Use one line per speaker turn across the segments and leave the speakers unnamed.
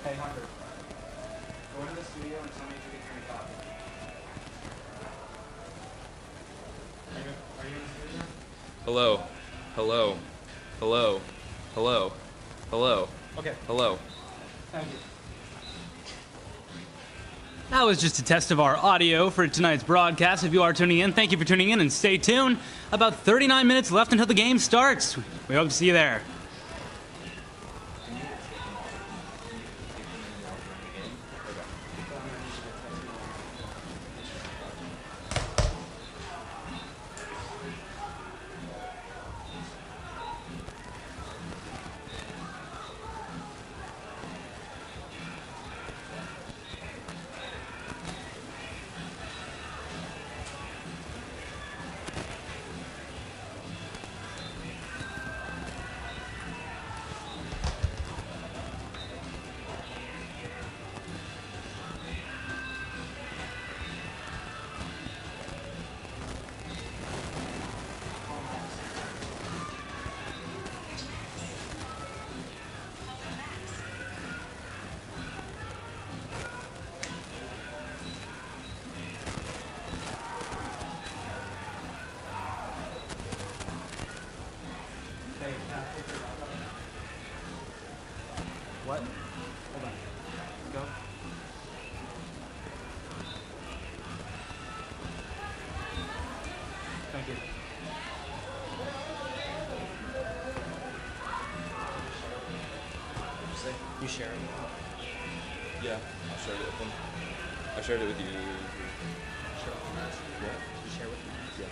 Hey, Hunter. Go into the studio and tell me if you can hear me talking. Are you in the studio?
Hello. Hello. Hello. Hello. Hello.
Okay.
Hello.
Thank you.
That was just a test of our audio for tonight's broadcast. If you are tuning in, thank you for tuning in and stay tuned. About 39 minutes left until the game starts. We hope to see you there.
What? Hold on. Go. Thank you.
You share it? Yeah, I shared it with them. I shared it with you.
Sure.
Yeah.
You share with me?
Yeah.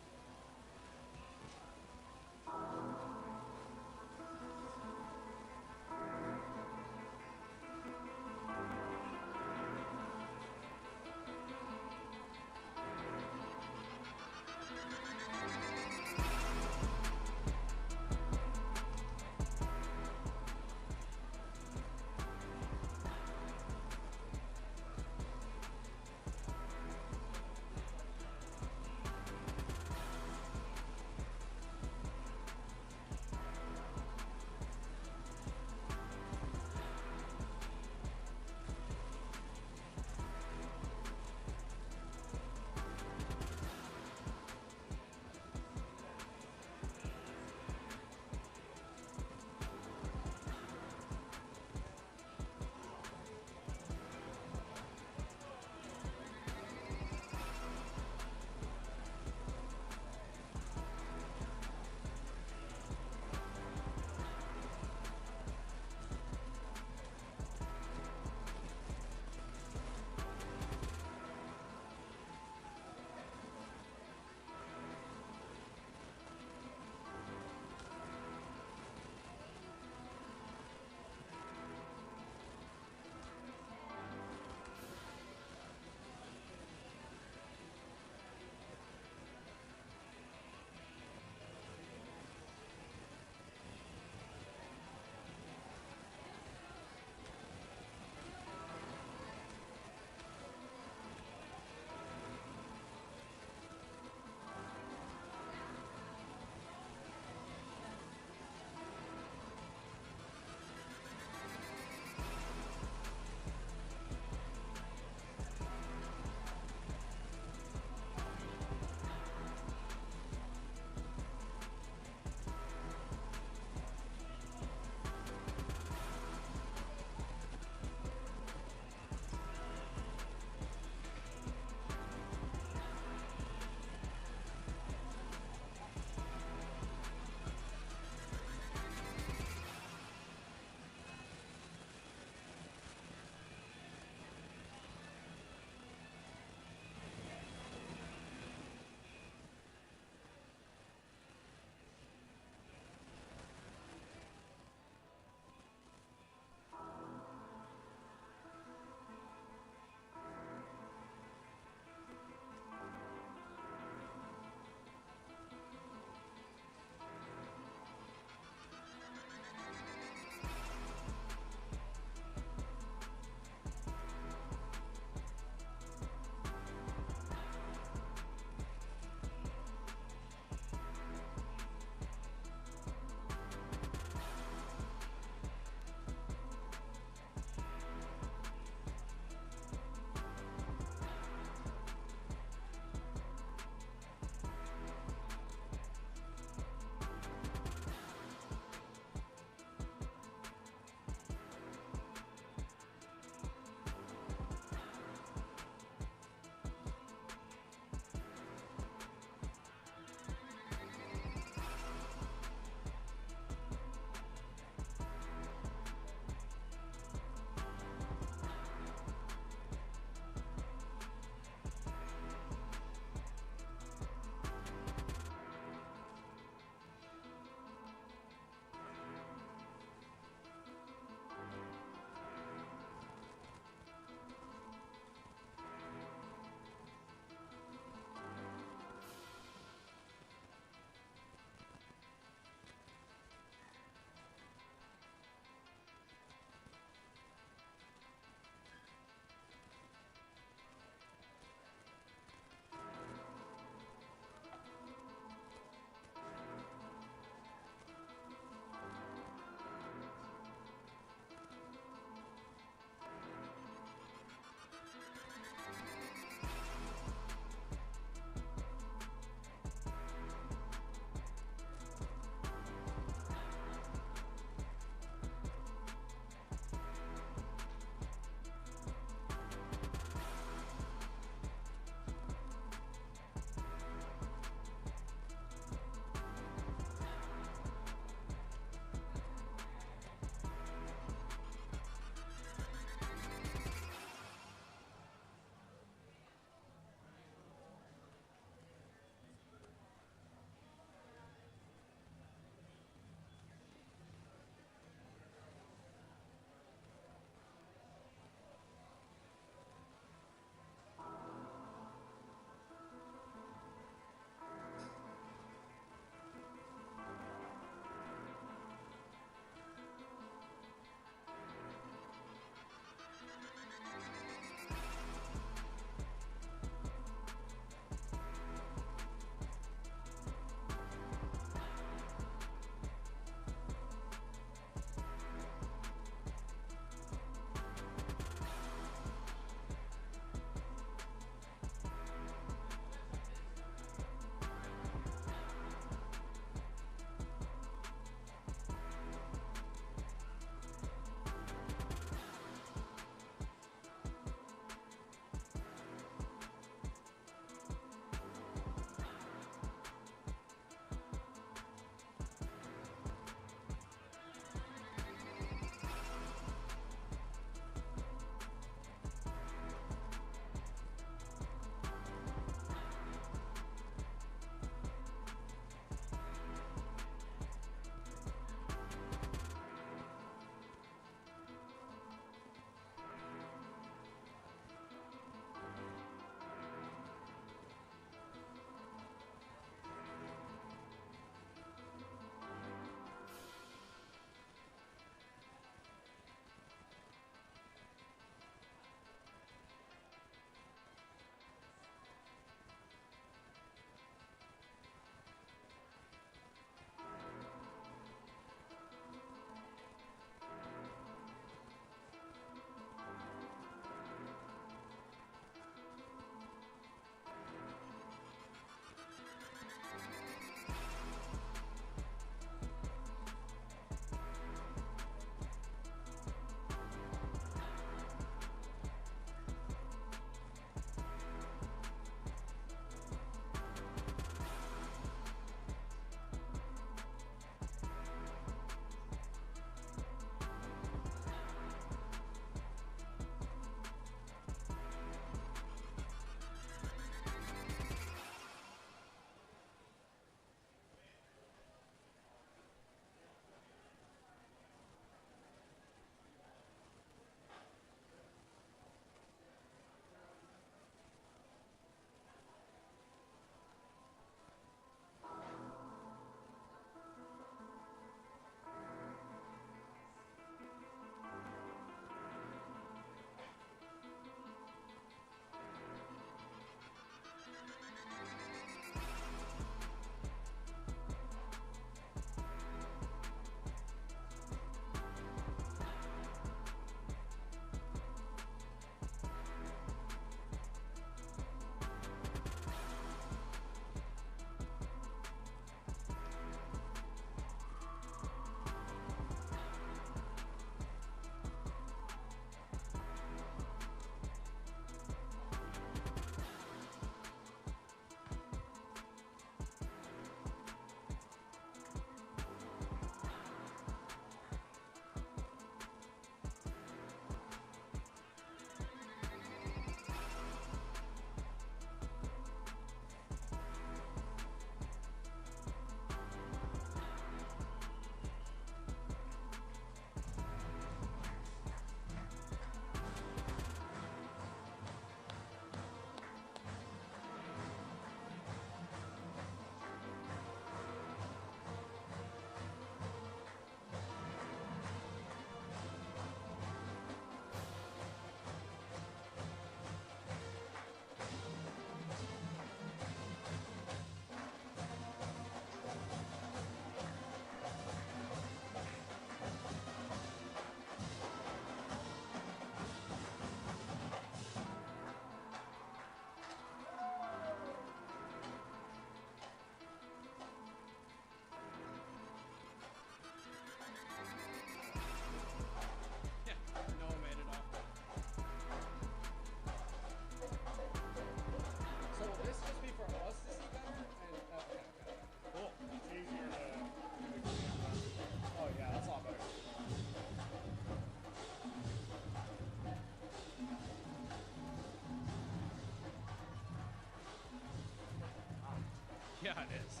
Yeah, it is.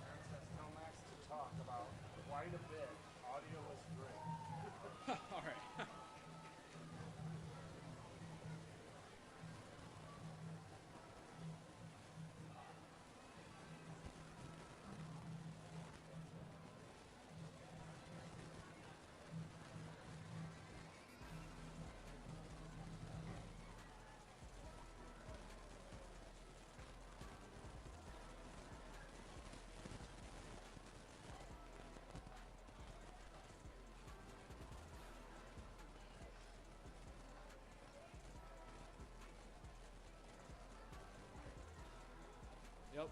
Aaron says, tell Max to talk about quite a bit. Audio is great.
All right. Yep.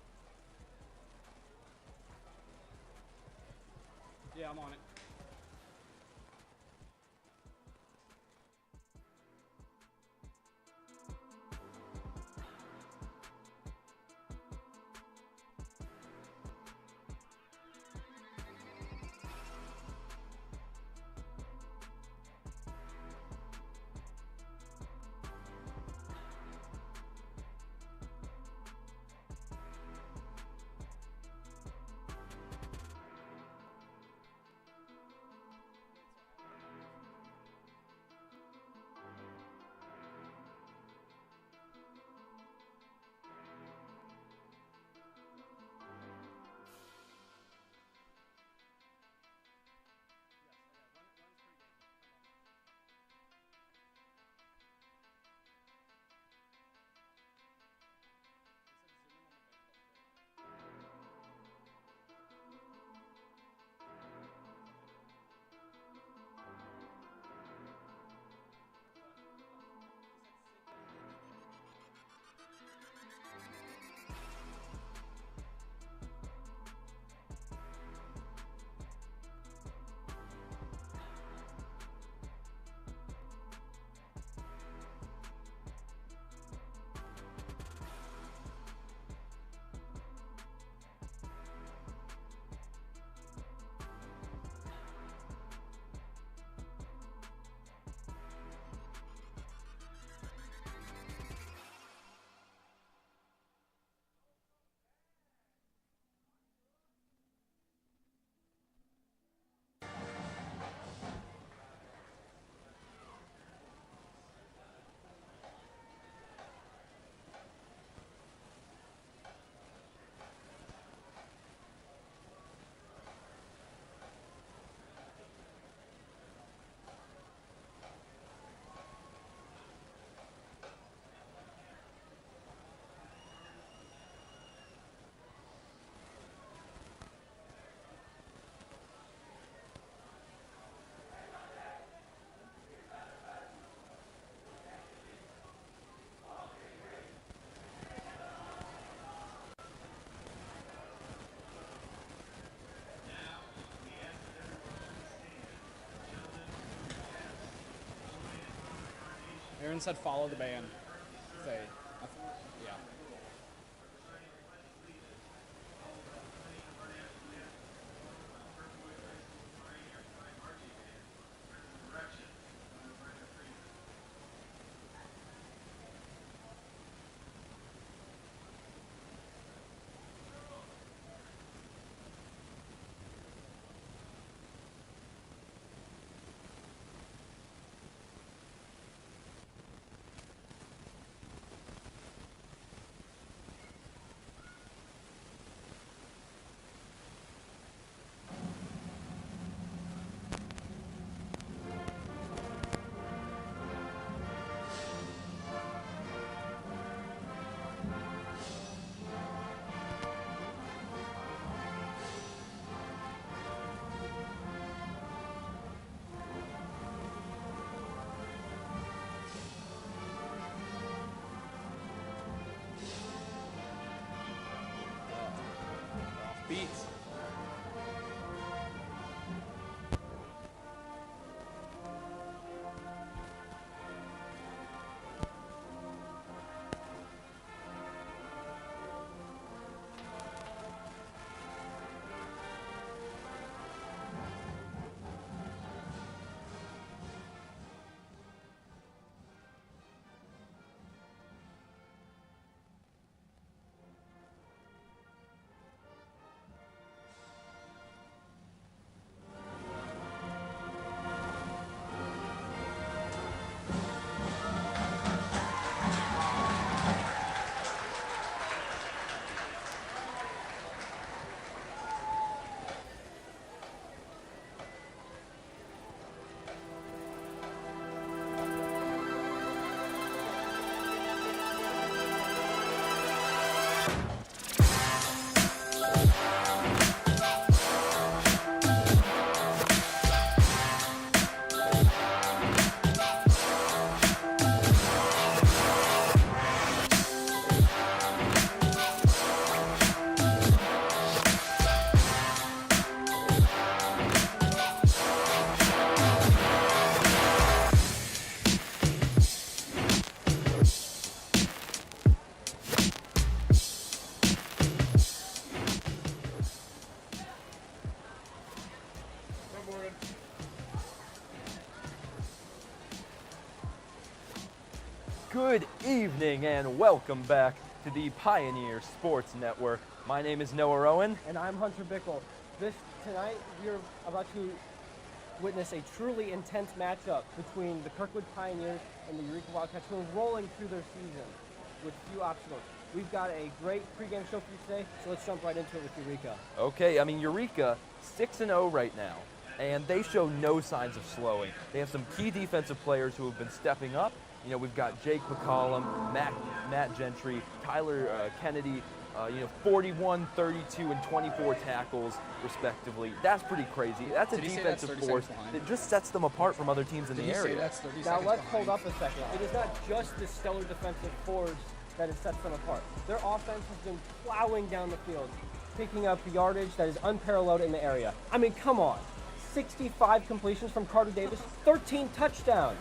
Yeah, I'm on it. Aaron said follow the band. Say, yeah. Beats.
Good evening and welcome back to the Pioneer Sports Network. My name is Noah Rowan.
And I'm Hunter Bickle. Tonight we're about to witness a truly intense matchup between the Kirkwood Pioneers and the Eureka Wildcats, who are rolling through their season with few obstacles. We've got a great pregame show for you today, so let's jump right into it with Eureka.
Okay, Eureka 6-0 right now, and they show no signs of slowing. They have some key defensive players who have been stepping up. We've got Jake McCollum, Matt Gentry, Tyler Kennedy, 41, 32, and 24 tackles, respectively. That's pretty crazy. That's a defensive force that just sets them apart from other teams in the area.
Now let's hold up a second. It is not just the stellar defensive force that has set them apart. Their offense has been plowing down the field, picking up yardage that is unparalleled in the area. I mean, come on. 65 completions from Carter Davis, 13 touchdowns.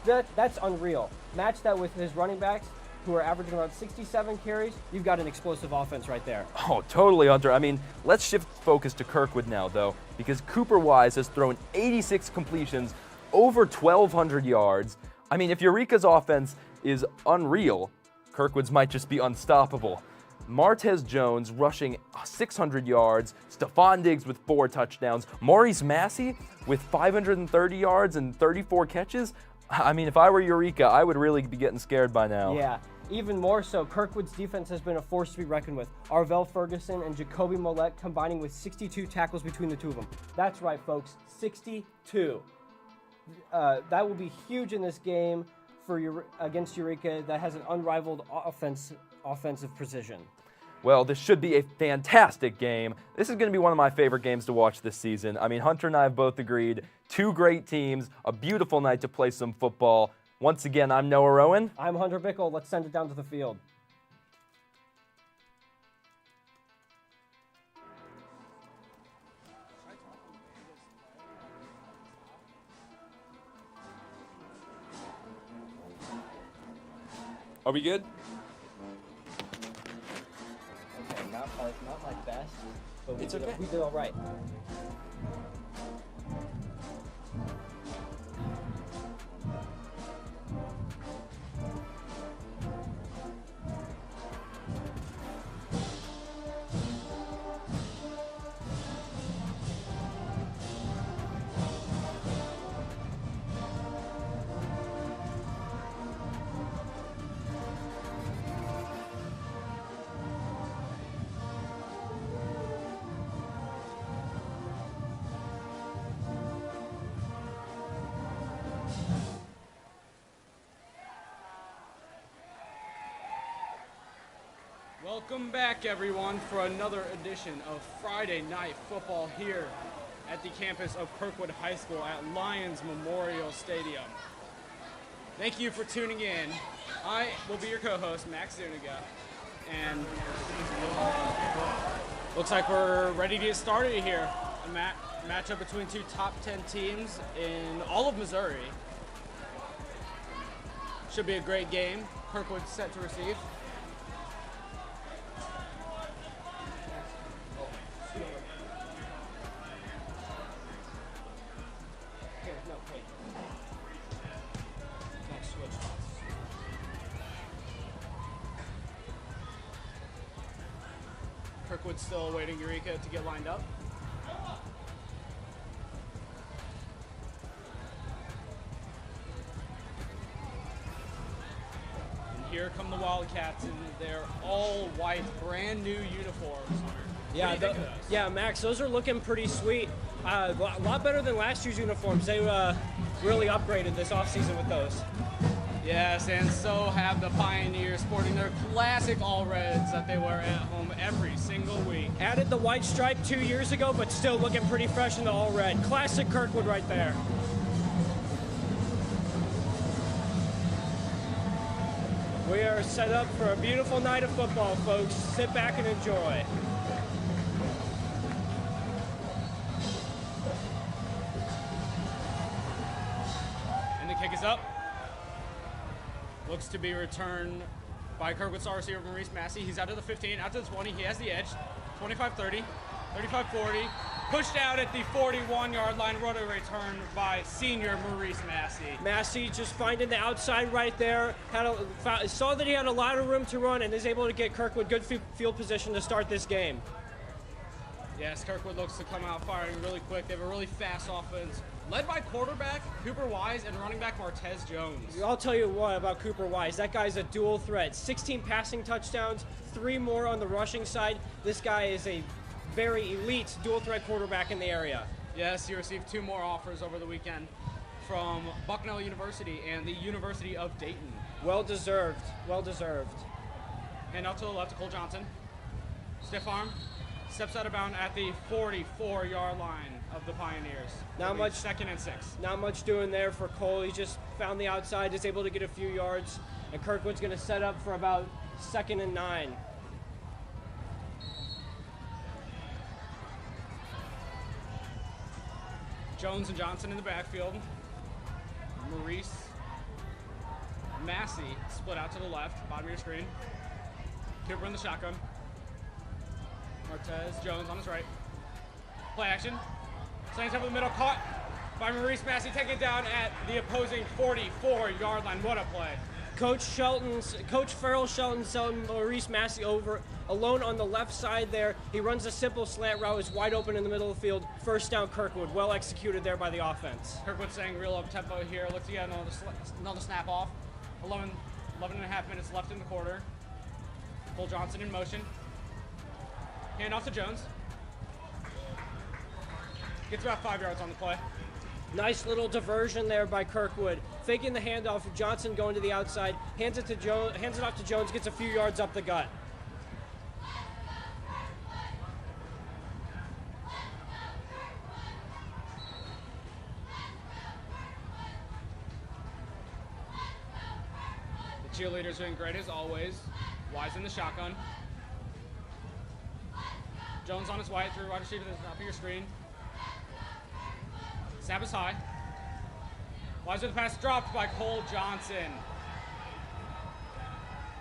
That's unreal. Match that with his running backs, who are averaging around 67 carries. You've got an explosive offense right there.
Oh, totally, Hunter. Let's shift focus to Kirkwood now, though, because Cooper Wise has thrown 86 completions, over 1,200 yards. If Eureka's offense is unreal, Kirkwood's might just be unstoppable. Martez Jones rushing 600 yards, Stephon Diggs with 4 touchdowns, Maurice Massey with 530 yards and 34 catches. If I were Eureka, I would really be getting scared by now.
Yeah, even more so, Kirkwood's defense has been a force to be reckoned with. Arvell Ferguson and Jacoby Millette combining with 62 tackles between the two of them. That's right, folks, 62. That will be huge in this game against Eureka that has an unrivaled offensive precision.
Well, this should be a fantastic game. This is going to be one of my favorite games to watch this season. Hunter and I have both agreed. 2 great teams, a beautiful night to play some football. Once again, I'm Noah Rowan.
I'm Hunter Bickle. Let's send it down to the field.
Are we good?
Okay, not my best, but
It's okay.
We did all right.
Welcome back, everyone, for another edition of Friday Night Football here at the campus of Kirkwood High School at Lions Memorial Stadium. Thank you for tuning in. I will be your co-host, Max Zuniga, and looks like we're ready to get started here. A matchup between 2 top 10 teams in all of Missouri. Should be a great game. Kirkwood's set to receive. Kirkwood's still awaiting Eureka to get lined up. And here come the Wildcats in their all-white, brand-new uniforms.
Yeah, Max, those are looking pretty sweet. A lot better than last year's uniforms. They really upgraded this offseason with those.
Yes, and so have the Pioneers, sporting their classic all reds that they wear at home every single week.
Added the white stripe 2 years ago, but still looking pretty fresh in the all red. Classic Kirkwood right there. We are set up for a beautiful night of football, folks. Sit back and enjoy.
And the kick is up. Looks to be returned by Kirkwood star receiver Maurice Massey. He's out to the 15, out to the 20. He has the edge. 25-30, 35-40. Pushed out at the 41-yard line. Rudder return by senior Maurice Massey.
Massey just finding the outside right there. Saw that he had a lot of room to run and is able to get Kirkwood good field position to start this game.
Yes, Kirkwood looks to come out firing really quick. They have a really fast offense, led by quarterback Cooper Wise and running back Martez Jones.
I'll tell you what about Cooper Wise. That guy's a dual threat. 16 passing touchdowns, 3 more on the rushing side. This guy is a very elite dual threat quarterback in the area.
Yes, he received 2 more offers over the weekend from Bucknell University and the University of Dayton.
Well deserved, well deserved.
And out to the left to Cole Johnson. Stiff arm. Steps out of bounds at the 44-yard line of the Pioneers.
Not much.
2nd and 6.
Not much doing there for Cole. He just found the outside, is able to get a few yards, and Kirkwood's going to set up for about 2nd and 9.
Jones and Johnson in the backfield. Maurice Massey split out to the left, bottom of your screen. Cooper in the shotgun. Martez Jones on his right. Play action. Slants over the middle, caught by Maurice Massey, taken down at the opposing 44-yard line. What a play.
Coach Farrell Shelton sent Maurice Massey over alone on the left side there. He runs a simple slant route, is wide open in the middle of the field. First down Kirkwood, well executed there by the offense.
Kirkwood staying real up tempo here. Looks to get another snap off. 11 and a half minutes left in the quarter. Cole Johnson in motion. Hand off to Jones. Gets about 5 yards on the play.
Nice little diversion there by Kirkwood. Faking the handoff, Johnson going to the outside, hands it off to Jones, gets a few yards up the gut.
The cheerleaders doing great as always. Wise in the shotgun. Jones on his way through wide receiver to the top of your screen. Snap is high. Wise with the pass dropped by Cole Johnson.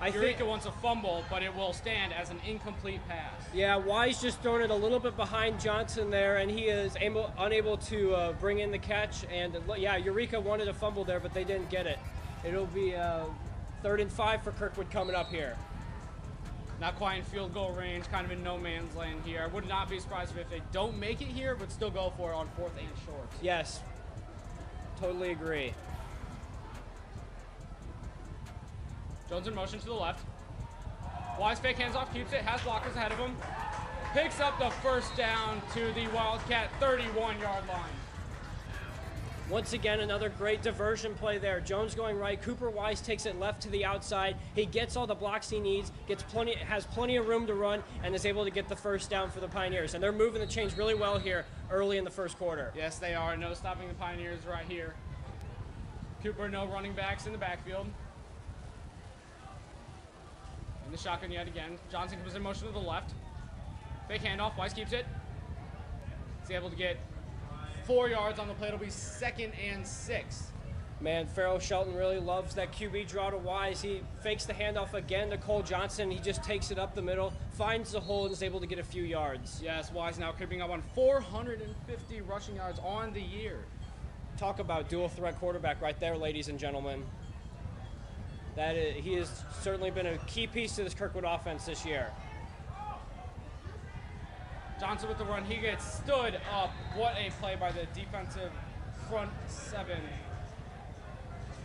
Eureka wants a fumble, but it will stand as an incomplete pass.
Yeah, Wise just throwing it a little bit behind Johnson there, and he is unable to bring in the catch. And yeah, Eureka wanted a fumble there, but they didn't get it. It'll be 3rd and 5 for Kirkwood coming up here.
Not quite in field goal range, kind of in no man's land here. I would not be surprised if they don't make it here, but still go for it on 4th and short.
Yes, totally agree.
Jones in motion to the left. Wise fake hands off, keeps it, has blockers ahead of him. Picks up the first down to the Wildcat 31-yard line.
Once again, another great diversion play there. Jones going right. Cooper Wise takes it left to the outside. He gets all the blocks he needs, has plenty of room to run, and is able to get the first down for the Pioneers. And they're moving the chains really well here early in the first quarter.
Yes, they are. No stopping the Pioneers right here. Cooper, no running backs in the backfield. In the shotgun yet again. Johnson comes in motion to the left. Fake handoff. Wise keeps it. He's able to get 4 yards on the play. It'll be 2nd and 6.
Man, Farrell Shelton really loves that QB draw to Wise. He fakes the handoff again to Cole Johnson. He just takes it up the middle, finds the hole, and is able to get a few yards.
Yes, Wise now creeping up on 450 rushing yards on the year.
Talk about dual threat quarterback right there, ladies and gentlemen. He has certainly been a key piece to this Kirkwood offense this year.
Johnson with the run, he gets stood up. What a play by the defensive front 7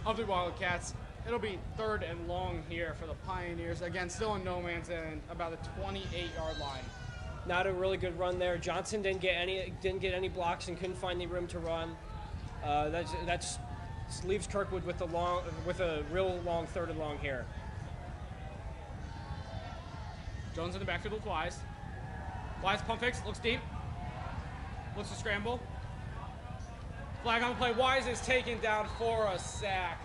of the Wildcats. It'll be 3rd and long here for the Pioneers. Again, still in no man's land, about the 28-yard line.
Not a really good run there. Johnson didn't get any blocks and couldn't find the room to run. That's leaves Kirkwood with a real long 3rd and long here.
Jones in the backfield with Wise. Wise pump fakes, looks deep. Looks to scramble. Flag on the play. Wise is taken down for a sack.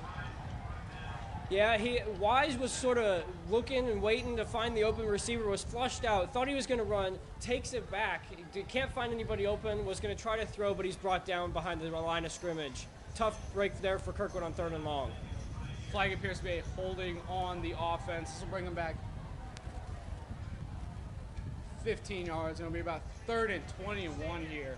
Yeah, Wise was sort of looking and waiting to find the open receiver, was flushed out, thought he was going to run, takes it back, can't find anybody open, was going to try to throw, but he's brought down behind the line of scrimmage. Tough break there for Kirkwood on 3rd and long.
Flag appears to be holding on the offense. This will bring them back 15 yards. It'll be about 3rd and 21 here.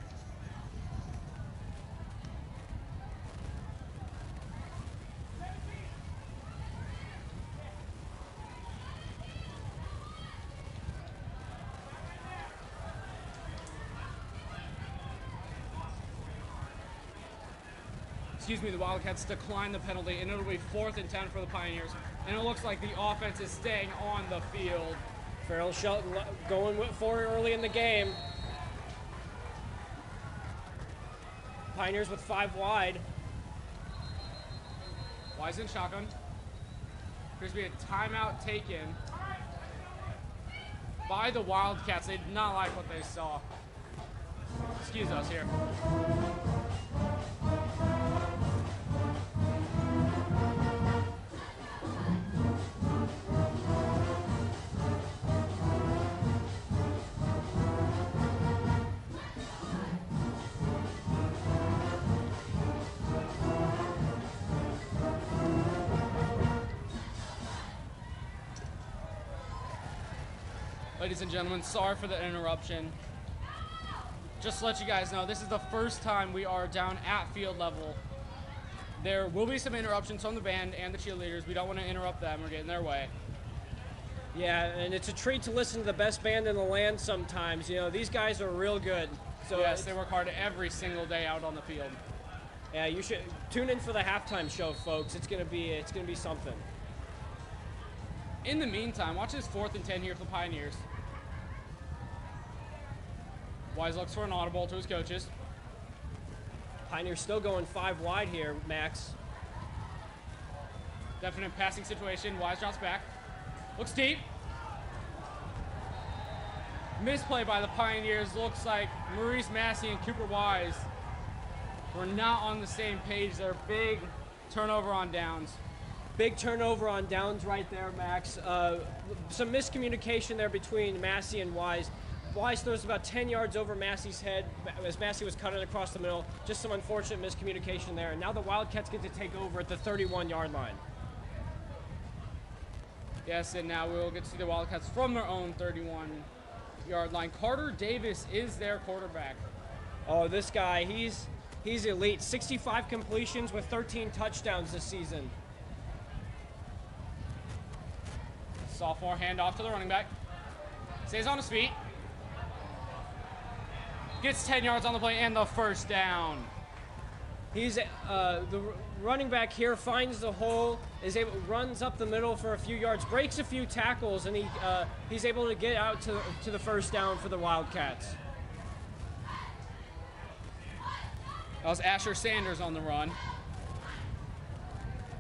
The Wildcats decline the penalty, and it'll be 4th and 10 for the Pioneers. And it looks like the offense is staying on the field.
Farrell Shelton going for it early in the game. Pioneers with 5 wide.
Wise in shotgun. Appears to be a timeout taken by the Wildcats. They did not like what they saw. Excuse us here. Ladies and gentlemen, sorry for the interruption. Just to let you guys know, this is the first time we are down at field level. There will be some interruptions from the band and the cheerleaders. We don't want to interrupt them or get in their way.
Yeah, and it's a treat to listen to the best band in the land sometimes. You know, these guys are real good.
So yes, they work hard every single day out on the field.
Yeah, you should tune in for the halftime show, folks. It's gonna be something.
In the meantime, watch this 4th and 10 here for the Pioneers. Wise looks for an audible to his coaches.
Pioneers still going 5 wide here, Max.
Definite passing situation. Wise drops back. Looks deep. Misplay by the Pioneers. Looks like Maurice Massey and Cooper Wise were not on the same page. They're big turnover on downs.
Big turnover on downs right there, Max. Some miscommunication there between Massey and Wise. Wise throws about 10 yards over Massey's head as Massey was cutting across the middle. Just some unfortunate miscommunication there. And now the Wildcats get to take over at the 31-yard line.
Yes, and now we'll get to see the Wildcats from their own 31-yard line. Carter Davis is their quarterback.
Oh, this guy, he's elite. 65 completions with 13 touchdowns this season.
Sophomore handoff to the running back. Stays on his feet. Gets 10 yards on the play and the first down.
He's the running back here finds the hole, runs up the middle for a few yards, breaks a few tackles, and he's able to get out to the first down for the Wildcats.
That was Asher Sanders on the run.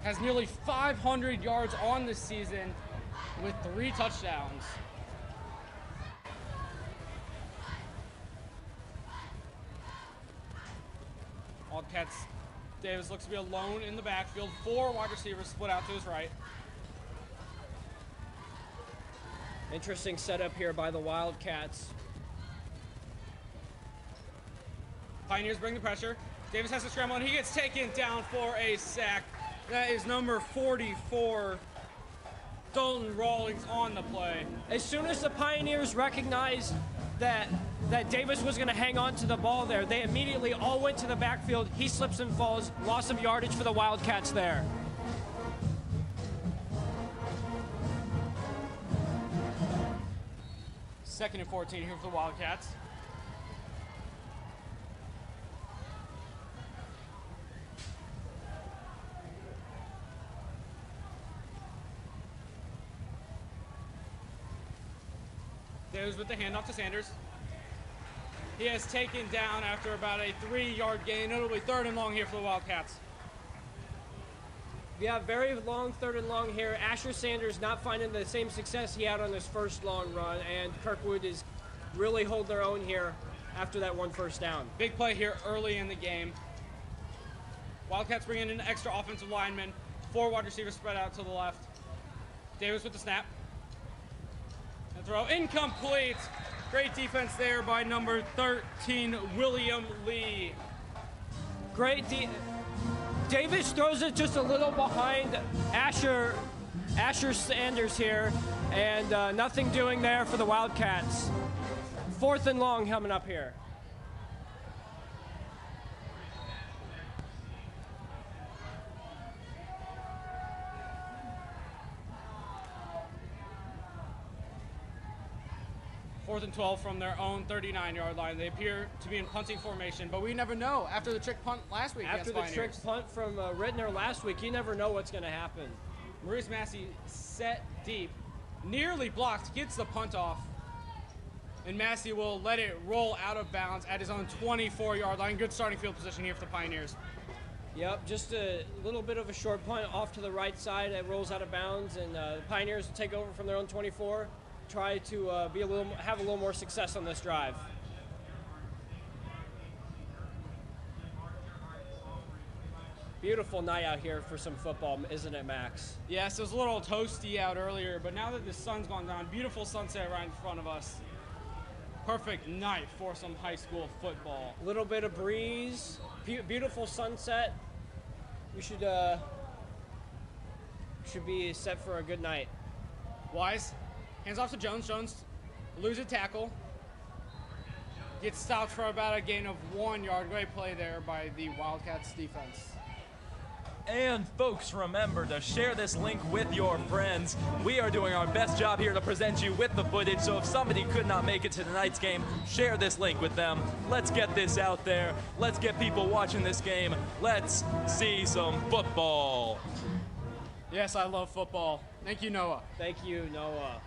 Has nearly 500 yards on the season with 3 touchdowns. Wildcats, Davis looks to be alone in the backfield. 4 wide receivers split out to his right.
Interesting setup here by the Wildcats.
Pioneers bring the pressure. Davis has to scramble, and he gets taken down for a sack. That is number 44, Dalton Rawlings, on the play.
As soon as the Pioneers recognized that Davis was going to hang on to the ball there, they immediately all went to the backfield. He slips and falls. Loss of yardage for the Wildcats there.
Second and 14 here for the Wildcats. Davis with the handoff to Sanders. He has taken down after about a 3-yard gain. It'll be 3rd and long here for the Wildcats.
Yeah, very long 3rd and long here. Asher Sanders not finding the same success he had on his first long run, and Kirkwood is really holding their own here after that 1 first down.
Big play here early in the game. Wildcats bring in an extra offensive lineman. 4 wide receivers spread out to the left. Davis with the snap. And throw incomplete. Great defense there by number 13, William Lee.
Davis throws it just a little behind Asher Sanders here, and nothing doing there for the Wildcats. 4th and long coming up here.
Fourth and 12 from their own 39-yard line. They appear to be in punting formation, but we never know. After the trick punt last week
After the
against
trick
Pioneers.
punt from Rittner last week, you never know what's going to happen.
Maurice Massey set deep, nearly blocked, gets the punt off, and Massey will let it roll out of bounds at his own 24-yard line. Good starting field position here for the Pioneers.
Yep, just a little bit of a short punt off to the right side. It rolls out of bounds, and the Pioneers will take over from their own 24. Try to have a little more success on this drive. Beautiful night out here for some football, isn't it, Max?
Yes, it was a little toasty out earlier, but now that the sun's gone down, beautiful sunset right in front of us. Perfect night for some high school football.
A little bit of breeze, beautiful sunset. We should be set for a good night.
Wise. Hands off to Jones. Jones loses a tackle. Gets stopped for about a gain of 1 yard. Great play there by the Wildcats defense.
And folks, remember to share this link with your friends. We are doing our best job here to present you with the footage, so if somebody could not make it to tonight's game, share this link with them. Let's get this out there. Let's get people watching this game. Let's see some football.
Yes, I love football. Thank you, Noah.
Thank you, Noah.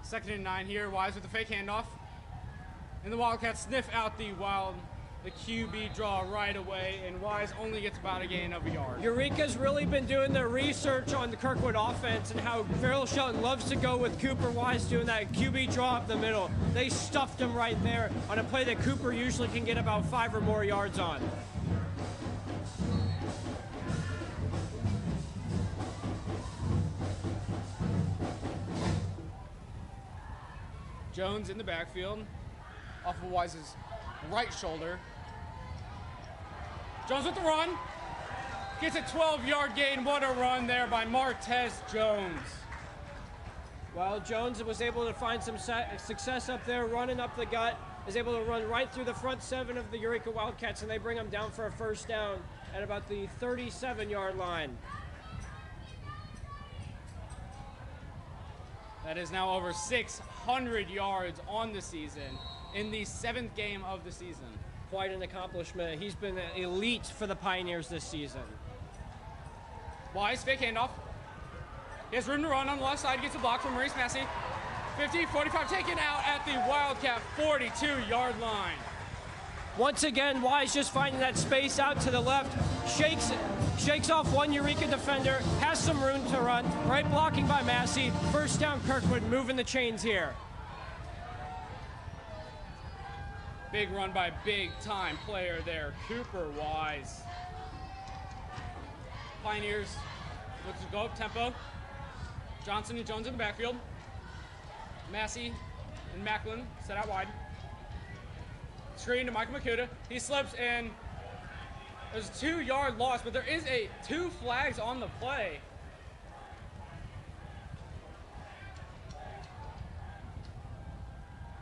2nd and 9 here. Wise with the fake handoff. And the Wildcats sniff out the QB draw right away, and Wise only gets about a gain of a yard.
Eureka's really been doing their research on the Kirkwood offense and how Farrell Shelton loves to go with Cooper Wise doing that QB draw up the middle. They stuffed him right there on a play that Cooper usually can get about 5 or more yards on.
Jones in the backfield, off of Wise's right shoulder. Jones with the run. Gets a 12-yard gain. What a run there by Martez Jones.
Well, Jones was able to find some success up there, running up the gut, is able to run right through the front 7 of the Eureka Wildcats, and they bring him down for a first down at about the 37-yard line.
That is now over 600 yards on the season in the 7th game of the season.
Quite an accomplishment. He's been elite for the Pioneers this season.
Wise, fake handoff. He has room to run on the left side, gets a block from Maurice Massey. 50, 45, taken out at the Wildcat 42-yard line.
Once again, Wise just finding that space out to the left, shakes off one Eureka defender, has some room to run, right blocking by Massey. First down, Kirkwood moving the chains here.
Big run by big-time player there, Cooper Wise. Pioneers look to go up tempo. Johnson and Jones in the backfield. Massey and Macklin set out wide. Screen to Michael Makuta. He slips and there's a 2-yard loss, but there is 2 flags on the play.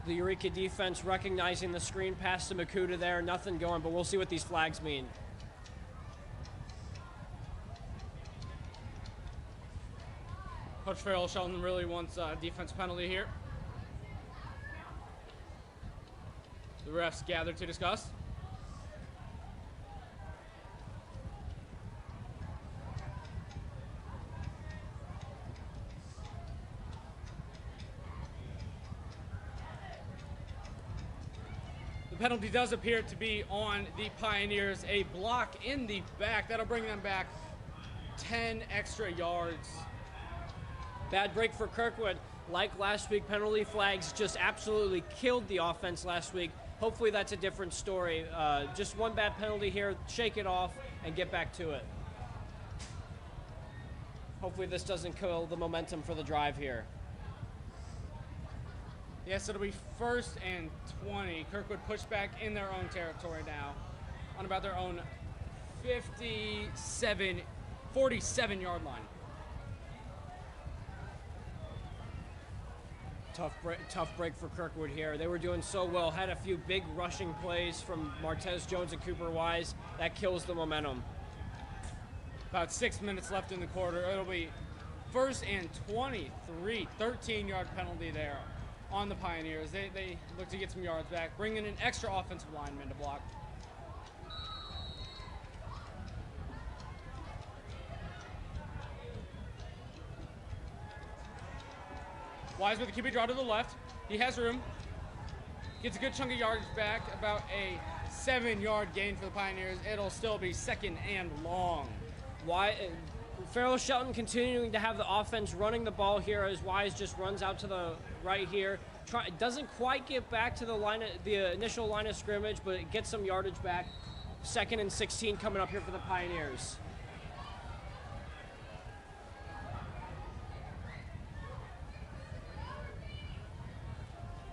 The Eureka defense recognizing the screen pass to Makuta there, nothing going, but we'll see what these flags mean.
Coach Farrell Shelton really wants a defense penalty here. The refs gather to discuss. The penalty does appear to be on the Pioneers. A block in the back. That'll bring them back 10 extra yards.
Bad break for Kirkwood. Like last week, penalty flags just absolutely killed the offense last week. Hopefully that's a different story. Just one bad penalty here, shake it off, and get back to it. Hopefully this doesn't kill the momentum for the drive here.
Yes, it'll be 1st and 20. Kirkwood pushed back in their own territory now on about their own 47-yard line. Tough break for Kirkwood here. They were doing so well. Had a few big rushing plays from Martez Jones and Cooper Wise. That kills the momentum. About 6 minutes left in the quarter. It'll be 1st and 23. 13-yard penalty there on the Pioneers. They look to get some yards back, bringing an extra offensive lineman to block. Wise with the QB draw to the left. He has room. Gets a good chunk of yardage back, about a 7-yard gain for the Pioneers. It'll still be 2nd and long.
Farrell Shelton continuing to have the offense running the ball here as Wise just runs out to the right here. Doesn't quite get back to the initial line of scrimmage, but it gets some yardage back. 2nd and 16 coming up here for the Pioneers.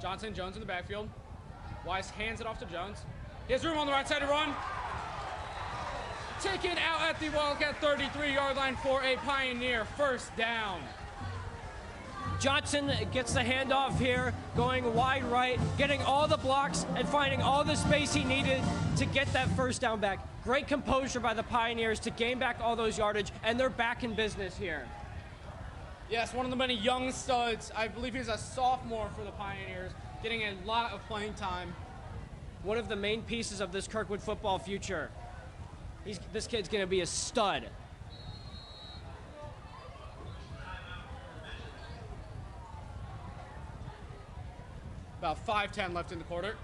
Johnson, Jones in the backfield. Wise hands it off to Jones. He has room on the right side to run. Taken out at the Wildcat 33-yard line for a Pioneer 1st down.
Johnson gets the handoff here, going wide right, getting all the blocks and finding all the space he needed to get that 1st down back. Great composure by the Pioneers to gain back all those yardage, and they're back in business here.
Yes, one of the many young studs. I believe he's a sophomore for the Pioneers, getting a lot of playing time.
One of the main pieces of this Kirkwood football future. This kid's going to be a stud.
About 5:10 left in the quarter.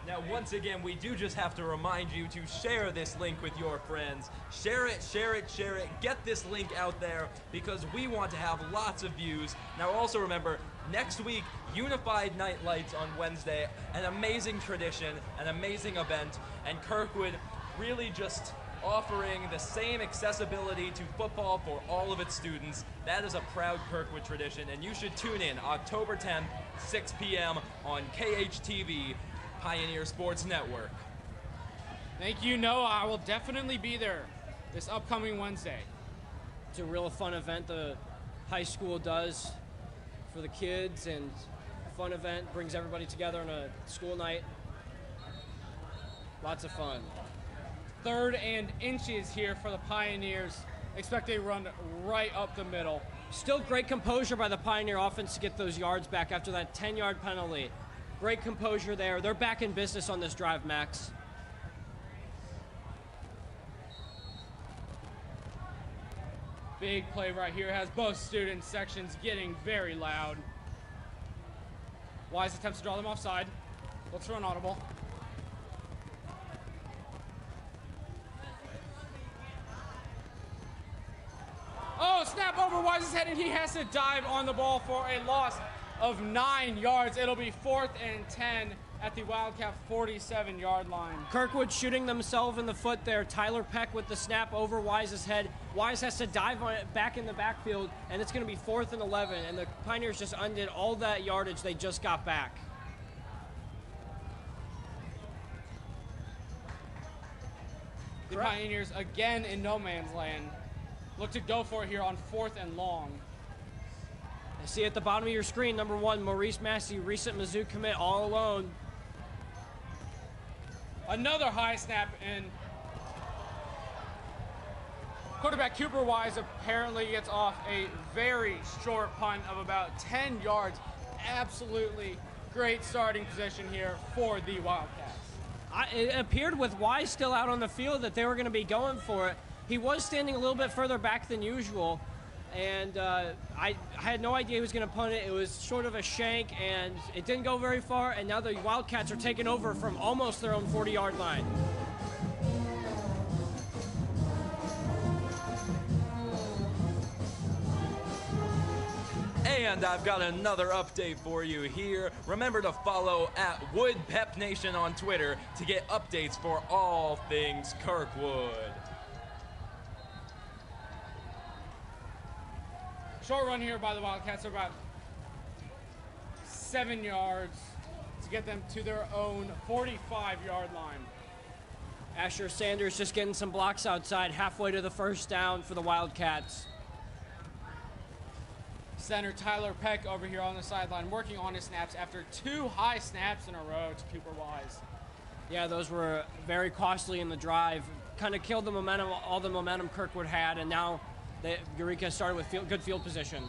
Now, once again, we do just have to remind you to share this link with your friends. Share it, share it, share it. Get this link out there because we want to have lots of views. Now, also remember, next week, Unified Night Lights on Wednesday, an amazing tradition, an amazing event, and Kirkwood really just offering the same accessibility to football for all of its students. That is a proud Kirkwood tradition, and you should tune in October 10th, 6 p.m. on KHTV, Pioneer Sports Network.
Thank you, Noah. I will definitely be there this upcoming Wednesday.
It's a real fun event the high school does for the kids, and a fun event, brings everybody together on a school night. Lots of fun.
3rd and inches here for the Pioneers. Expect a run right up the middle.
Still great composure by the Pioneer offense to get those yards back after that 10-yard penalty. Great composure there. They're back in business on this drive, Max.
Big play right here has both student sections getting very loud. Wise attempts to draw them offside. Looks for an audible. Oh, snap over Wise's head, and he has to dive on the ball for a loss of 9 yards. It'll be 4th and 10 at the Wildcat 47-yard line.
Kirkwood shooting themselves in the foot there. Tyler Peck with the snap over Wise's head. Wise has to dive on it back in the backfield, and it's going to be 4th and 11, and the Pioneers just undid all that yardage they just got back.
The Pioneers again in no man's land. Look to go for it here on 4th and long.
I see at the bottom of your screen, number 1, Maurice Massey, recent Mizzou commit, all alone.
Another high snap, and quarterback Cooper Wise apparently gets off a very short punt of about 10 yards. Absolutely great starting position here for the Wildcats.
It appeared with Wise still out on the field that they were going to be going for it. He was standing a little bit further back than usual, and I had no idea he was going to punt it. It was sort of a shank, and it didn't go very far, and now the Wildcats are taking over from almost their own 40-yard line.
And I've got another update for you here. Remember to follow @WoodPepNation on Twitter to get updates for all things Kirkwood.
Short run here by the Wildcats, are about 7 yards to get them to their own 45-yard line.
Asher Sanders just getting some blocks outside, halfway to the first down for the Wildcats.
Center Tyler Peck over here on the sideline working on his snaps after 2 high snaps in a row to Cooper Wise.
Yeah, those were very costly in the drive. Kind of killed the momentum, all the momentum Kirkwood had, and now Eureka started with good field position.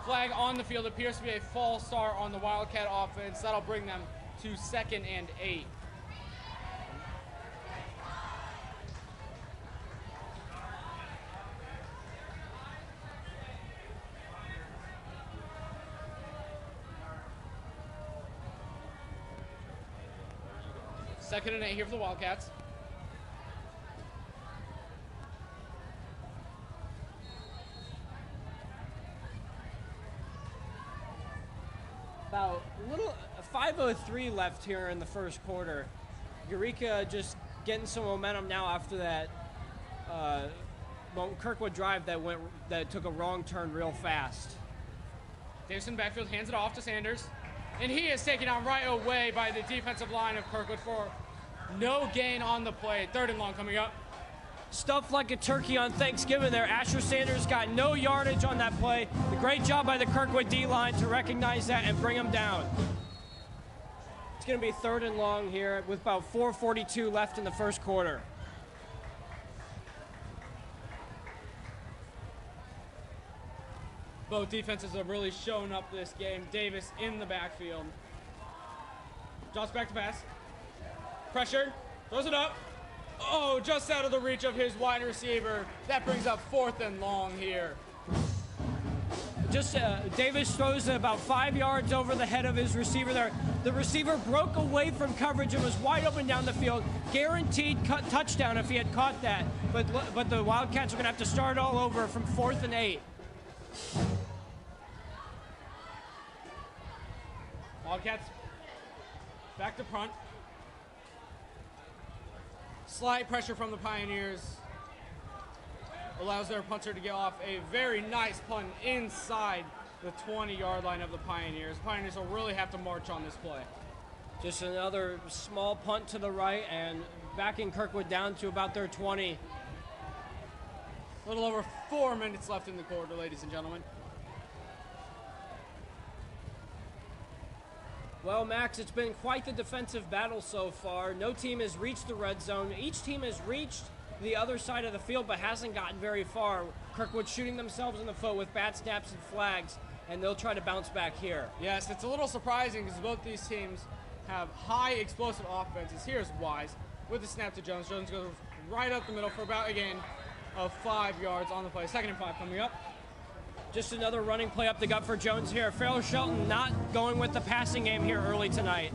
Flag on the field appears to be a false start on the Wildcat offense. That'll bring them to 2nd and 8. Second and 8 here for the Wildcats.
About 5:03 left here in the first quarter. Eureka just getting some momentum now after that Kirkwood drive that took a wrong turn real fast.
Davison backfield hands it off to Sanders. And he is taken out right away by the defensive line of Kirkwood for no gain on the play. 3rd and long coming up.
Stuffed like a turkey on Thanksgiving there. Asher Sanders got no yardage on that play. A great job by the Kirkwood D-line to recognize that and bring him down. It's going to be 3rd and long here with about 4:42 left in the first quarter.
Both defenses have really shown up this game. Davis in the backfield. Drops back to pass. Pressure. Throws it up. Oh, just out of the reach of his wide receiver. That brings up 4th and long here.
Davis throws it about 5 yards over the head of his receiver there. The receiver broke away from coverage and was wide open down the field. Guaranteed touchdown if he had caught that. But the Wildcats are going to have to start all over from 4th and 8.
Wildcats back to punt. Slight pressure from the Pioneers allows their punter to get off a very nice punt inside the 20-yard line of the Pioneers. Pioneers will really have to march on this play.
Just another small punt to the right and backing Kirkwood down to about their 20.
A little over 4 minutes left in the quarter, ladies and gentlemen.
Well, Max, it's been quite the defensive battle so far. No team has reached the red zone. Each team has reached the other side of the field but hasn't gotten very far. Kirkwood shooting themselves in the foot with bad snaps and flags, and they'll try to bounce back here.
Yes, it's a little surprising because both these teams have high explosive offenses. Here's Wise with the snap to Jones. Jones goes right up the middle for about a gain of 5 yards on the play. 2nd and 5 coming up.
Just another running play up the gut for Jones here. Farrell Shelton not going with the passing game here early tonight.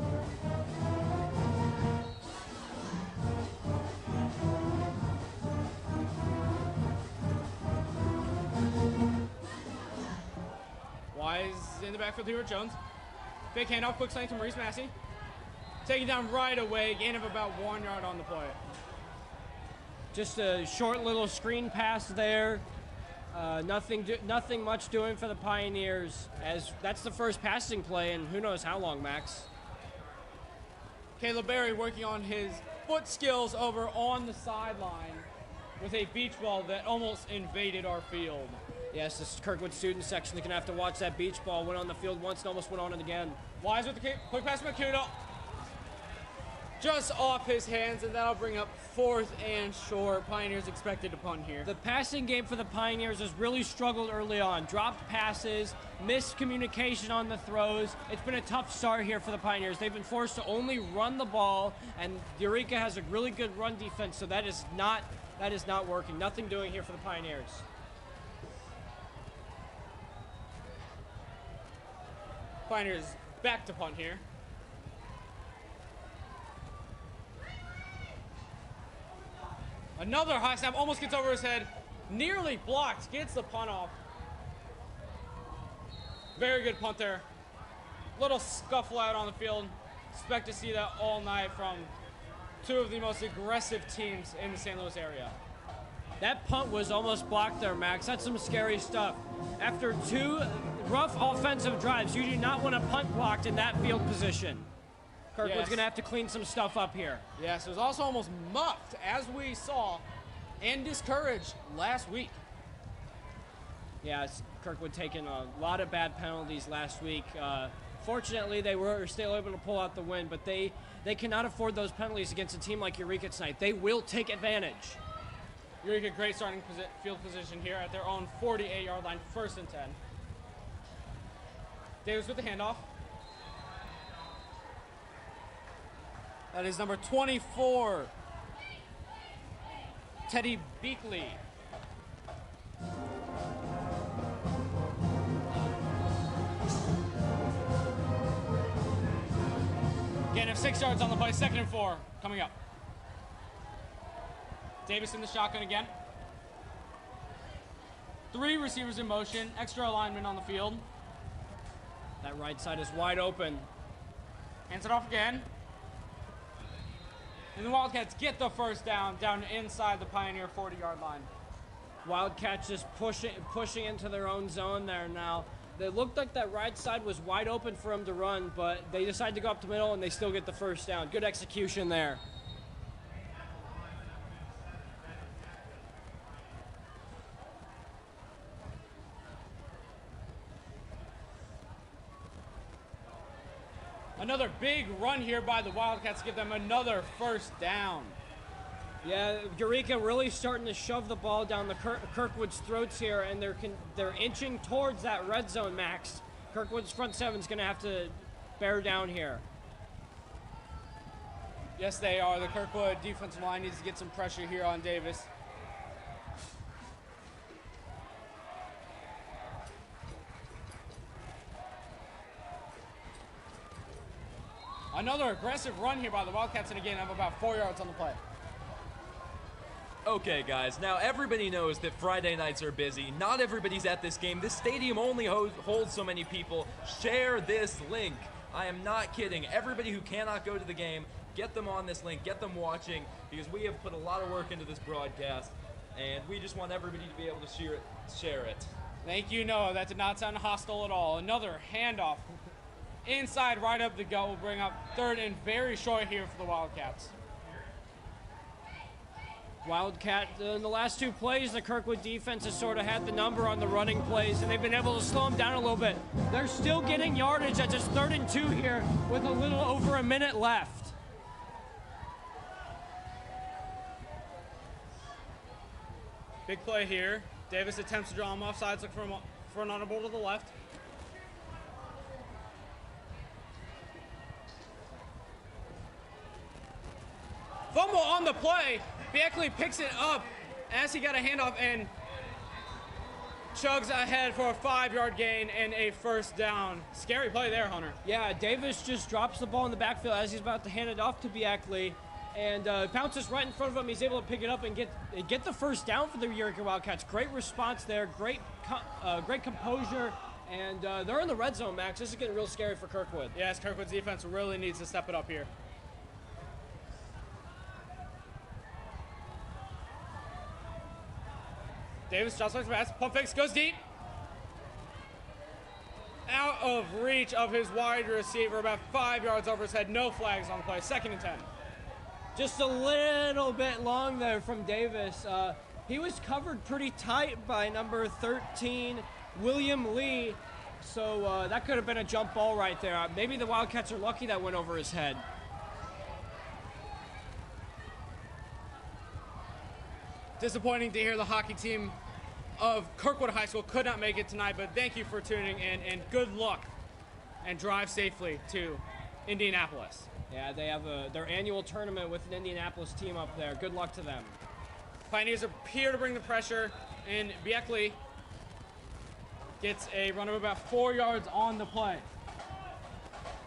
Wise in the backfield here with Jones. Fake handoff, quick slant to Maurice Massey. Taken down right away, gain of about 1 yard on the play.
Just a short little screen pass there. Nothing much doing for the Pioneers, as that's the first passing play in who knows how long, Max.
Caleb Berry working on his foot skills over on the sideline with a beach ball that almost invaded our field.
Yes, this Kirkwood student section is going to have to watch that beach ball. Went on the field once and almost went on it again.
Wise with the quick pass to Makuda. Just off his hands, and that'll bring up 4th and short. Pioneers expected to punt here.
The passing game for the Pioneers has really struggled early on. Dropped passes, missed communication on the throws. It's been a tough start here for the Pioneers. They've been forced to only run the ball, and Eureka has a really good run defense, so that is not That is not working. Nothing doing here for the Pioneers.
Pioneers back to punt here. Another high snap, almost gets over his head. Nearly blocked, gets the punt off. Very good punt there. Little scuffle out on the field. Expect to see that all night from two of the most aggressive teams in the St. Louis area.
That punt was almost blocked there, Max. That's some scary stuff. After two rough offensive drives, you do not want a punt blocked in that field position. Kirkwood's
Yes.
going to have to clean some stuff up here.
Yes, it was also almost muffed, as we saw, and discouraged last week.
Yeah, Kirkwood taking a lot of bad penalties last week. Fortunately, they were still able to pull out the win, but they cannot afford those penalties against a team like Eureka tonight. They will take advantage.
Eureka, great starting field position here at their own 48-yard line, 1st and 10. Davis with the handoff. That is number 24, Teddy Beakley. Gain of 6 yards on the play, 2nd and 4 coming up. Davis in the shotgun again. 3 receivers in motion, extra alignment on the field.
That right side is wide open.
Hands it off again. And the Wildcats get the first down inside the Pioneer 40-yard line.
Wildcats just pushing into their own zone there now. They looked like that right side was wide open for them to run, but they decided to go up the middle and they still get the first down. Good execution there.
Another big run here by the Wildcats to give them another first down.
Yeah, Eureka really starting to shove the ball down the Kirkwood's throats here, and they're inching towards that red zone, Max. Kirkwood's front seven's going to have to bear down here.
Yes, they are. The Kirkwood defensive line needs to get some pressure here on Davis. Another aggressive run here by the Wildcats, and again, have about 4 yards on the play.
Okay, guys, now everybody knows that Friday nights are busy. Not everybody's at this game. This stadium only holds so many people. Share this link. I am not kidding. Everybody who cannot go to the game, get them on this link, get them watching, because we have put a lot of work into this broadcast, and we just want everybody to be able to share it.
Thank you, Noah. That did not sound hostile at all. Another handoff. Inside, right up the gut will bring up 3rd and very short here for the Wildcats.
Wildcat, in the last 2 plays, the Kirkwood defense has sort of had the number on the running plays, and they've been able to slow them down a little bit. They're still getting yardage at just 3rd and 2 here with a little over a minute left.
Big play here. Davis attempts to draw him off sides, look for an audible to the left. Fumble on the play. Beckley picks it up as he got a handoff and chugs ahead for a 5-yard gain and a first down. Scary play there, Hunter.
Yeah, Davis just drops the ball in the backfield as he's about to hand it off to Beckley, and bounces right in front of him. He's able to pick it up and get the first down for the Eureka Wildcats. Great response there, great composure, and they're in the red zone, Max. This is getting real scary for Kirkwood.
Yes, Kirkwood's defense really needs to step it up here. Davis just like pass, pump fakes, goes deep. Out of reach of his wide receiver, about 5 yards over his head. No flags on the play. 2nd and 10.
Just a little bit long there from Davis. He was covered pretty tight by number 13, William Lee. So that could have been a jump ball right there. Maybe the Wildcats are lucky that went over his head.
Disappointing to hear the hockey team of Kirkwood High School could not make it tonight, but thank you for tuning in, and good luck, and drive safely to Indianapolis.
Yeah, they have their annual tournament with an Indianapolis team up there. Good luck to them.
Pioneers appear to bring the pressure, and Biekli gets a run of about 4 yards on the play.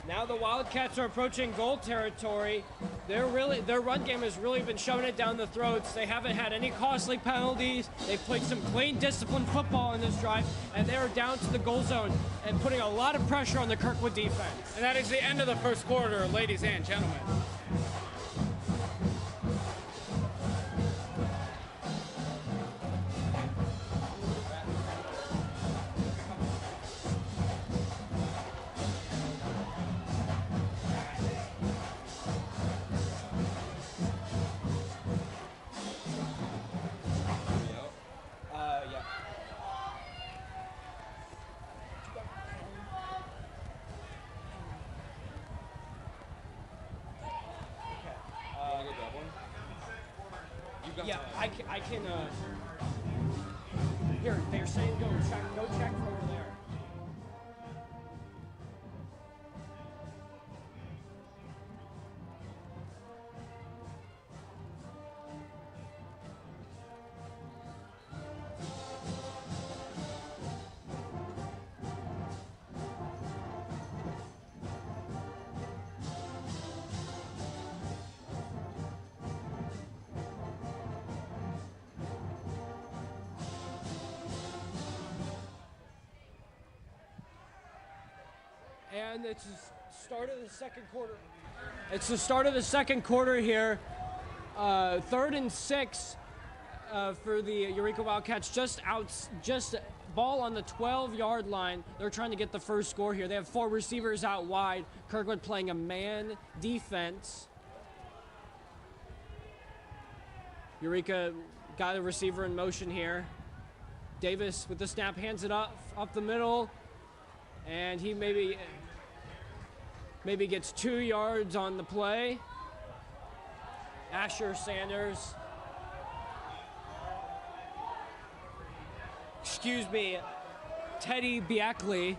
Now the Wildcats are approaching goal territory. Their run game has really been shoving it down the throats. They haven't had any costly penalties. They've played some clean, disciplined football in this drive, and they're down to the goal zone and putting a lot of pressure on the Kirkwood defense.
And that is the end of the first quarter, ladies and gentlemen.
Yeah, I can, here, they're saying go check over there. And it's the start of the second quarter. It's the start of the second quarter here. 3rd and 6 for the Eureka Wildcats. Just ball on the 12-yard line. They're trying to get the first score here. They have 4 receivers out wide. Kirkwood playing a man defense. Eureka got a receiver in motion here. Davis with the snap hands it up the middle. And he maybe gets 2 yards on the play. Asher Sanders. Teddy Biekli.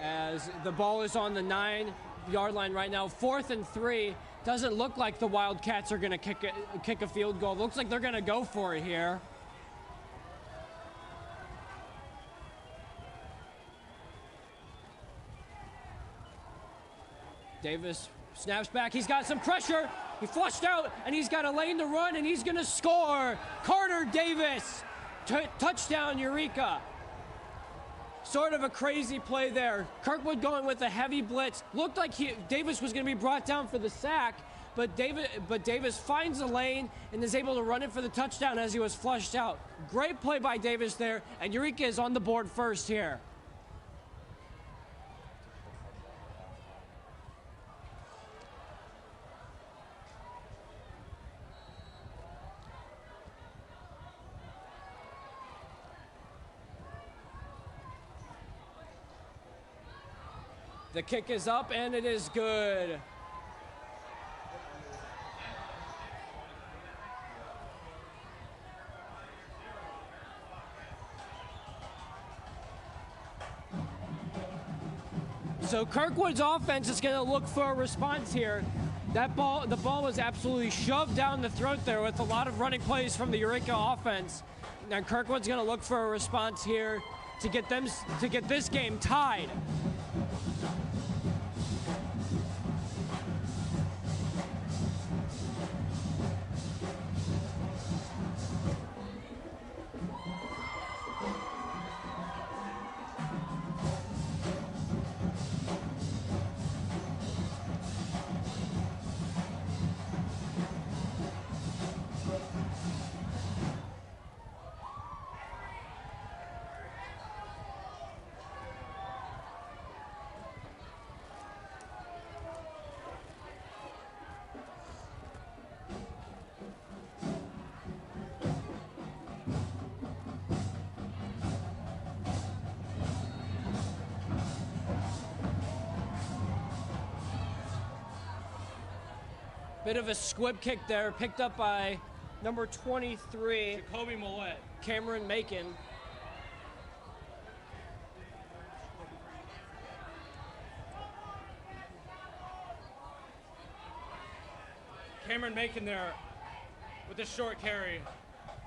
As the ball is on the 9-yard line right now. 4th and 3. Doesn't look like the Wildcats are going to kick a field goal. Looks like they're going to go for it here. Davis snaps back. He's got some pressure. He flushed out, and he's got a lane to run, and he's going to score. Carter Davis. Touchdown, Eureka. Sort of a crazy play there. Kirkwood going with a heavy blitz. Looked like Davis was going to be brought down for the sack, but Davis finds a lane and is able to run it for the touchdown as he was flushed out. Great play by Davis there, and Eureka is on the board first here. The kick is up, and it is good. So Kirkwood's offense is going to look for a response here. The ball was absolutely shoved down the throat there with a lot of running plays from the Eureka offense. Now Kirkwood's going to look for a response here to get this game tied. Bit of a squib kick there, picked up by number 23,
Jacoby Millette.
Cameron Macon.
Cameron Macon there with a short carry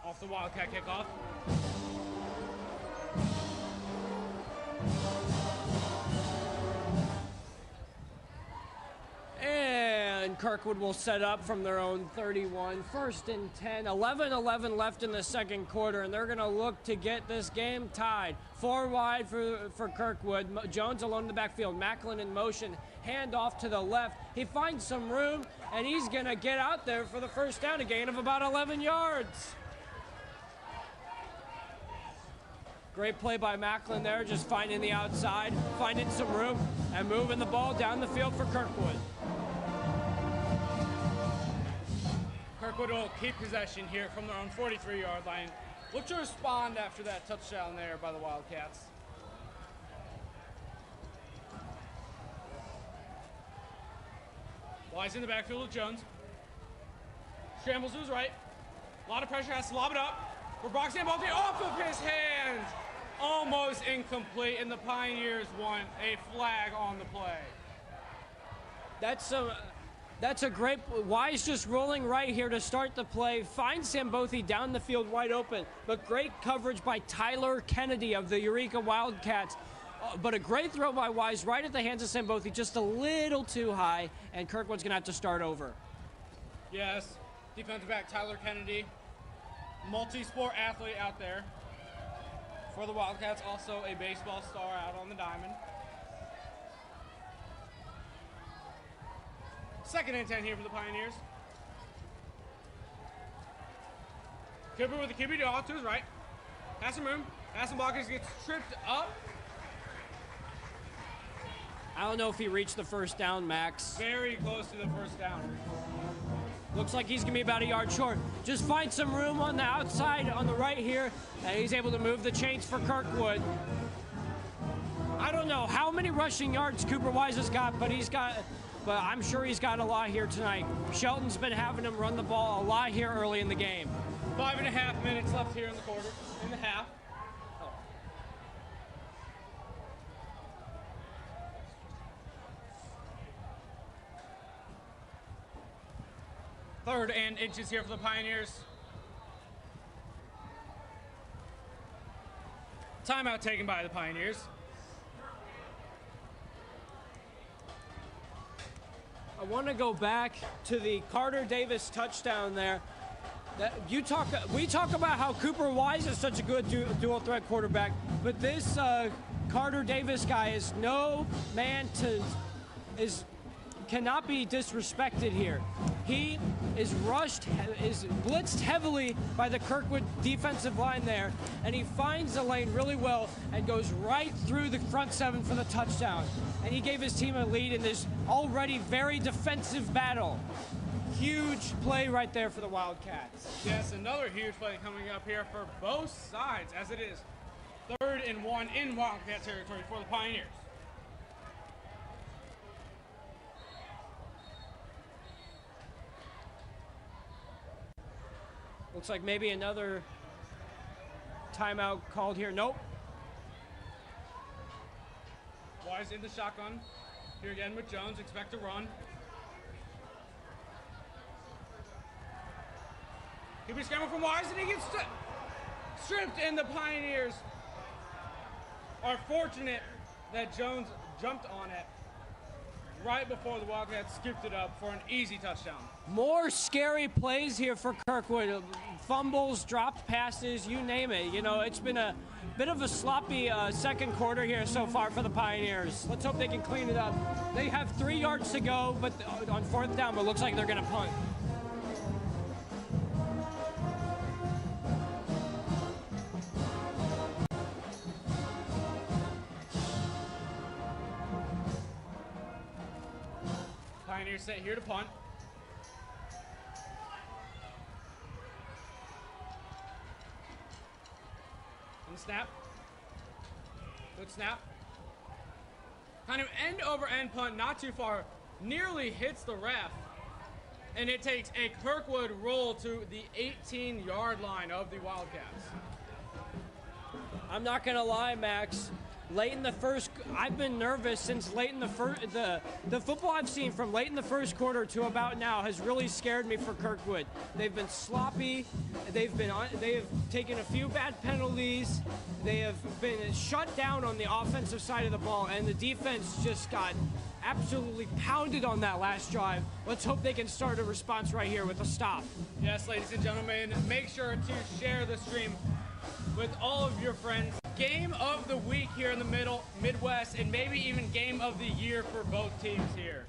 off the Wildcat kickoff.
And Kirkwood will set up from their own 31. First and 10, 11-11 left in the second quarter, and they're going to look to get this game tied. 4 wide for Kirkwood. Jones alone in the backfield. Macklin in motion. Hand off to the left. He finds some room, and he's going to get out there for the first down, a gain of about 11 yards. Great play by Macklin there, just finding the outside, finding some room, and moving the ball down the field for Kirkwood.
Kirkwood will keep possession here from their own 43-yard line. Look to respond after that touchdown there by the Wildcats. Wise in the backfield with Jones. Scrambles to his right. A lot of pressure, has to lob it up. For Brock Sambolti off of his hands. Almost incomplete, and the Pioneers want a flag on the play.
That's a great, Wise just rolling right here to start the play. Finds Sambothi down the field wide open, but great coverage by Tyler Kennedy of the Eureka Wildcats. But a great throw by Wise right at the hands of Sambothi, just a little too high, and Kirkwood's gonna have to start over.
Yes, defensive back Tyler Kennedy, multi-sport athlete out there. For the Wildcats, also a baseball star out on the diamond. Second and 10 here for the Pioneers. Cooper with the QB off to his right. Has some room. Has some blockers. Gets tripped up.
I don't know if he reached the first down, Max.
Very close to the first down.
Looks like he's gonna be about a yard short. Just find some room on the outside on the right here, and he's able to move the chains for Kirkwood. I don't know how many rushing yards Cooper Wise has got, but I'm sure he's got a lot here tonight. Shelton's been having him run the ball a lot here early in the game.
5.5 minutes left here in the quarter, in the half. Third and inches here for the Pioneers. Timeout taken by the Pioneers.
I want to go back to the Carter Davis touchdown there. We talk about how Cooper Wise is such a good dual threat quarterback, but this Carter Davis guy is cannot be disrespected here. He is blitzed heavily by the Kirkwood defensive line there, and he finds the lane really well and goes right through the front seven for the touchdown. And he gave his team a lead in this already very defensive battle. Huge play right there for the Wildcats.
Yes, another huge play coming up here for both sides, as it is 3rd and 1 in Wildcat territory for the Pioneers.
Looks like maybe another timeout called here. Nope.
Wise in the shotgun. Here again with Jones. Expect to run. He'll be scrambling from Wise, and he gets stripped, and the Pioneers are fortunate that Jones jumped on it right before the Wildcats scooped it up for an easy touchdown.
More scary plays here for Kirkwood. Fumbles, dropped passes, you name it. You know, it's been a bit of a sloppy second quarter here so far for the Pioneers. Let's hope they can clean it up. They have 3 yards to go but on 4th down, but it looks like they're going to punt.
Pioneers set here to punt. On the snap. Good snap. Kind of end over end punt, not too far. Nearly hits the ref. And it takes a Kirkwood roll to the 18-yard line of the Wildcats.
I'm not going to lie, Max. late in the first. I've been nervous since late in the first. The football I've seen from late in the first quarter to about now has really scared me for Kirkwood. They've been sloppy. They have taken a few bad penalties. They have been shut down on the offensive side of the ball, and the defense just got absolutely pounded on that last drive. Let's hope they can start a response right here with a stop.
Yes, ladies and gentlemen, make sure to share the stream with all of your friends. Game of the week here in the Midwest, and maybe even game of the year for both teams here.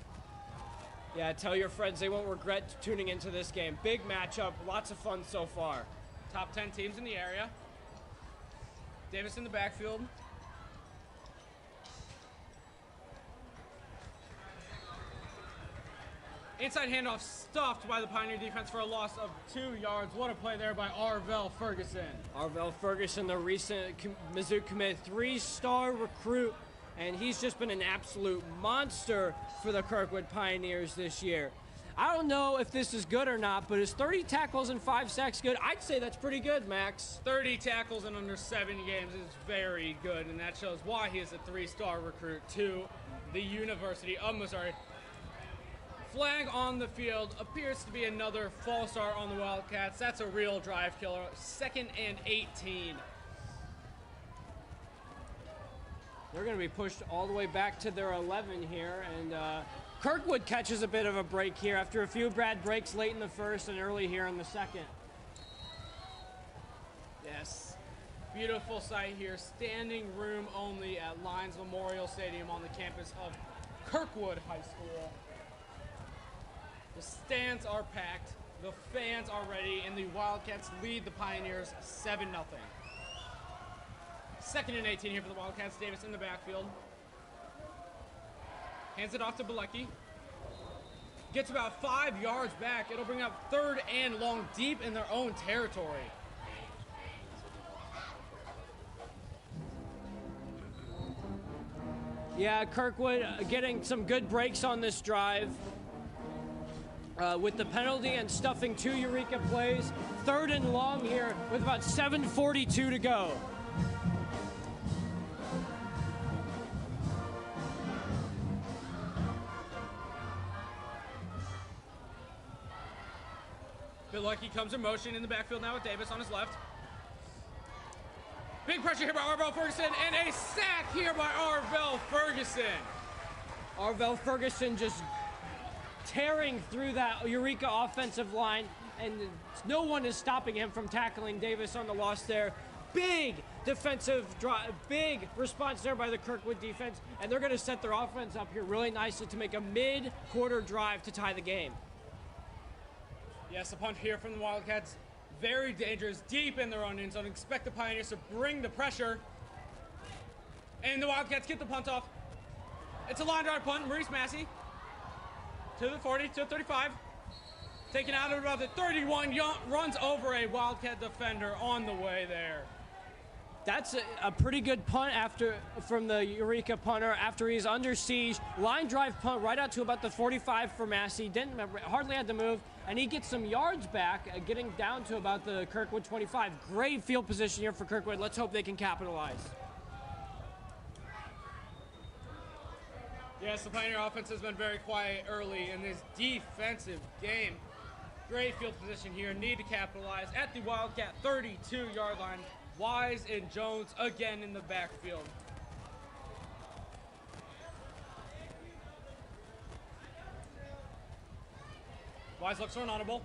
Yeah, tell your friends they won't regret tuning into this game. Big matchup, lots of fun so far.
Top 10 teams in the area. Davis in the backfield. Inside handoff stuffed by the Pioneer defense for a loss of 2 yards. What a play there by Arvell Ferguson.
Arvell Ferguson, the recent Mizzou commit, 3-star recruit, and he's just been an absolute monster for the Kirkwood Pioneers this year. I don't know if this is good or not, but is 30 tackles and 5 sacks good? I'd say that's pretty good, Max.
30 tackles in under 7 games is very good, and that shows why he is a 3-star recruit to the University of Missouri. Flag on the field, appears to be another false start on the Wildcats. That's a real drive killer. 2nd and 18.
They're going to be pushed all the way back to their 11 here, and Kirkwood catches a bit of a break here after a few bad breaks late in the first and early here in the second.
Yes, beautiful sight here. Standing room only at Lions Memorial Stadium on the campus of Kirkwood High School. The stands are packed, the fans are ready, and the Wildcats lead the Pioneers 7-0. 2nd and 18 here for the Wildcats. Davis in the backfield. Hands it off to Bilecki. Gets about 5 yards back. It'll bring up 3rd and long, deep in their own territory.
Yeah, Kirkwood getting some good breaks on this drive. With the penalty and stuffing 2 Eureka plays. 3rd and long here with about 7:42 to go.
Bilecki comes in motion in the backfield now with Davis on his left. Big pressure here by Arvell Ferguson, and a sack here by Arvell Ferguson.
Arvell Ferguson just tearing through that Eureka offensive line, and no one is stopping him from tackling Davis on the loss there. Big defensive drive, big response there by the Kirkwood defense, and they're going to set their offense up here really nicely to make a mid-quarter drive to tie the game.
Yes, the punt here from the Wildcats, very dangerous, deep in their own end zone. Expect the Pioneers to bring the pressure, and the Wildcats get the punt off. It's a line drive punt. Maurice Massey to the 40, to the 35. Taken out at about the 31, runs over a Wildcat defender on the way there.
That's a pretty good punt from the Eureka punter after he's under siege. Line drive punt right out to about the 45 for Massey. Hardly had to move, and he gets some yards back, getting down to about the Kirkwood 25. Great field position here for Kirkwood. Let's hope they can capitalize.
Yes, the Pioneer offense has been very quiet early in this defensive game. Great field position here. Need to capitalize at the Wildcat 32-yard line. Wise and Jones again in the backfield. Wise looks for an audible.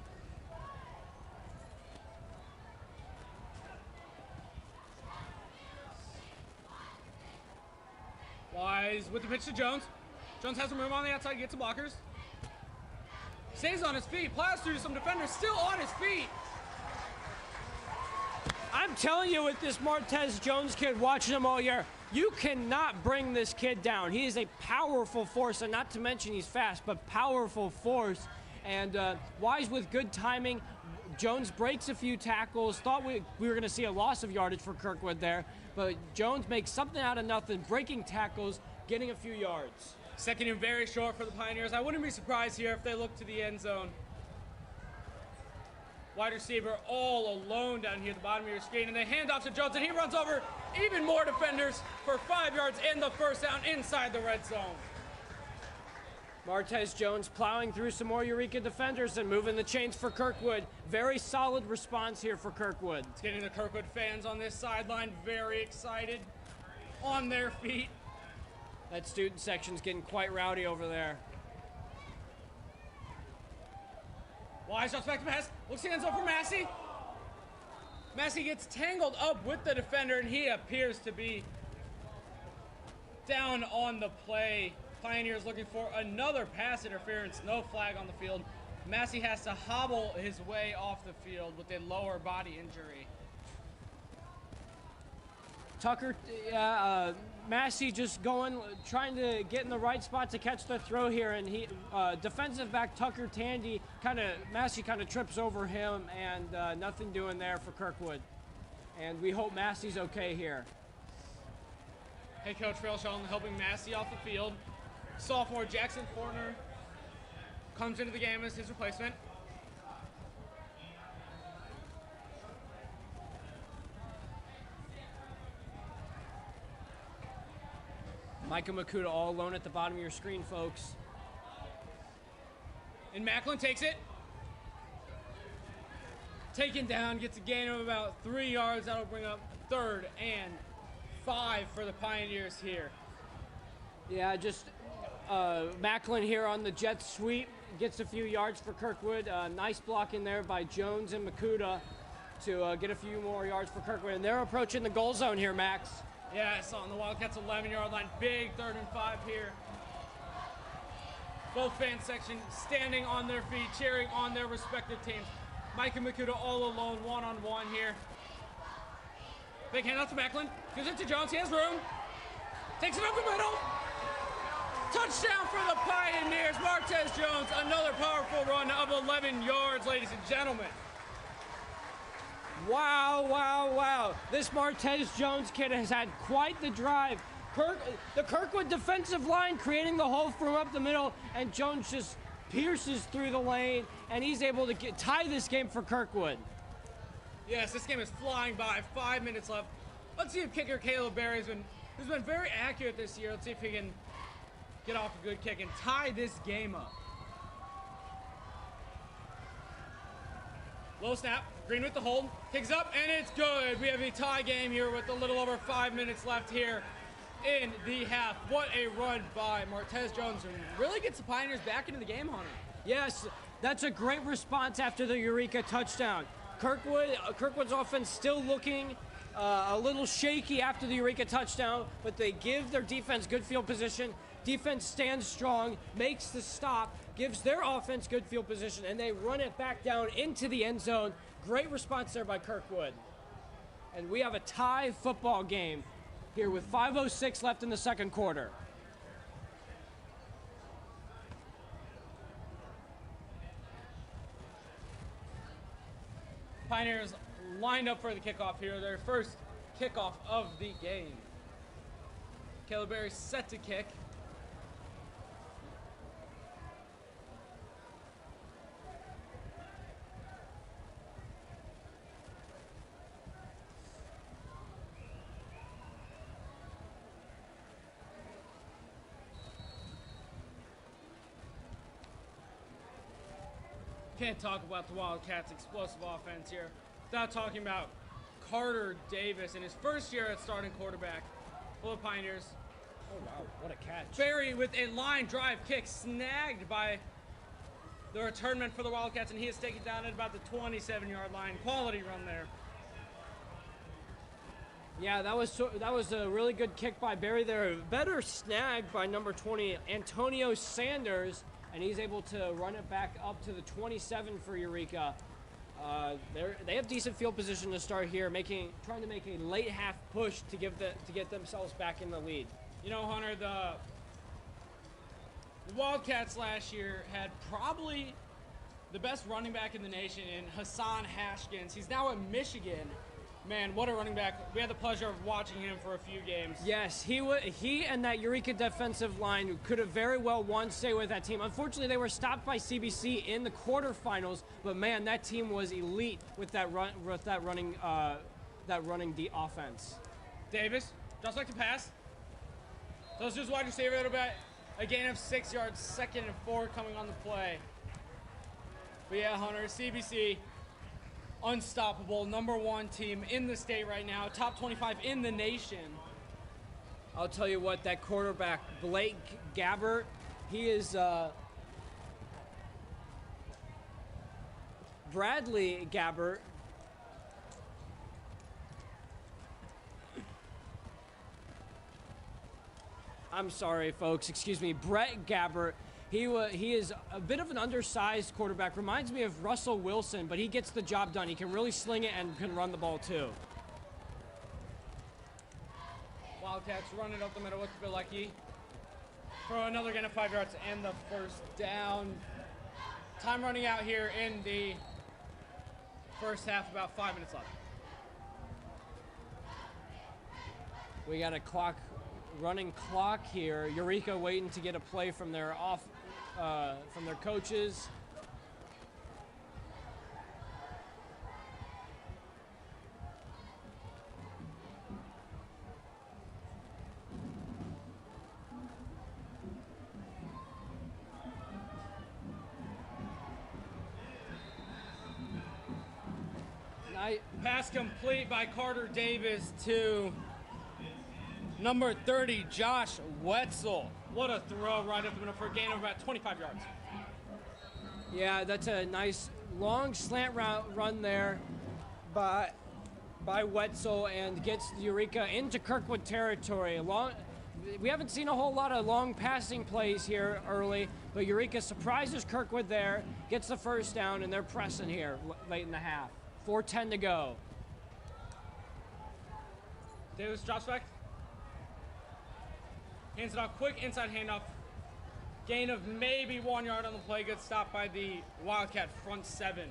Wise with the pitch to Jones. Jones has to move on the outside, gets the blockers. Stays on his feet, plows through some defenders, still on his feet.
I'm telling you, with this Martez Jones kid, watching him all year, you cannot bring this kid down. He is a powerful force, and not to mention he's fast, but powerful force. And Wise with good timing. Jones breaks a few tackles. Thought we were going to see a loss of yardage for Kirkwood there, but Jones makes something out of nothing, breaking tackles, getting a few yards.
Second and very short for the Pioneers. I wouldn't be surprised here if they look to the end zone. Wide receiver all alone down here at the bottom of your screen, and they hand off to Jones, and he runs over even more defenders for 5 yards and the first down inside the red zone.
Martez Jones plowing through some more Eureka defenders and moving the chains for Kirkwood. Very solid response here for Kirkwood.
It's getting the Kirkwood fans on this sideline very excited, on their feet.
That student section's getting quite rowdy over there.
Wise drops back to Mass. Looks to the end zone for Massey. Massey gets tangled up with the defender, and he appears to be down on the play. Pioneers looking for another pass interference. No flag on the field. Massey has to hobble his way off the field with a lower body injury.
Tucker, Massey just trying to get in the right spot to catch the throw here, and defensive back Tucker Tandy Massey kind of trips over him, and nothing doing there for Kirkwood. And we hope Massey's okay here.
Head coach Railshaw helping Massey off the field. Sophomore Jackson Fortner comes into the game as his replacement.
Micah Makuta all alone at the bottom of your screen, folks.
And Macklin takes it. Taken down, gets a gain of about 3 yards. That'll bring up 3rd and 5 for the Pioneers here.
Yeah, just Macklin here on the jet sweep. Gets a few yards for Kirkwood. Nice block in there by Jones and Makuta to get a few more yards for Kirkwood. And they're approaching the goal zone here, Max.
Yeah, I saw on the Wildcats 11-yard line. Big 3rd and 5 here. Both fan section standing on their feet, cheering on their respective teams. Mike and Makuta all alone, one-on-one here. Big handoff to Macklin. Gives it to Jones. He has room. Takes it up the middle. Touchdown for the Pioneers. Martez Jones, another powerful run of 11 yards, ladies and gentlemen.
Wow, wow, wow. This Martez Jones kid has had quite the drive. The Kirkwood defensive line creating the hole for him up the middle, and Jones just pierces through the lane, and he's able to tie this game for Kirkwood.
Yes, this game is flying by. 5 minutes left. Let's see if kicker Caleb Berry, who's been very accurate this year, let's see if he can get off a good kick and tie this game up. Low snap, Green with the hold, kicks up, and it's good. We have a tie game here with a little over 5 minutes left here in the half. What a run by Martez Jones, and really gets the Pioneers back into the game, Hunter.
Yes, that's a great response after the Eureka touchdown. Kirkwood's offense still looking a little shaky after the Eureka touchdown, but they give their defense good field position. Defense stands strong, makes the stop, gives their offense good field position, and they run it back down into the end zone. Great response there by Kirkwood. And we have a tie football game here with 5:06 left in the second quarter.
Pioneers lined up for the kickoff here, their first kickoff of the game. Caleb Berry set to kick. Can't talk about the Wildcats' explosive offense here without talking about Carter Davis in his first year at starting quarterback for the Pioneers.
Oh, wow, what a catch.
Berry with a line drive kick snagged by the returnman for the Wildcats, and he is taken down at about the 27-yard line. Quality run there.
Yeah, that was a really good kick by Berry there. Better snag by number 20, Antonio Sanders, and he's able to run it back up to the 27 for Eureka. They have decent field position to start here, trying to make a late half push to get themselves back in the lead.
You know, Hunter, the Wildcats last year had probably the best running back in the nation in Hassan Hashkins. He's now at Michigan. Man, what a running back. We had the pleasure of watching him for a few games.
Yes, he and that Eureka defensive line could have very well won state with that team. Unfortunately, they were stopped by CBC in the quarterfinals, but man, that team was elite with that running offense.
Davis, just like to pass. So let's just wide receiver a little bit. A gain of 6 yards, 2nd and 4 coming on the play. But yeah, Hunter, CBC, unstoppable, #1 team in the state right now, top 25 in the nation.
I'll tell you what, that quarterback, Blake Gabbert, he is Bradley Gabbert. I'm sorry, folks. Excuse me. Brett Gabbert. He is a bit of an undersized quarterback. Reminds me of Russell Wilson, but he gets the job done. He can really sling it and can run the ball too.
Wildcats running up the middle with Bilecki for another gain of 5 yards and the first down. Time running out here in the first half, about 5 minutes left.
We got a running clock here. Eureka waiting to get a play from their from their coaches.
Pass complete by Carter Davis to number 30, Josh Wetzel. What a throw right up the middle for a gain of about 25 yards.
Yeah, that's a nice long slant run there by Wetzel and gets Eureka into Kirkwood territory. We haven't seen a whole lot of long passing plays here early, but Eureka surprises Kirkwood there, gets the first down, and they're pressing here late in the half. 4:10 to go.
Davis drops back. Hands it off, quick inside handoff. Gain of maybe 1 yard on the play. Good stop by the Wildcat front seven.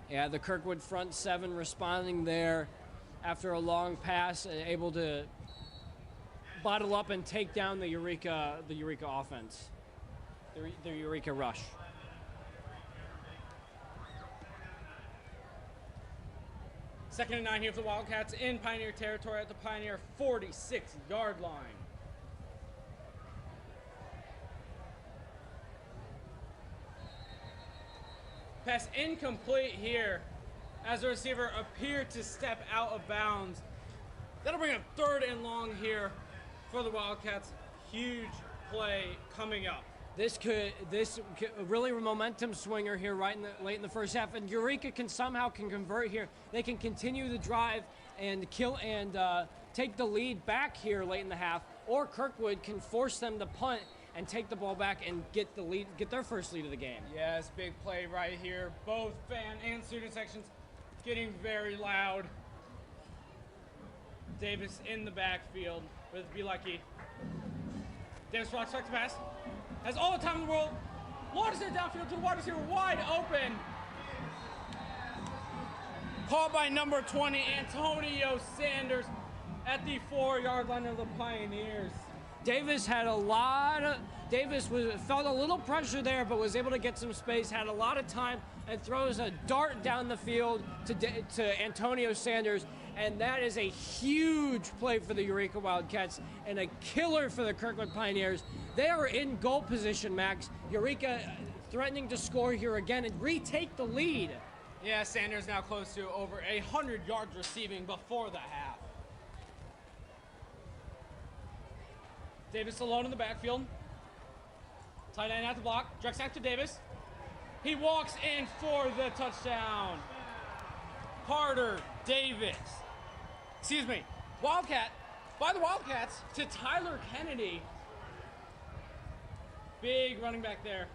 Yeah, the Kirkwood front seven responding there after a long pass and able to bottle up and take down the Eureka offense, the Eureka rush.
Second and 9 here for the Wildcats in Pioneer territory at the Pioneer 46-yard line. Pass incomplete here as the receiver appeared to step out of bounds. That'll bring up 3rd and long here for the Wildcats. Huge play coming up.
This could really a momentum swinger here late in the first half, and Eureka can convert here. They can continue the drive and take the lead back here late in the half, or Kirkwood can force them to punt and take the ball back and get their first lead of the game.
Yes, big play right here. Both fan and student sections getting very loud. Davis in the backfield with Bilecki. Davis rocks back to pass. Has all the time in the world. Launches it downfield to the wide receiver, wide open. Caught by number 20, Antonio Sanders, at the 4-yard line of the Pioneers.
Davis felt a little pressure there, but was able to get some space, had a lot of time, and throws a dart down the field to Antonio Sanders. And that is a huge play for the Eureka Wildcats and a killer for the Kirkwood Pioneers. They are in goal position, Max. Eureka threatening to score here again and retake the lead.
Yeah, Sanders now close to over 100 yards receiving before the half. Davis alone in the backfield. Tight end at the block. Directs back to Davis. He walks in for the touchdown. Carter Davis. Excuse me. Wildcat by the Wildcats to Tyler Kennedy. Big running back there.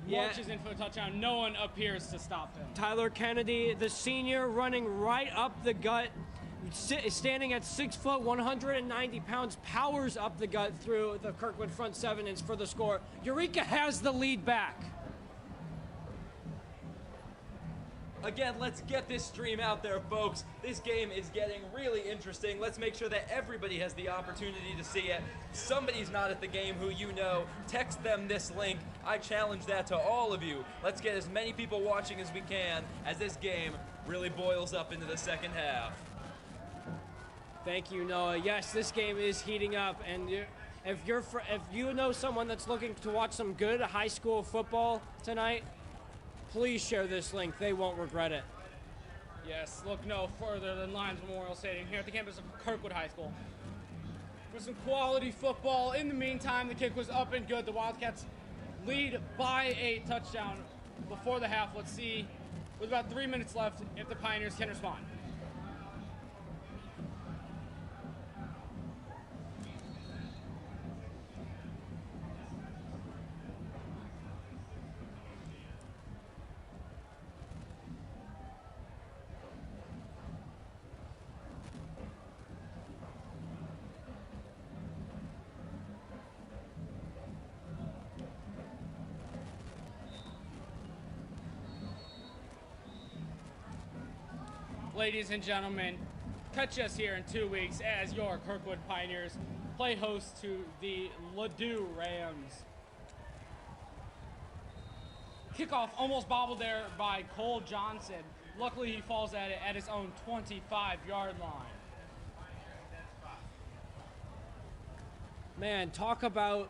Launches in for a touchdown. No one appears to stop him.
Tyler Kennedy, the senior, running right up the gut. standing at 6 foot, 190 pounds, powers up the gut through the Kirkwood front seven and for the score. Eureka has the lead back.
Again, let's get this stream out there, folks. This game is getting really interesting. Let's make sure that everybody has the opportunity to see it. Somebody's not at the game who you know, text them this link. I challenge that to all of you. Let's get as many people watching as we can as this game really boils up into the second half.
Thank you, Noah. Yes, this game is heating up, and if you know someone that's looking to watch some good high school football tonight, please share this link. They won't regret it.
Yes, look no further than Lions Memorial Stadium here at the campus of Kirkwood High School. For some quality football. In the meantime, the kick was up and good. The Wildcats lead by a touchdown before the half. Let's see, with about 3 minutes left, if the Pioneers can respond. Ladies and gentlemen, catch us here in 2 weeks as your Kirkwood Pioneers play host to the Ladue Rams. Kickoff almost bobbled there by Cole Johnson. Luckily, he falls at it at his own 25-yard line.
Man, talk about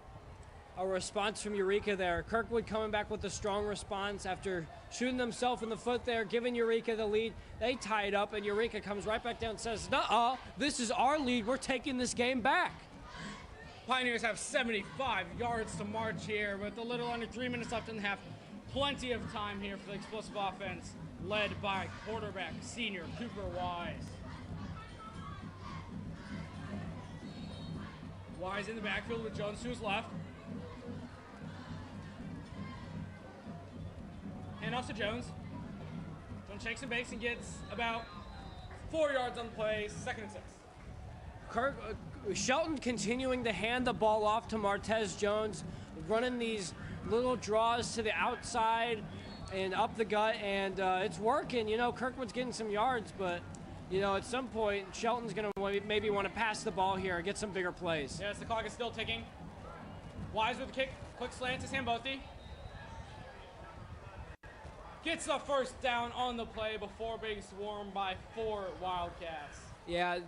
a response from Eureka there. Kirkwood coming back with a strong response after shooting themselves in the foot there, giving Eureka the lead. They tie it up, and Eureka comes right back down and says, "Nuh-uh, this is our lead. We're taking this game back."
Pioneers have 75 yards to march here with a little under 3 minutes left in the half. Plenty of time here for the explosive offense led by quarterback senior Cooper Wise. Wise in the backfield with Jones to his left. And off to Jones. Jones shakes and bakes and gets about 4 yards on the play, 2nd and 6.
Shelton continuing to hand the ball off to Martez Jones, running these little draws to the outside and up the gut, and it's working. You know, Kirkwood's getting some yards, but, you know, at some point, Shelton's going to maybe want to pass the ball here and get some bigger plays.
Yes, the clock is still ticking. Wise with the kick, quick slant to Sambothi. Gets the first down on the play before being swarmed by 4 Wildcats.
Yeah,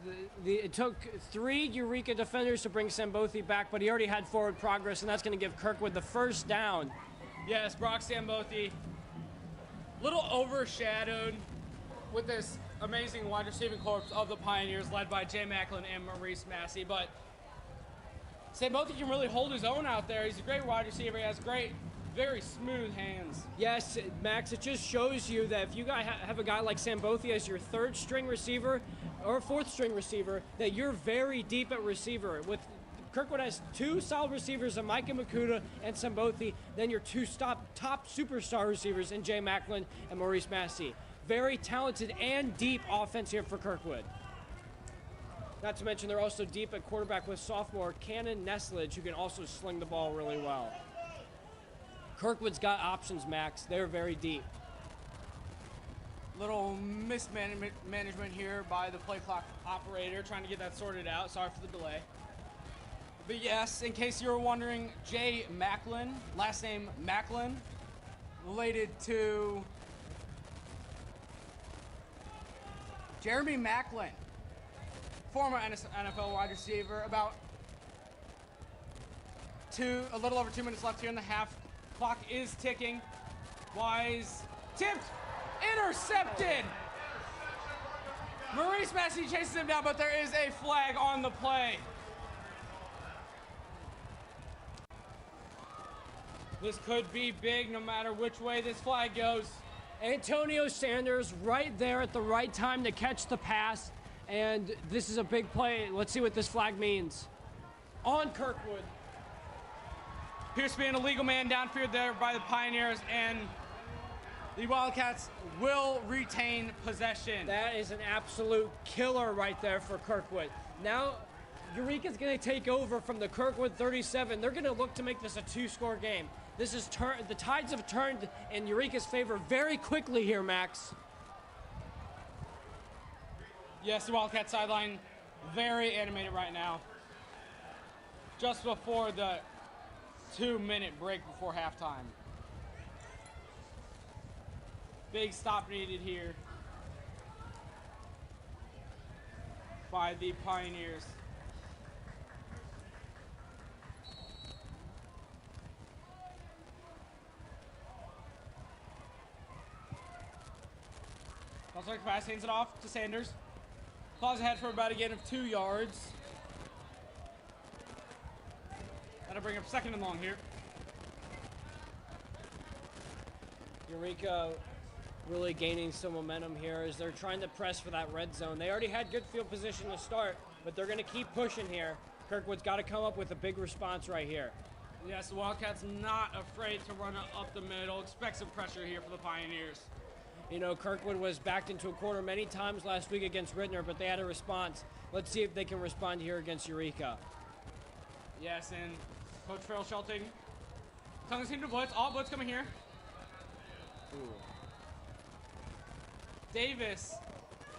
it took 3 Eureka defenders to bring Sambothi back, but he already had forward progress, and that's going to give Kirkwood the first down.
Yes, Brock Sambothi, little overshadowed with this amazing wide receiving corps of the Pioneers, led by Jay Macklin and Maurice Massey. But Sambothi can really hold his own out there. He's a great wide receiver. He has great, very smooth hands.
Yes, Max, it just shows you that if you have a guy like Sambothi as your 3rd string receiver or 4th string receiver, that you're very deep at receiver. With Kirkwood has 2 solid receivers, Micah Makuta and Sambothi, then your 2 top superstar receivers in Jay Macklin and Maurice Massey. Very talented and deep offense here for Kirkwood. Not to mention they're also deep at quarterback with sophomore Cannon Neslage, who can also sling the ball really well. Kirkwood's got options, Max. They're very deep.
Little mismanagement here by the play clock operator, trying to get that sorted out. Sorry for the delay. But yes, in case you were wondering, Jay Macklin, last name Macklin, related to Jeremy Macklin, former NFL wide receiver. About a little over 2 minutes left here in the half. Clock is ticking. Wise tipped, intercepted. Maurice Massey chases him down, but there is a flag on the play. This could be big no matter which way this flag goes.
Antonio Sanders right there at the right time to catch the pass, and this is a big play. Let's see what this flag means. On Kirkwood.
Appears to be an illegal man downfield there by the Pioneers, and The Wildcats will retain possession.
That is an absolute killer right there for Kirkwood. Now, Eureka's going to take over from the Kirkwood 37. They're going to look to make this a 2-score game. This is the tides have turned in Eureka's favor very quickly here, Max.
Yes, the Wildcat sideline very animated right now. Just before the 2-minute break before halftime. Big stop needed here by the Pioneers. Also, pass hands it off to Sanders. Claws ahead for about a gain of 2 yards. That'll bring up 2nd and long here.
Eureka really gaining some momentum here as they're trying to press for that red zone. They already had good field position to start, but they're going to keep pushing here. Kirkwood's got to come up with a big response right here.
Yes, the Wildcats not afraid to run it up the middle. Expect some pressure here for the Pioneers.
You know, Kirkwood was backed into a corner many times last week against Rittner, but they had a response. Let's see if they can respond here against Eureka.
Yes, and Coach Farrell Shelting telling his team to blitz. All blitz coming here.
Ooh.
Davis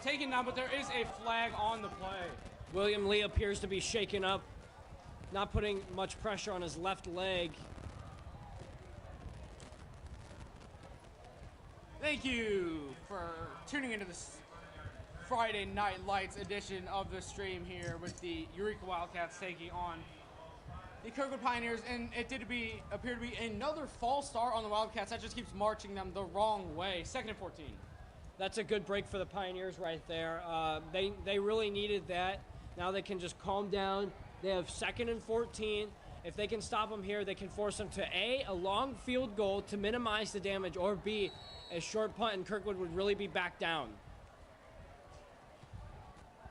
taken down, but there is a flag on the play.
William Lee appears to be shaken up, not putting much pressure on his left leg.
Thank you for tuning into this Friday Night Lights edition of the stream here with the Eureka Wildcats taking on the Kirkwood Pioneers, and it did appear to be another false start on the Wildcats. That just keeps marching them the wrong way. 2nd and 14.
That's a good break for the Pioneers right there. They really needed that. Now they can just calm down. They have 2nd and 14. If they can stop them here, they can force them to A, a long field goal to minimize the damage, or B, a short punt, and Kirkwood would really be back down.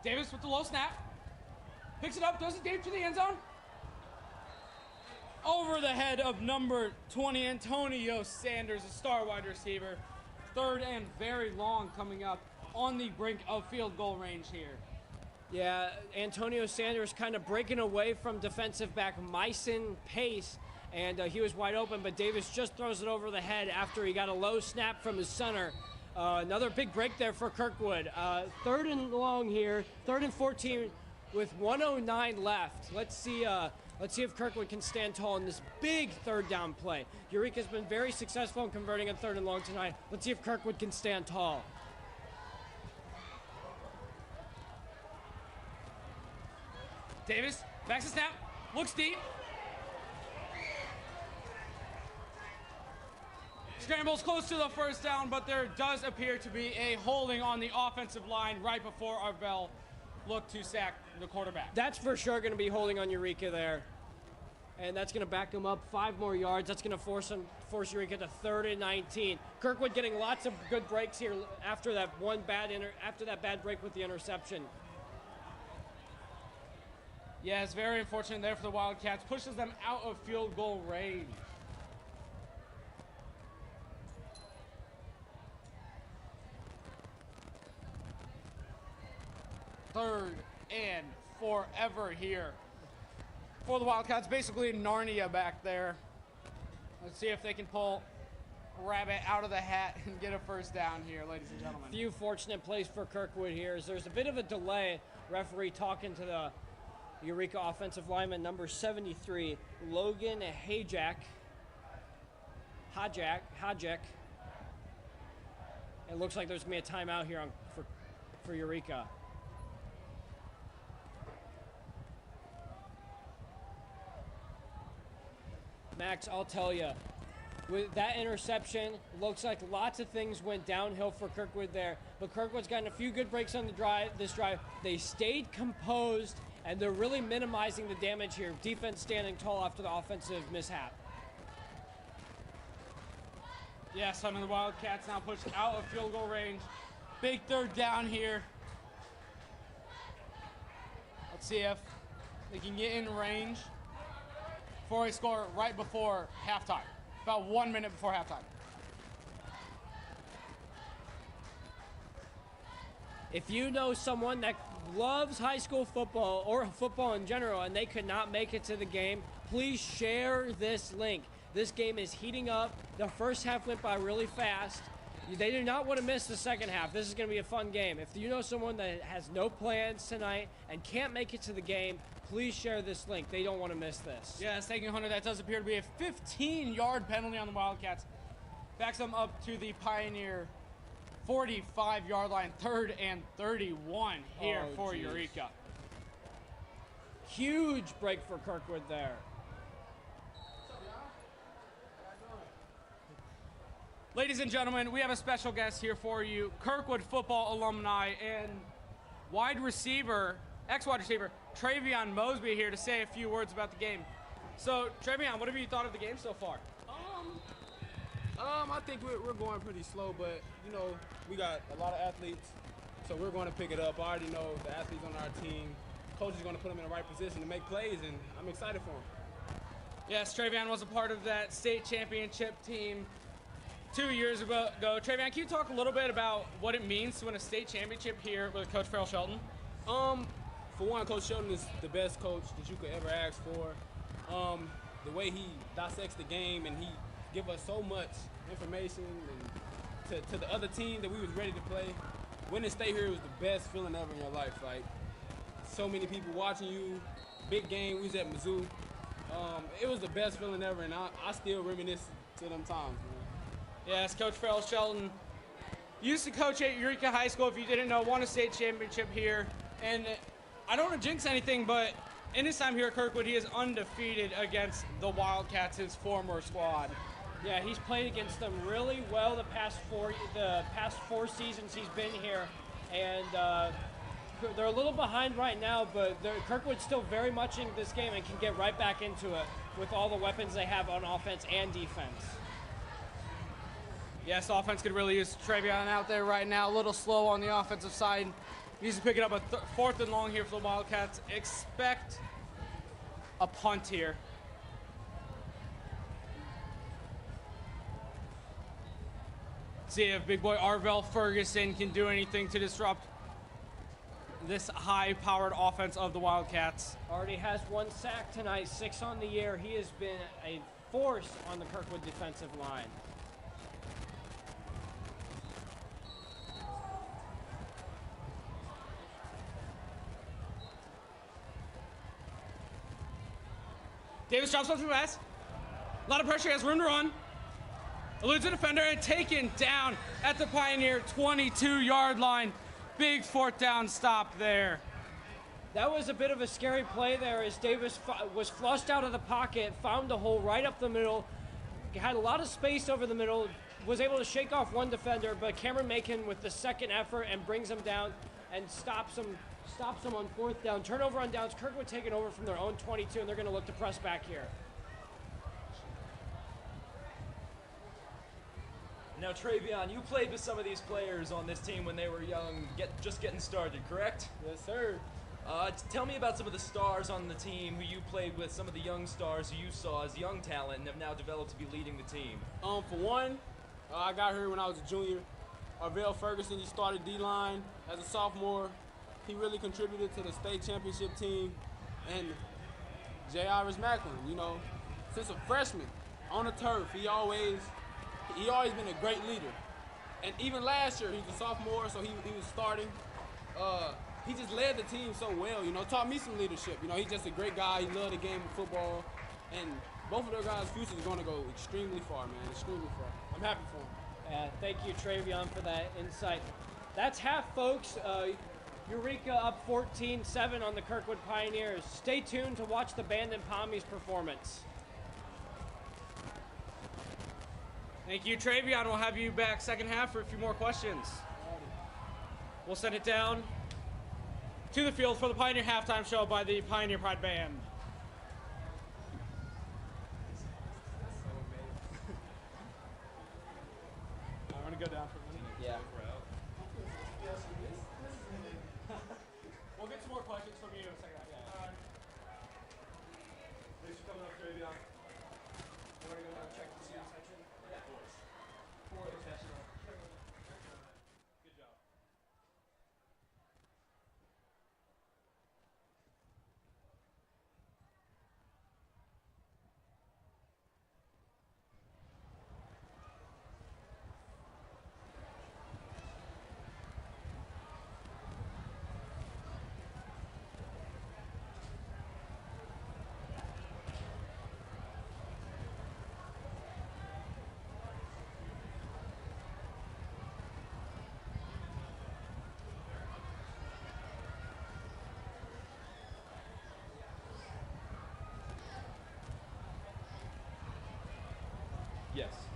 Davis with the low snap. Picks it up, throws it deep to the end zone. Over the head of number 20, Antonio Sanders, a star wide receiver. 3rd and very long coming up on the brink of field goal range here.
Yeah, Antonio Sanders kind of breaking away from defensive back Myson Pace, and he was wide open, but Davis just throws it over the head after he got a low snap from his center. Another big break there for Kirkwood. 3rd and long here, 3rd and 14 with 1:09 left. Let's see if Kirkwood can stand tall in this big 3rd down play. Eureka's been very successful in converting on 3rd and long tonight. Let's see if Kirkwood can stand tall.
Davis backs the snap, looks deep. Scrambles close to the 1st down, but there does appear to be a holding on the offensive line right before Arvell looked to sack the quarterback.
That's for sure going to be holding on Eureka there. And that's going to back them up 5 more yards. That's going to force Eureka to 3rd and 19. Kirkwood getting lots of good breaks here after that bad break with the interception.
Yes, very unfortunate there for the Wildcats. Pushes them out of field goal range. Third and forever here for the Wildcats. Basically Narnia back there. Let's see if they can pull Rabbit out of the hat and get a 1st down here, ladies and gentlemen.
Few fortunate plays for Kirkwood here as there's a bit of a delay. Referee talking to the Eureka offensive lineman number 73, Logan Hajek. It looks like there's going to be a timeout here for Eureka. Max, I'll tell you, with that interception, looks like lots of things went downhill for Kirkwood there. But Kirkwood's gotten a few good breaks on this drive. They stayed composed, and they're really minimizing the damage here. Defense standing tall after the offensive mishap.
Yes, some of the Wildcats now pushed out of field goal range. Big 3rd down here. Let's see if they can get in range for a score right before halftime. About 1 minute before halftime.
If you know someone that loves high school football or football in general and they could not make it to the game, please share this link. This game is heating up. The first half went by really fast. They do not want to miss the second half. This is going to be a fun game. If you know someone that has no plans tonight and can't make it to the game, please share this link. They don't want to miss this.
Yes, thank you, Hunter. That does appear to be a 15-yard penalty on the Wildcats. Backs them up to the Pioneer 45-yard line, 3rd and 31 here for Eureka.
Huge break for Kirkwood there.
Ladies and gentlemen, we have a special guest here for you, Kirkwood football alumni and ex-wide receiver, Travion Mosby here to say a few words about the game. So, Travion, what have you thought of the game so far?
I think we're going pretty slow, but, you know, we got a lot of athletes, so we're going to pick it up. I already know the athletes on our team. Coach is going to put them in the right position to make plays, and I'm excited for them.
Yes, Travion was a part of that state championship team 2 years ago. Travion, can you talk a little bit about what it means to win a state championship here with Coach Farrell Shelton?
For one, Coach Shelton is the best coach that you could ever ask for. The way he dissects the game and he give us so much information and to the other team that we was ready to play. Winning state here was the best feeling ever in your life. Like, so many people watching you. Big game, we was at Mizzou. It was the best feeling ever, and I still reminisce to them times, man.
Yes, Coach Farrell Shelton used to coach at Eureka High School, if you didn't know, won a state championship here. And I don't want to jinx anything, but in his time here at Kirkwood, he is undefeated against the Wildcats, his former squad.
Yeah, he's played against them really well the past four seasons he's been here, and they're a little behind right now, but Kirkwood's still very much in this game and can get right back into it with all the weapons they have on offense and defense.
Yes, offense could really use Travion out there right now. A little slow on the offensive side. He's picking up a 4th and long here for the Wildcats. Expect a punt here. See if big boy Arvell Ferguson can do anything to disrupt this high-powered offense of the Wildcats.
Already has 1 sack tonight, 6 on the year. He has been a force on the Kirkwood defensive line.
Davis drops off the pass. A lot of pressure, he has room to run. Eludes the defender and taken down at the Pioneer 22-yard line. Big 4th down stop there.
That was a bit of a scary play there as Davis was flushed out of the pocket, found a hole right up the middle, had a lot of space over the middle, was able to shake off one defender, but Cameron Macon with the second effort and brings him down and stops him on 4th down. Turnover on downs, Kirkwood taking over from their own 22, and they're going to look to press back here.
Now, Travion, you played with some of these players on this team when they were young, just getting started, correct?
Yes, sir.
Tell me about some of the stars on the team who you played with, some of the young stars who you saw as young talent and have now developed to be leading the team.
For one, I got here when I was a junior. Arvell Ferguson, he started D-line as a sophomore. He really contributed to the state championship team. And J. Iris Macklin, you know, since a freshman on the turf, he always been a great leader. And even last year, he's a sophomore, so he was starting. He just led the team so well, you know, taught me some leadership. You know, he's just a great guy. He loved the game of football. And both of their guys' futures are going to go extremely far, man, extremely far. I'm happy for them.
Yeah, thank you, Travion, for that insight. That's half, folks. Eureka up 14-7 on the Kirkwood Pioneers. Stay tuned to watch the band and Pommies performance.
Thank you, Travion. We'll have you back second half for a few more questions. We'll send it down to the field for the Pioneer halftime show by the Pioneer Pride Band. I want to go down for a minute.
Yeah.
We'll get some more questions from you in a second. Thanks for coming up, Travion. You want to go down and check the student section? Yeah, of course. Good job.
Yes.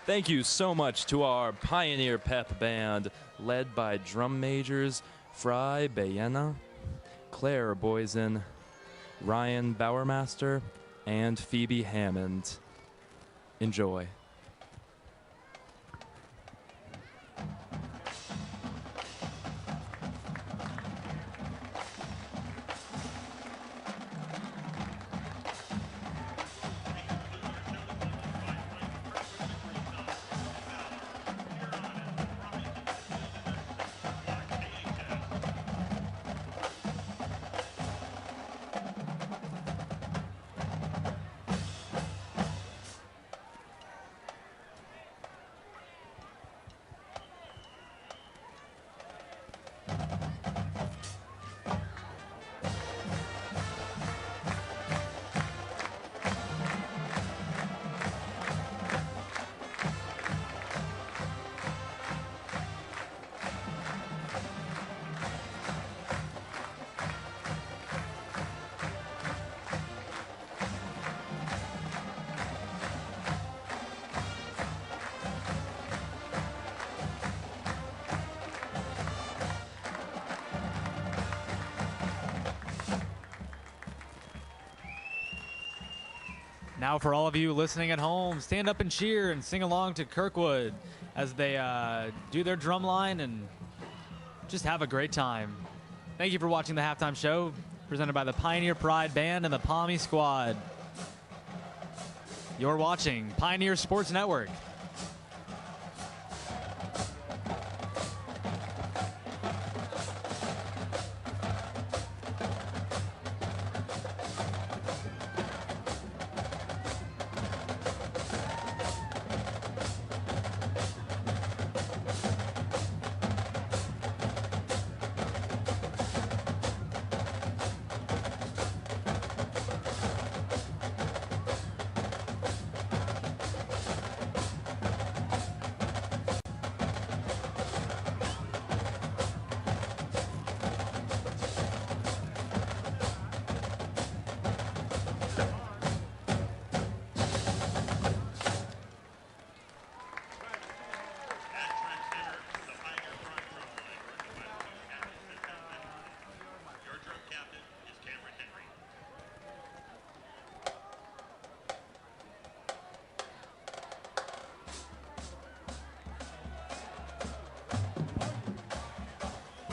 Thank you so much to our Pioneer Pep Band, led by drum majors Fry Bayena, Claire Boysen, Ryan Bowermaster, and Phoebe Hammond. Enjoy.
Now for all of you listening at home, stand up and cheer and sing along to Kirkwood as they do their drum line and just have a great time. Thank you for watching the halftime show presented by the Pioneer Pride Band and the Palmy Squad. You're watching Pioneer Sports Network.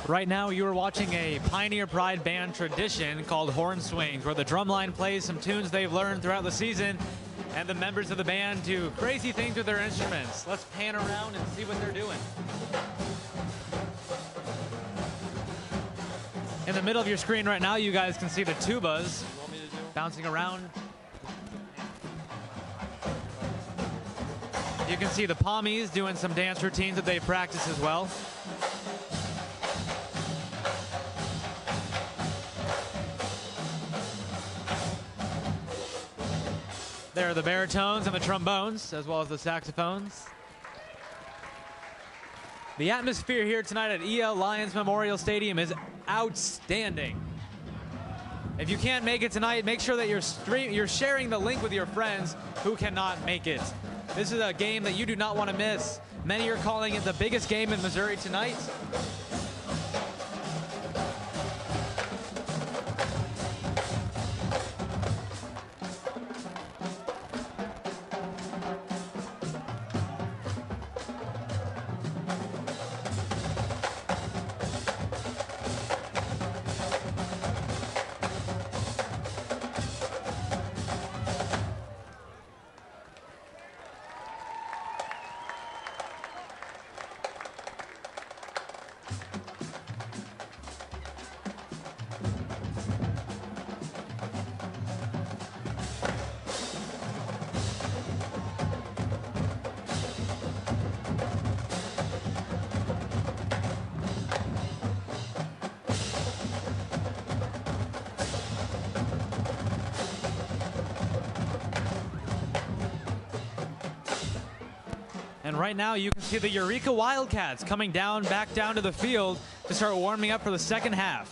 Right now, you are watching a Pioneer Pride Band tradition called Horn Swings, where the drumline plays some tunes they've learned throughout the season, and the members of the band do crazy things with their instruments. Let's pan around and see what they're doing. In the middle of your screen right now, you guys can see the tubas bouncing around. You can see the Palmies doing some dance routines that they practice as well. There are the baritones and the trombones, as well as the saxophones. The atmosphere here tonight at EL Lions Memorial Stadium is outstanding. If you can't make it tonight, make sure that you're sharing the link with your friends who cannot make it. This is a game that you do not want to miss. Many are calling it the biggest game in Missouri tonight. And right now you can see the Eureka Wildcats coming back down to the field to start warming up for the second half.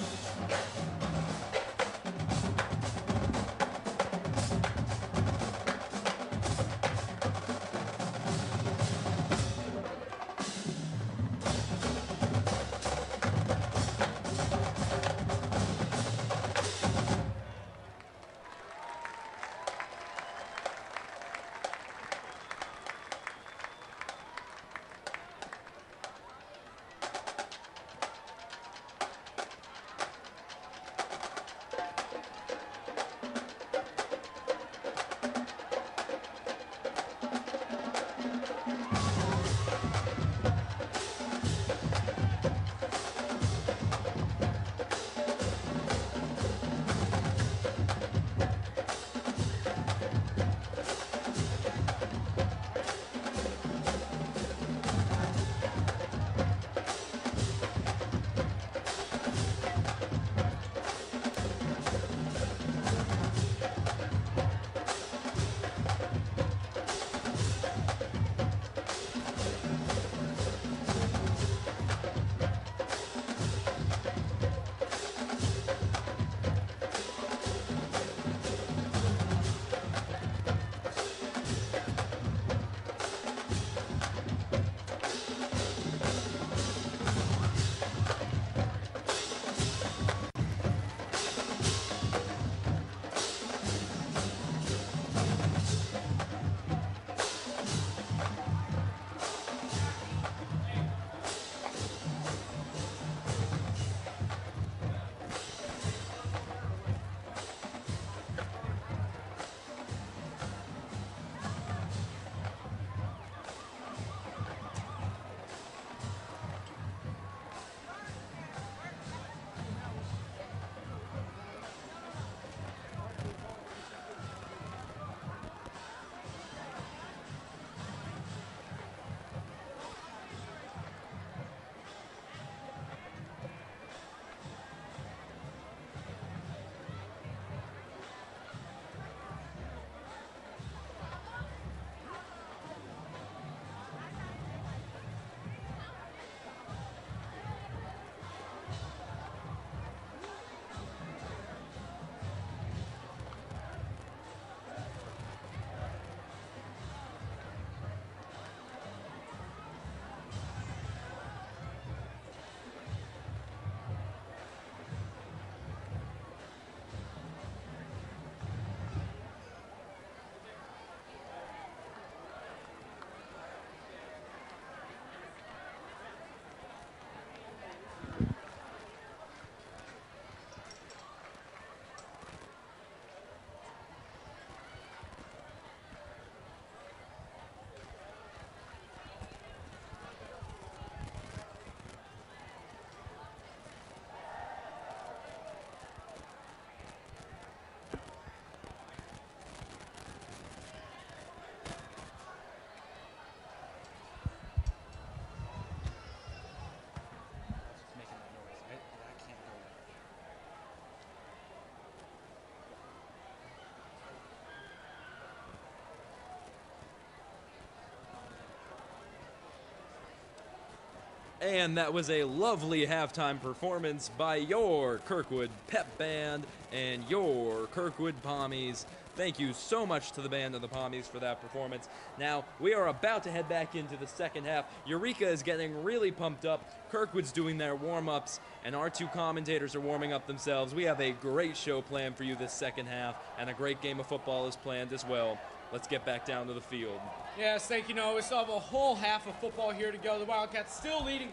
And that was a lovely halftime performance by your Kirkwood Pep Band and your Kirkwood Pommies. Thank you so much to the band and the Pommies for that performance. Now, we are about to head back into the second half. Eureka is getting really pumped up. Kirkwood's doing their warm-ups, and our two commentators are warming up themselves. We have a great show planned for you this second half, and a great game of football is planned as well. Let's get back down to the field.
Yes, thank you, Noah. We still have a whole half of football here to go. The Wildcats still leading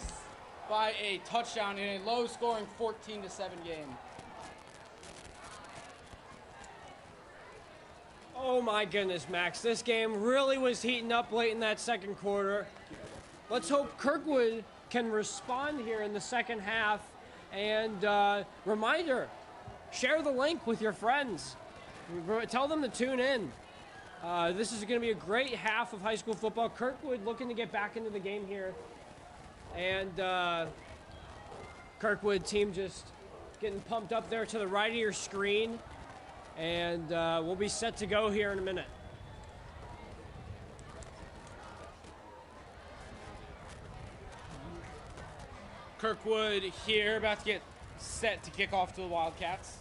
by a touchdown in a low-scoring 14-7 game.
Oh my goodness, Max. This game really was heating up late in that second quarter. Let's hope Kirkwood can respond here in the second half. And reminder, share the link with your friends. Tell them to tune in. This is going to be a great half of high school football. Kirkwood looking to get back into the game here. And Kirkwood team just getting pumped up there to the right of your screen. And we'll be set to go here in a minute.
Kirkwood here, about to get set to kick off to the Wildcats.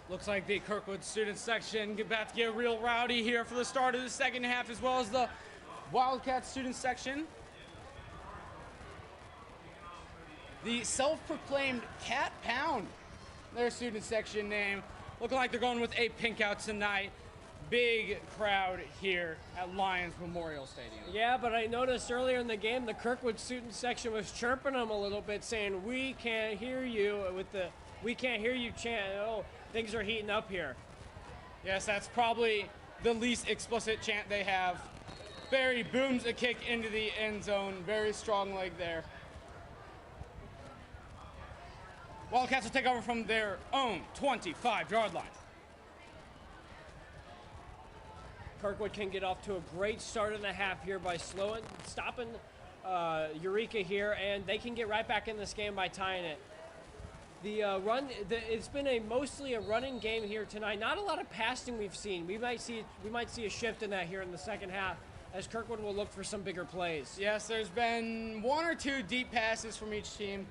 Looks like the Kirkwood student section about to get real rowdy here for the start of the second half, as well as the Wildcat student section. The self-proclaimed Cat Pound, their student section name. Looking like they're going with a pink out tonight. Big crowd here at Lions Memorial Stadium.
Yeah, but I noticed earlier in the game, the Kirkwood student section was chirping them a little bit, saying, "We can't hear you," with the "We can't hear you" chant. Oh, things are heating up here.
Yes, that's probably the least explicit chant they have. Barry booms a kick into the end zone. Very strong leg there. Wildcats will take over from their own 25-yard line.
Kirkwood can get off to a great start in the half here by stopping Eureka here, and they can get right back in this game by tying it. It's been mostly a running game here tonight. Not a lot of passing we've seen. We might see a shift in that here in the second half, as Kirkwood will look for some bigger plays.
Yes, there's been one or two deep passes from each team.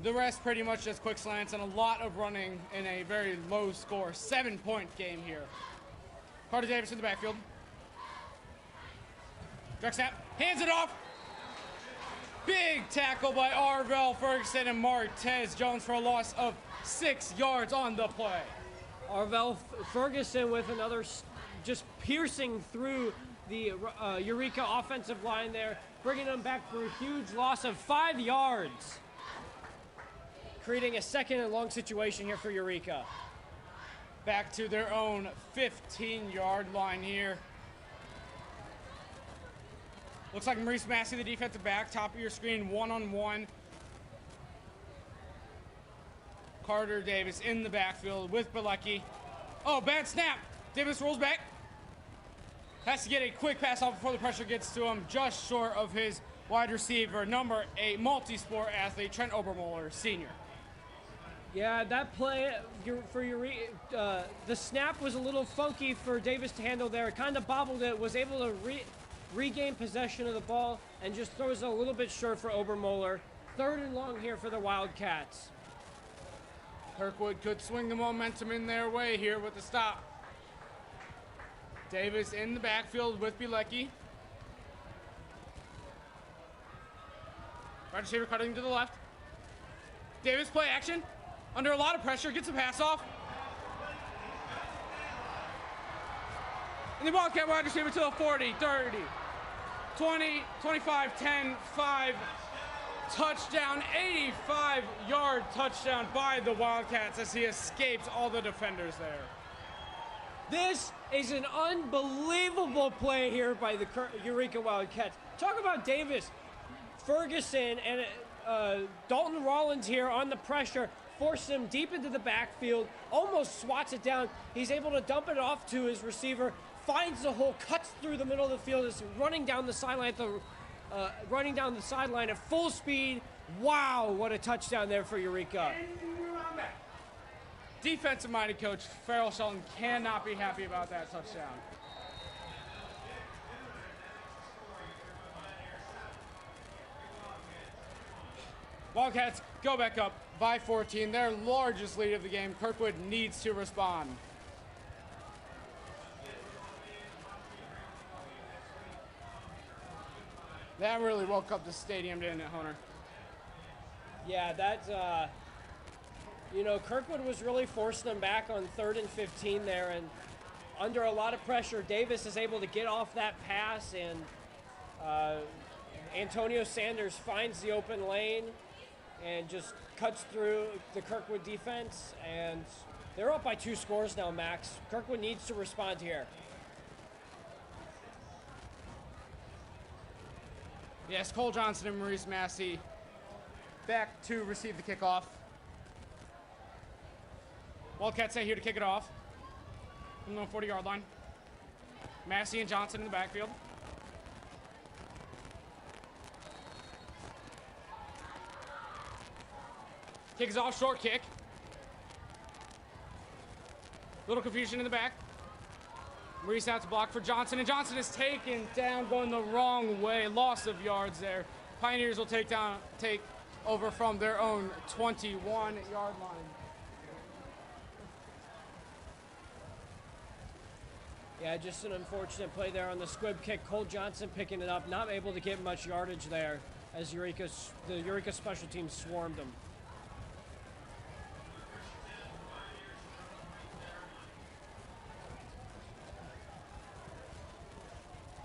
The rest pretty much just quick slants and a lot of running in a very low score, 7-point game here. Carter Davis in the backfield. Direct snap, hands it off. Big tackle by Arvell Ferguson and Martez Jones for a loss of 6 yards on the play.
Arvell Ferguson with another just piercing through the Eureka offensive line there, bringing them back for a huge loss of 5 yards. Creating a second and long situation here for Eureka.
Back to their own 15-yard line here. Looks like Maurice Massey, the defensive back, top of your screen, one-on-one. Carter Davis in the backfield with Bilecki. Oh, bad snap. Davis rolls back. Has to get a quick pass off before the pressure gets to him, just short of his wide receiver, number 8 multi-sport athlete, Trent Obermuller, senior.
Yeah, that play for Eureka, the snap was a little funky for Davis to handle there. Kind of bobbled it, was able to regain possession of the ball, and just throws it a little bit short for Obermuller. 3rd and long here for the Wildcats.
Kirkwood could swing the momentum in their way here with the stop. Davis in the backfield with Bilecki. Wide receiver cutting to the left. Davis play action. Under a lot of pressure, gets a pass off. And the Wildcat wide receiver to the 40, 30, 20, 25, 10, 5, touchdown, 85-yard touchdown by the Wildcats as he escapes all the defenders there.
This is an unbelievable play here by the Eureka Wildcats. Talk about Davis, Ferguson, and Dalton Rollins here on the pressure, forced him deep into the backfield, almost swats it down. He's able to dump it off to his receiver, finds the hole, cuts through the middle of the field, is running down the sideline at full speed. Wow, what a touchdown there for Eureka.
Defensive-minded coach Farrell Shelton cannot be happy about that touchdown. Wildcats go back up by 14, their largest lead of the game. Kirkwood needs to respond. That really woke up the stadium, didn't it, Hunter?
Yeah, that's, you know, Kirkwood was really forcing them back on 3rd and 15 there, and under a lot of pressure, Davis is able to get off that pass, and Antonio Sanders finds the open lane and just cuts through the Kirkwood defense, and they're up by 2 scores now, Max. Kirkwood needs to respond here.
Yes, Cole Johnson and Maurice Massey back to receive the kickoff. Wildcats stay here to kick it off from the 40-yard line. Massey and Johnson in the backfield. Kick is off, short kick. Little confusion in the back. Maurice out to block for Johnson, and Johnson is taken down, going the wrong way. Loss of yards there. Pioneers will take over from their own 21-yard line.
Yeah, just an unfortunate play there on the squib kick. Cole Johnson picking it up, not able to get much yardage there as the Eureka special teams swarmed him.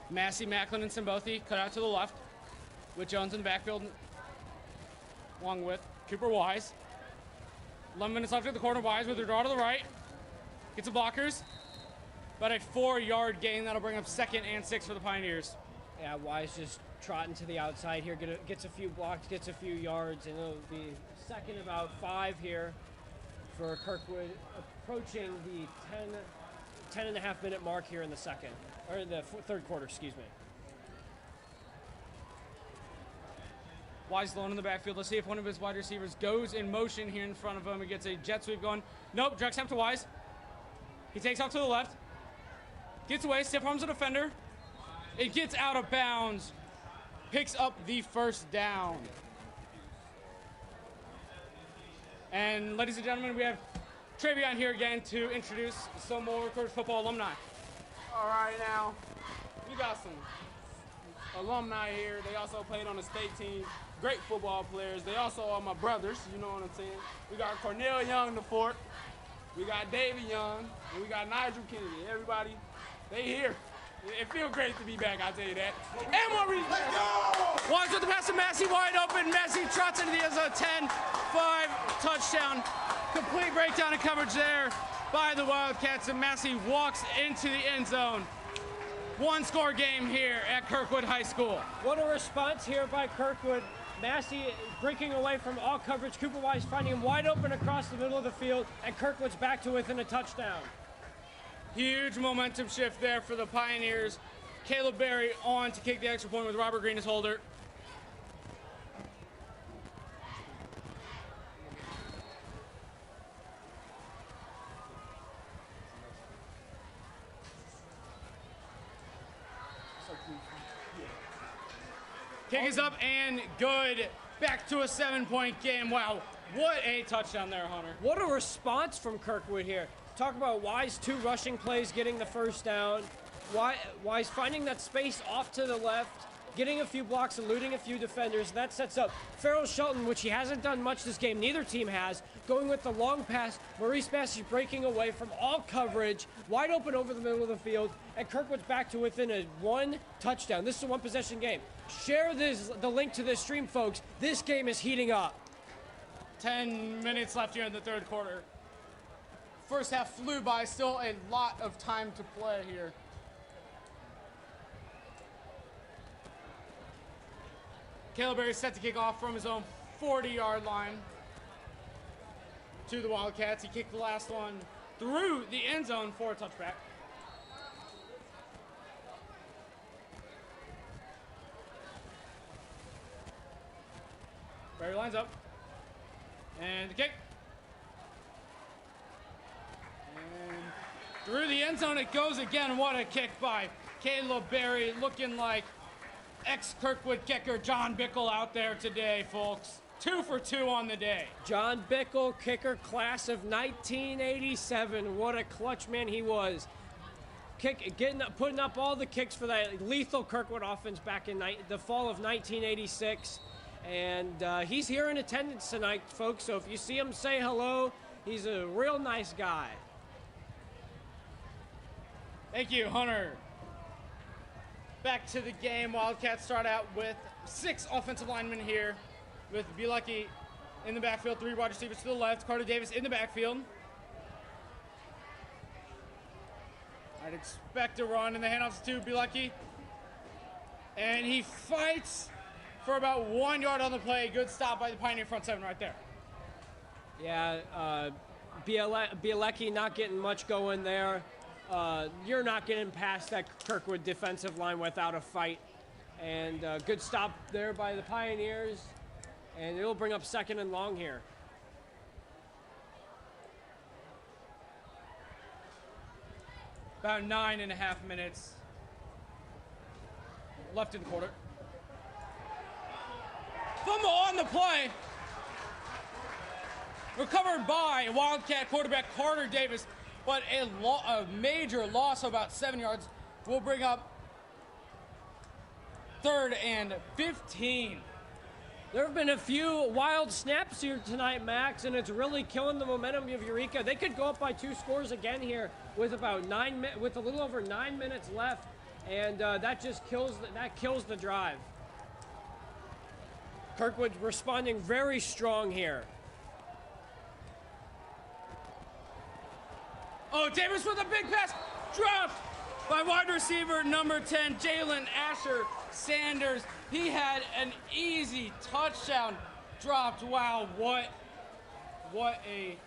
Massey, Macklin, and Simbothi cut out to the left with Jones in the backfield along with Cooper Wise. 11 minutes left at the corner. Wise with her draw to the right. Gets the blockers. About a 4-yard gain. That'll bring up 2nd and 6 for the Pioneers.
Yeah, Wise just trotting to the outside here. Gets a few blocks, gets a few yards, and it'll be 2nd and about 5 here for Kirkwood, approaching the 10.5-minute mark here in the second. Or in the 3rd quarter, excuse me.
Wise alone in the backfield. Let's see if one of his wide receivers goes in motion here in front of him. He gets a jet sweep going. Nope, direct snap to Wise. He takes off to the left. Gets away, stiff arms the defender. It gets out of bounds. Picks up the 1st down. And ladies and gentlemen, we have Travion here again to introduce some more college football alumni.
All right, now, we got some alumni here. They also played on the state team. Great football players. They also are my brothers, you know what I'm saying? We got Cornell Young IV. We got Davey Young. And we got Nigel Kennedy. Everybody, they here. It feels great to be back, I'll tell you that. And Maurice.
Wise with the pass to Massey, wide open. Massey trots into the end zone, 10-5 touchdown. Complete breakdown of coverage there by the Wildcats, and Massey walks into the end zone. 1-score game here at Kirkwood High School.
What a response here by Kirkwood. Massey breaking away from all coverage. Cooper Wise finding him wide open across the middle of the field, and Kirkwood's back to within a touchdown.
Huge momentum shift there for the Pioneers. Caleb Berry on to kick the extra point with Robert Green as holder. Kick is up and good. Back to a 7-point game. Wow, what a touchdown there, Hunter.
What a response from Kirkwood here. Talk about Wise 2 rushing plays getting the 1st down. Wise finding that space off to the left getting a few blocks, eluding a few defenders. That sets up Farrell Shelton, which he hasn't done much this game. Neither team has. Going with the long pass. Maurice Bassey breaking away from all coverage. Wide open over the middle of the field. And Kirkwood's back to within a 1 touchdown. This is a 1-possession game. Share the link to this stream, folks. This game is heating up.
10 minutes left here in the third quarter. First half flew by, still a lot of time to play here. Caleb Berry set to kick off from his own 40-yard line to the Wildcats. He kicked the last one through the end zone for a touchback. Berry lines up. And the kick. And through the end zone it goes again. What a kick by Caleb Berry, looking like ex-Kirkwood kicker John Bickle out there today, folks. 2 for 2 on the day.
John Bickle, kicker, class of 1987. What a clutch man he was. Putting up all the kicks for that lethal Kirkwood offense back in the fall of 1986. And he's here in attendance tonight, folks. So if you see him, say hello. He's a real nice guy.
Thank you, Hunter. Back to the game. Wildcats start out with 6 offensive linemen here, with Be Lucky in the backfield, 3 wide receivers to the left, Carter Davis in the backfield. I'd expect a run, and the handoffs to Be Lucky. And he fights for about 1 yard on the play. Good stop by the Pioneer front 7 right there.
Yeah, Bielecki not getting much going there. You're not getting past that Kirkwood defensive line without a fight. And good stop there by the Pioneers. And it'll bring up 2nd and long here.
About 9.5 minutes left in the quarter. Fumble on the play. Recovered by Wildcat quarterback Carter Davis, but a major loss of about 7 yards will bring up 3rd and 15.
There have been a few wild snaps here tonight, Max, and it's really killing the momentum of Eureka. They could go up by 2 scores again here with about with a little over 9 minutes left, and that just kills the drive. Kirkwood responding very strong here.
Oh, Davis with a big pass, dropped by wide receiver number 10, Jalen Asher Sanders. He had an easy touchdown, dropped. Wow, what a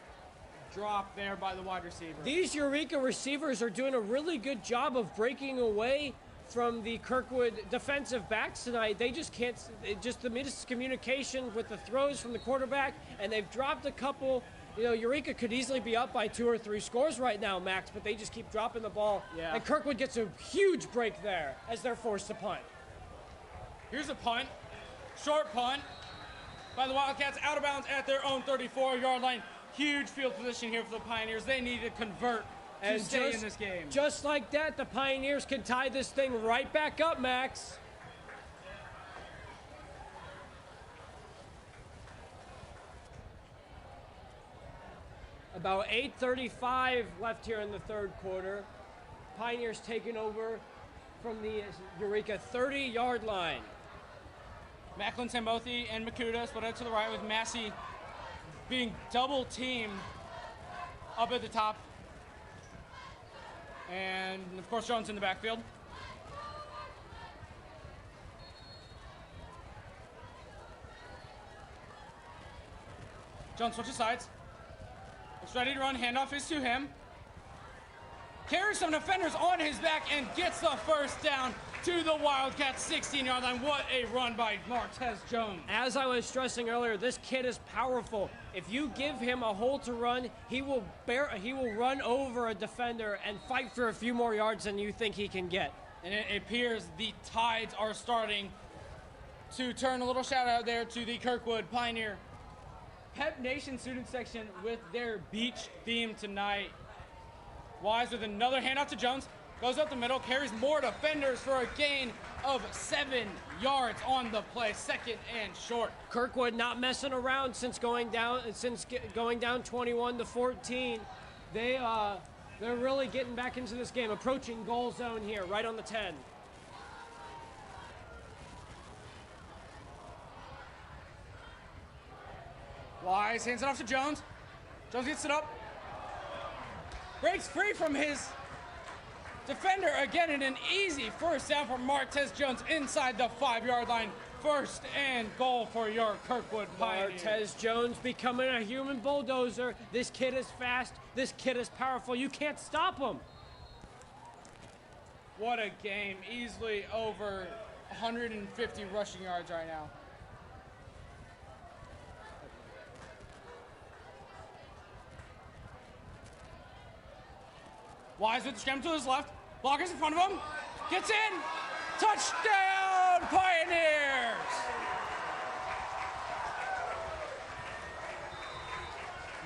drop there by the wide receiver.
These Eureka receivers are doing a really good job of breaking away from the Kirkwood defensive backs tonight. They just can't, just the miscommunication with the throws from the quarterback, and they've dropped a couple. You know, Eureka could easily be up by 2 or 3 scores right now, Max, but they just keep dropping the ball.
Yeah.
And Kirkwood gets a huge break there as they're forced to punt.
Here's a punt, short punt by the Wildcats, out of bounds at their own 34-yard line. Huge field position here for the Pioneers. They need to convert to stay in this game.
Just like that, the Pioneers can tie this thing right back up, Max. About 8:35 left here in the third quarter. Pioneers taking over from the Eureka 30-yard line.
Macklin, Sambothi, and Makuta split out to the right, with Massey being double teamed up at the top. And of course Jones in the backfield. Jones switches sides. Looks ready to run, handoff is to him. Carries some defenders on his back and gets the first down to the Wildcats 16-yard line. What a run by Martez Jones.
As I was stressing earlier, this kid is powerful. If you give him a hole to run, he will run over a defender and fight for a few more yards than you think he can get.
And it appears the tides are starting to turn. A little shout out there to the Kirkwood Pioneer Pep Nation student section with their beach theme tonight. Wise with another handoff to Jones. Goes up the middle, carries more defenders for a gain of 7 yards on the play. 2nd and short.
Kirkwood not messing around since going down 21-14. They're really getting back into this game, approaching goal zone here, right on the 10.
Wise hands it off to Jones. Jones gets it up. Breaks free from his defender again, in an easy first down for Martez Jones inside the 5-yard line. 1st and goal for your Kirkwood Pioneers.
Martez Jones becoming a human bulldozer. This kid is fast. This kid is powerful. You can't stop him.
What a game. Easily over 150 rushing yards right now. Wise with the scramble to his left. Blockers in front of him. Gets in. Touchdown, Pioneers!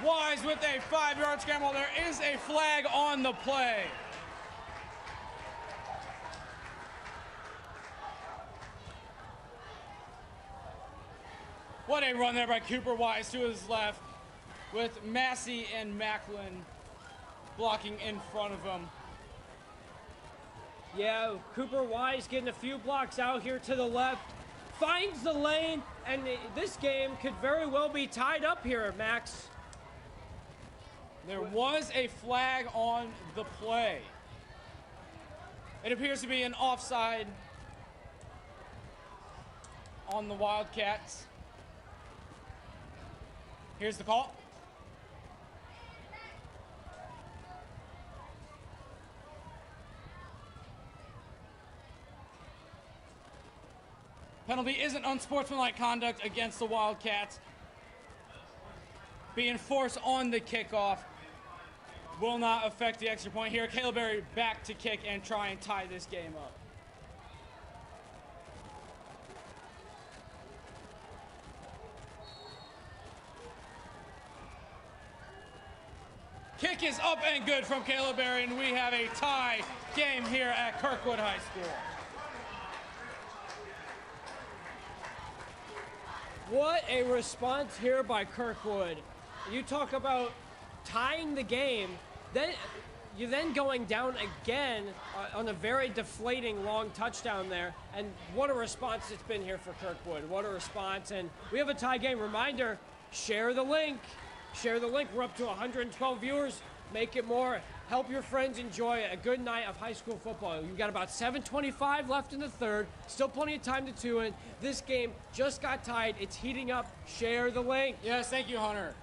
Wise with a 5-yard scramble. There is a flag on the play. What a run there by Cooper Wise to his left, with Massey and Macklin blocking in front of him.
Yeah, Cooper Wise getting a few blocks out here to the left. Finds the lane, and this game could very well be tied up here, Max.
There was a flag on the play. It appears to be an offside on the Wildcats. Here's the call. Penalty isn't unsportsmanlike conduct against the Wildcats. Being forced on the kickoff will not affect the extra point here. Caleb Berry back to kick and try and tie this game up. Kick is up and good from Caleb Berry, and we have a tie game here at Kirkwood High School.
What a response here by Kirkwood. You talk about tying the game, then you're then going down again on a very deflating long touchdown there. And what a response it's been here for Kirkwood. What a response. And we have a tie game. Reminder, share the link. Share the link. We're up to 112 viewers. Make it more. Help your friends enjoy a good night of high school football. You've got about 7:25 left in the third. Still plenty of time to tune in. This game just got tied. It's heating up. Share the link.
Yes, thank you, Hunter.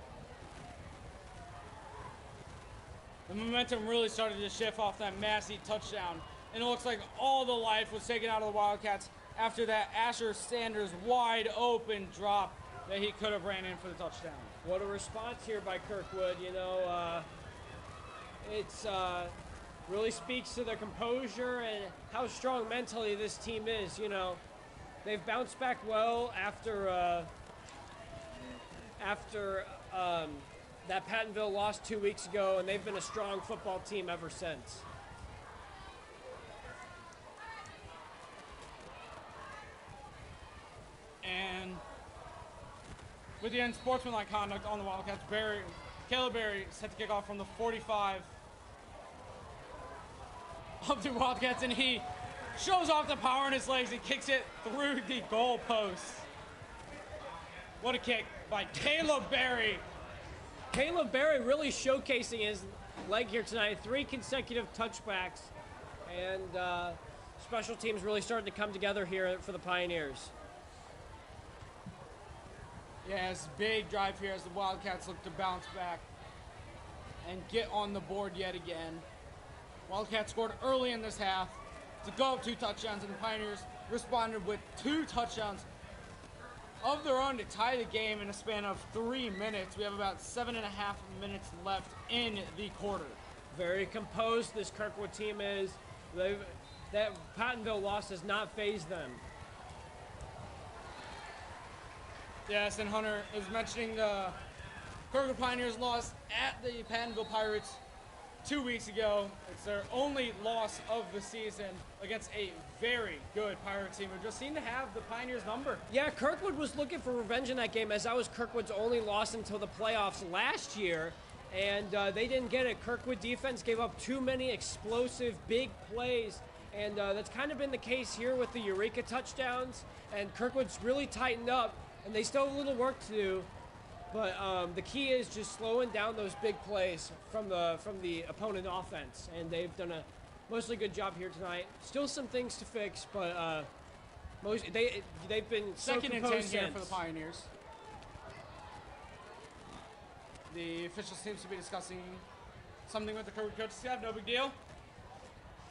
The momentum really started to shift off that Massey touchdown. And it looks like all the life was taken out of the Wildcats after that Asher Sanders wide open drop that he could have ran in for the touchdown.
What a response here by Kirkwood. You know, it's really speaks to their composure and how strong mentally this team is. You know, they've bounced back well after that Pattonville loss 2 weeks ago, and they've been a strong football team ever since.
And with the unsportsmanlike conduct on the Wildcats, Caleb Berry set to kick off from the 45 of the Wildcats, and he shows off the power in his legs and kicks it through the goal post. What a kick by Caleb Berry.
Caleb Berry really showcasing his leg here tonight. 3 consecutive touchbacks, and special teams really starting to come together here for the Pioneers.
Yes, big drive here as the Wildcats look to bounce back and get on the board yet again. Wildcats scored early in this half to go up 2 touchdowns, and the Pioneers responded with 2 touchdowns of their own to tie the game in a span of 3 minutes. We have about 7.5 minutes left in the quarter.
Very composed this Kirkwood team is. That Pattonville loss has not fazed them.
Yes, and Hunter is mentioning the Kirkwood Pioneers loss at the Pattonville Pirates 2 weeks ago. It's their only loss of the season against a very good Pirates team who just seemed to have the Pioneers' number.
Yeah, Kirkwood was looking for revenge in that game, as that was Kirkwood's only loss until the playoffs last year, and they didn't get it. Kirkwood defense gave up too many explosive big plays, and that's kind of been the case here with the Eureka touchdowns, and Kirkwood's really tightened up, and they still have a little work to do. But the key is just slowing down those big plays from the opponent offense, and they've done a mostly good job here tonight. Still some things to fix, but they've been so
Second and 10
composed
here
since.
for the Pioneers. The official seems to be discussing something with the Kirkwood coaching staff. No big deal.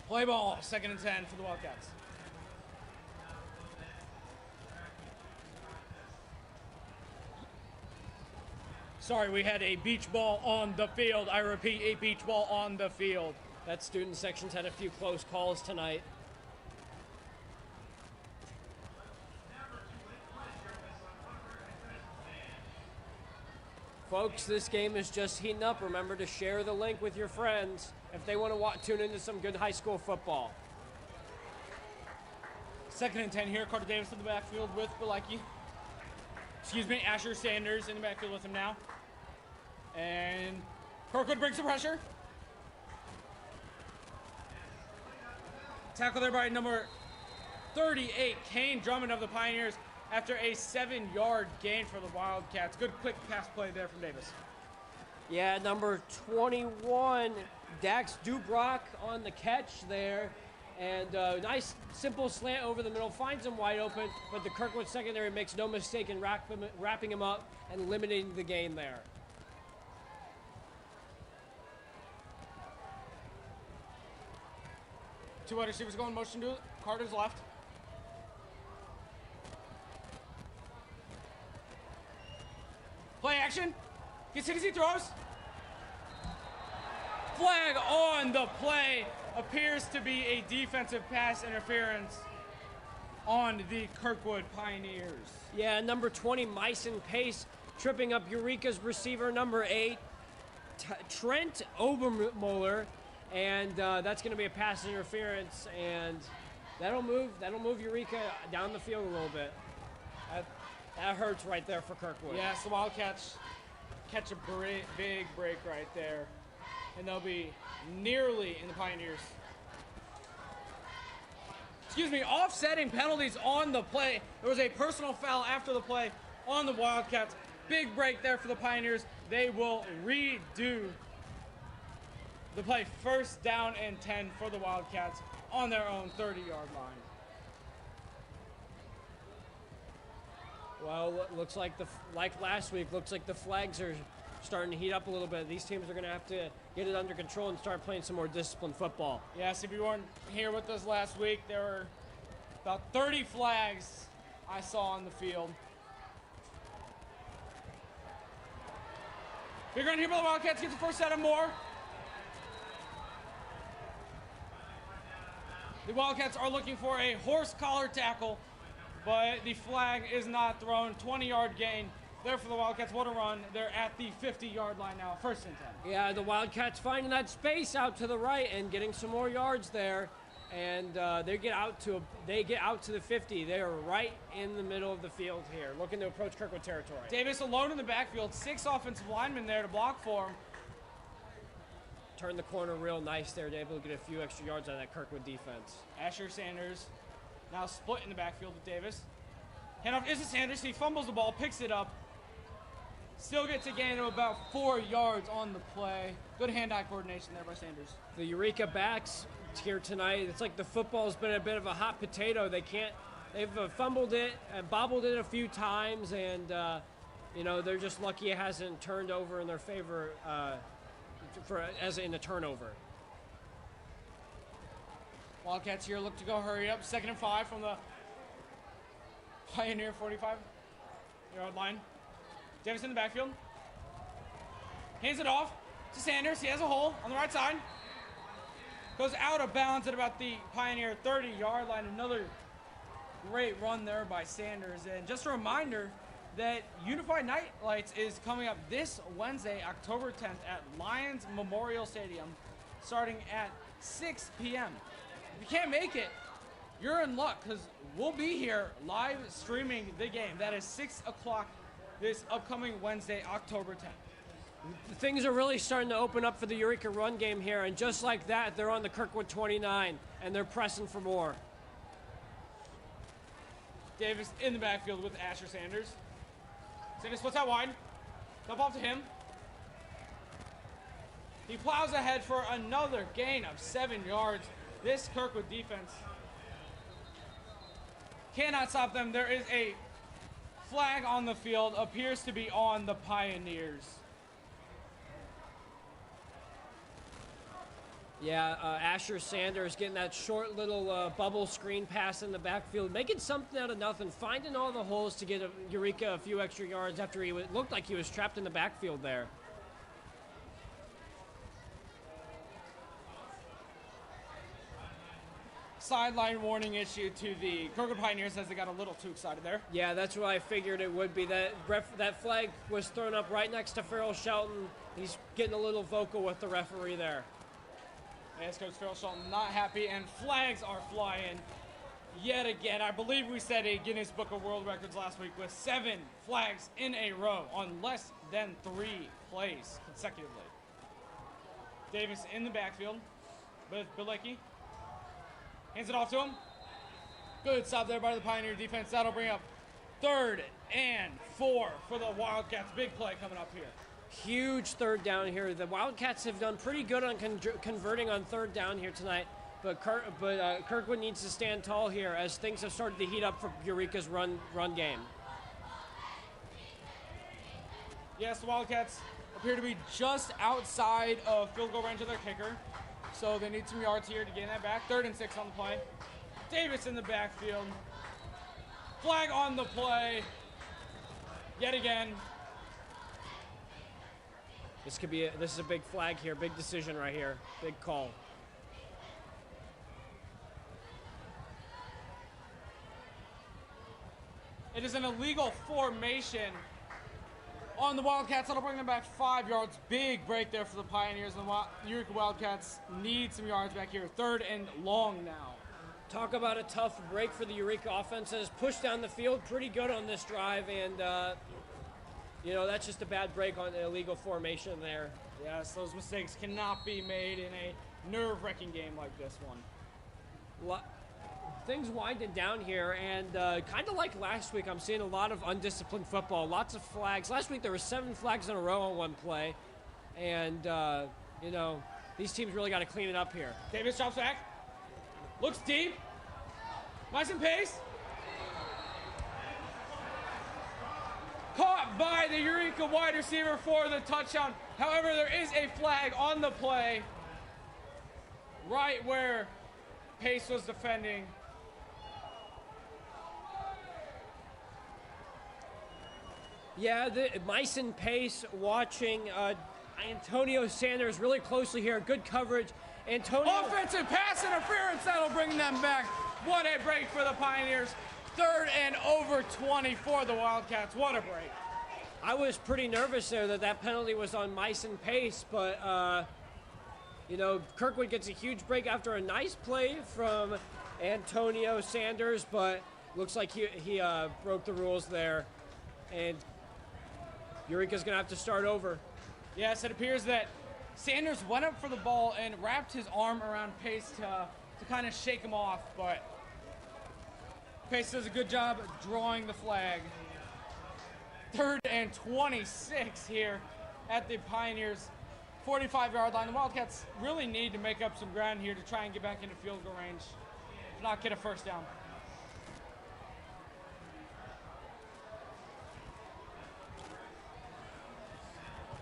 Play ball. 2nd and 10 for the Wildcats. Sorry, we had a beach ball on the field. I repeat, a beach ball on the field.
That student section's had a few close calls tonight. Folks, this game is just heating up. Remember to share the link with your friends if they want to tune into some good high school football.
2nd and 10 here. Carter Davis in the backfield with Bilecki. Excuse me, Asher Sanders in the backfield with him now. And Kirkwood brings the pressure. Tackle there by number 38, Kane Drummond of the Pioneers, after a 7-yard gain for the Wildcats. Good quick pass play there from Davis.
Yeah, number 21, Dax Dubrock on the catch there. And nice, simple slant over the middle, finds him wide open, but the Kirkwood secondary makes no mistake in wrapping him up and limiting the gain there.
Two wide receivers going motion to it. Carter's left. Play action. Gets hit as he throws. Flag on the play. Appears to be a defensive pass interference on the Kirkwood Pioneers.
Yeah, number 20, Myson Pace, tripping up Eureka's receiver, number 8, Trent Obermuller, and that's going to be a pass interference, and that'll move Eureka down the field a little bit. That hurts right there for Kirkwood.
Yes, the Wildcats catch a big break right there, and they'll be nearly in the Pioneers. Excuse me, offsetting penalties on the play. There was a personal foul after the play on the Wildcats. Big break there for the Pioneers. They will redo the play. 1st down and 10 for the Wildcats on their own 30-yard line.
Well, looks like like last week, looks like the flags are starting to heat up a little bit. These teams are going to have to get it under control and start playing some more disciplined football.
Yes, if you weren't here with us last week, there were about 30 flags I saw on the field. Big run here by the Wildcats, gets the first set and more. The Wildcats are looking for a horse collar tackle, but the flag is not thrown. 20-yard gain there for the Wildcats. What a run. They're at the 50-yard line now. 1st and 10.
Yeah, the Wildcats finding that space out to the right and getting some more yards there. And they get out to the 50. They are right in the middle of the field here, looking to approach Kirkwood territory.
Davis alone in the backfield. 6 offensive linemen there to block for him.
Turn the corner real nice there. They're able to get a few extra yards out of that Kirkwood defense.
Asher Sanders now split in the backfield with Davis. Handoff is to Sanders. He fumbles the ball, picks it up. Still gets a gain of about 4 yards on the play. Good hand-eye coordination there by Sanders.
The Eureka backs here tonight. It's like the football's been a bit of a hot potato. They've fumbled it and bobbled it a few times, and they're just lucky it hasn't turned over in their favor as in a turnover.
Wildcats here look to go hurry up. 2nd and 5 from the Pioneer 45-yard line. Davis in the backfield. Hands it off to Sanders. He has a hole on the right side. Goes out of bounds at about the Pioneer 30-yard line. Another great run there by Sanders. And just a reminder that Unified Night Lights is coming up this Wednesday, October 10th at Lions Memorial Stadium. starting at 6 p.m. If you can't make it, you're in luck because we'll be here live streaming the game. That is 6 o'clock this upcoming Wednesday, October 10th.
Things are really starting to open up for the Eureka run game here, and just like that, they're on the Kirkwood 29, and they're pressing for more.
Davis in the backfield with Asher Sanders. Sanders splits out wide. Dump off to him. He plows ahead for another gain of 7 yards. This Kirkwood defense cannot stop them. There is a flag on the field, appears to be on the Pioneers.
Yeah, Asher Sanders getting that short little bubble screen pass in the backfield, making something out of nothing, finding all the holes to get Eureka a few extra yards after he looked like he was trapped in the backfield there.
Sideline warning issued to the Kirkwood Pioneers as they got a little too excited there.
Yeah, that's what I figured it would be. That flag was thrown up right next to Farrell Shelton. He's getting a little vocal with the referee there.
Yes, Coach Farrell Shelton not happy, and flags are flying yet again. I believe we set a Guinness Book of World Records last week with 7 flags in a row on less than 3 plays consecutively. Davis in the backfield with Bilecki. Hands it off to him. Good stop there by the Pioneer defense. That'll bring up 3rd and 4 for the Wildcats. Big play coming up here.
Huge 3rd down here. The Wildcats have done pretty good on converting on 3rd down here tonight, but Kirkwood needs to stand tall here as things have started to heat up for Eureka's run game.
Yes, the Wildcats appear to be just outside of field goal range of their kicker. So they need some yards here to gain that back. 3rd and 6 on the play. Davis in the backfield. Flag on the play. Yet again.
This is a big flag here, big decision right here, big call.
It is an illegal formation on the Wildcats. That'll bring them back 5 yards. Big break there for the Pioneers. And the Eureka Wildcats need some yards back here. 3rd and long now.
Talk about a tough break for the Eureka offenses. Pushed down the field pretty good on this drive, and that's just a bad break on the illegal formation there.
Yes, those mistakes cannot be made in a nerve-wracking game like this one.
Things winding down here, and kind of like last week, I'm seeing a lot of undisciplined football, lots of flags. Last week there were 7 flags in a row on one play, and these teams really got to clean it up here.
Davis drops back, looks deep, nice and pace. Caught by the Eureka wide receiver for the touchdown. However, there is a flag on the play right where Pace was defending.
Yeah, Myson Pace watching Antonio Sanders really closely here. Good coverage.
Offensive pass interference. That'll bring them back. What a break for the Pioneers. 3rd and over 20 for the Wildcats. What a break.
I was pretty nervous there that penalty was on Myson Pace, but, Kirkwood gets a huge break after a nice play from Antonio Sanders, but looks like he broke the rules there. And Eureka's going to have to start over.
Yes, it appears that Sanders went up for the ball and wrapped his arm around Pace to kind of shake him off, but Pace does a good job drawing the flag. 3rd and 26 here at the Pioneers' 45-yard line. The Wildcats really need to make up some ground here to try and get back into field goal range, if not get a 1st down.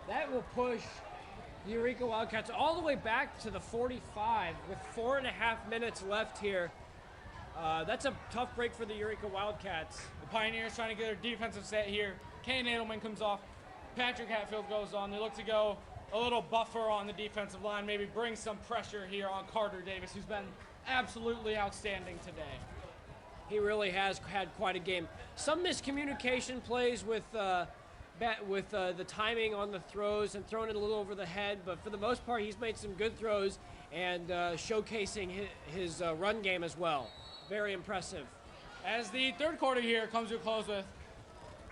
That will push the Eureka Wildcats all the way back to the 45 with 4.5 minutes left here. That's a tough break for the Eureka Wildcats.
The Pioneers trying to get their defensive set here. Kane Edelman comes off. Patrick Hatfield goes on. They look to go a little buffer on the defensive line, maybe bring some pressure here on Carter Davis, who's been absolutely outstanding today.
He really has had quite a game. Some miscommunication plays with with the timing on the throws and throwing it a little over the head, but for the most part, he's made some good throws and showcasing his run game as well. Very impressive.
As the third quarter here comes to a close with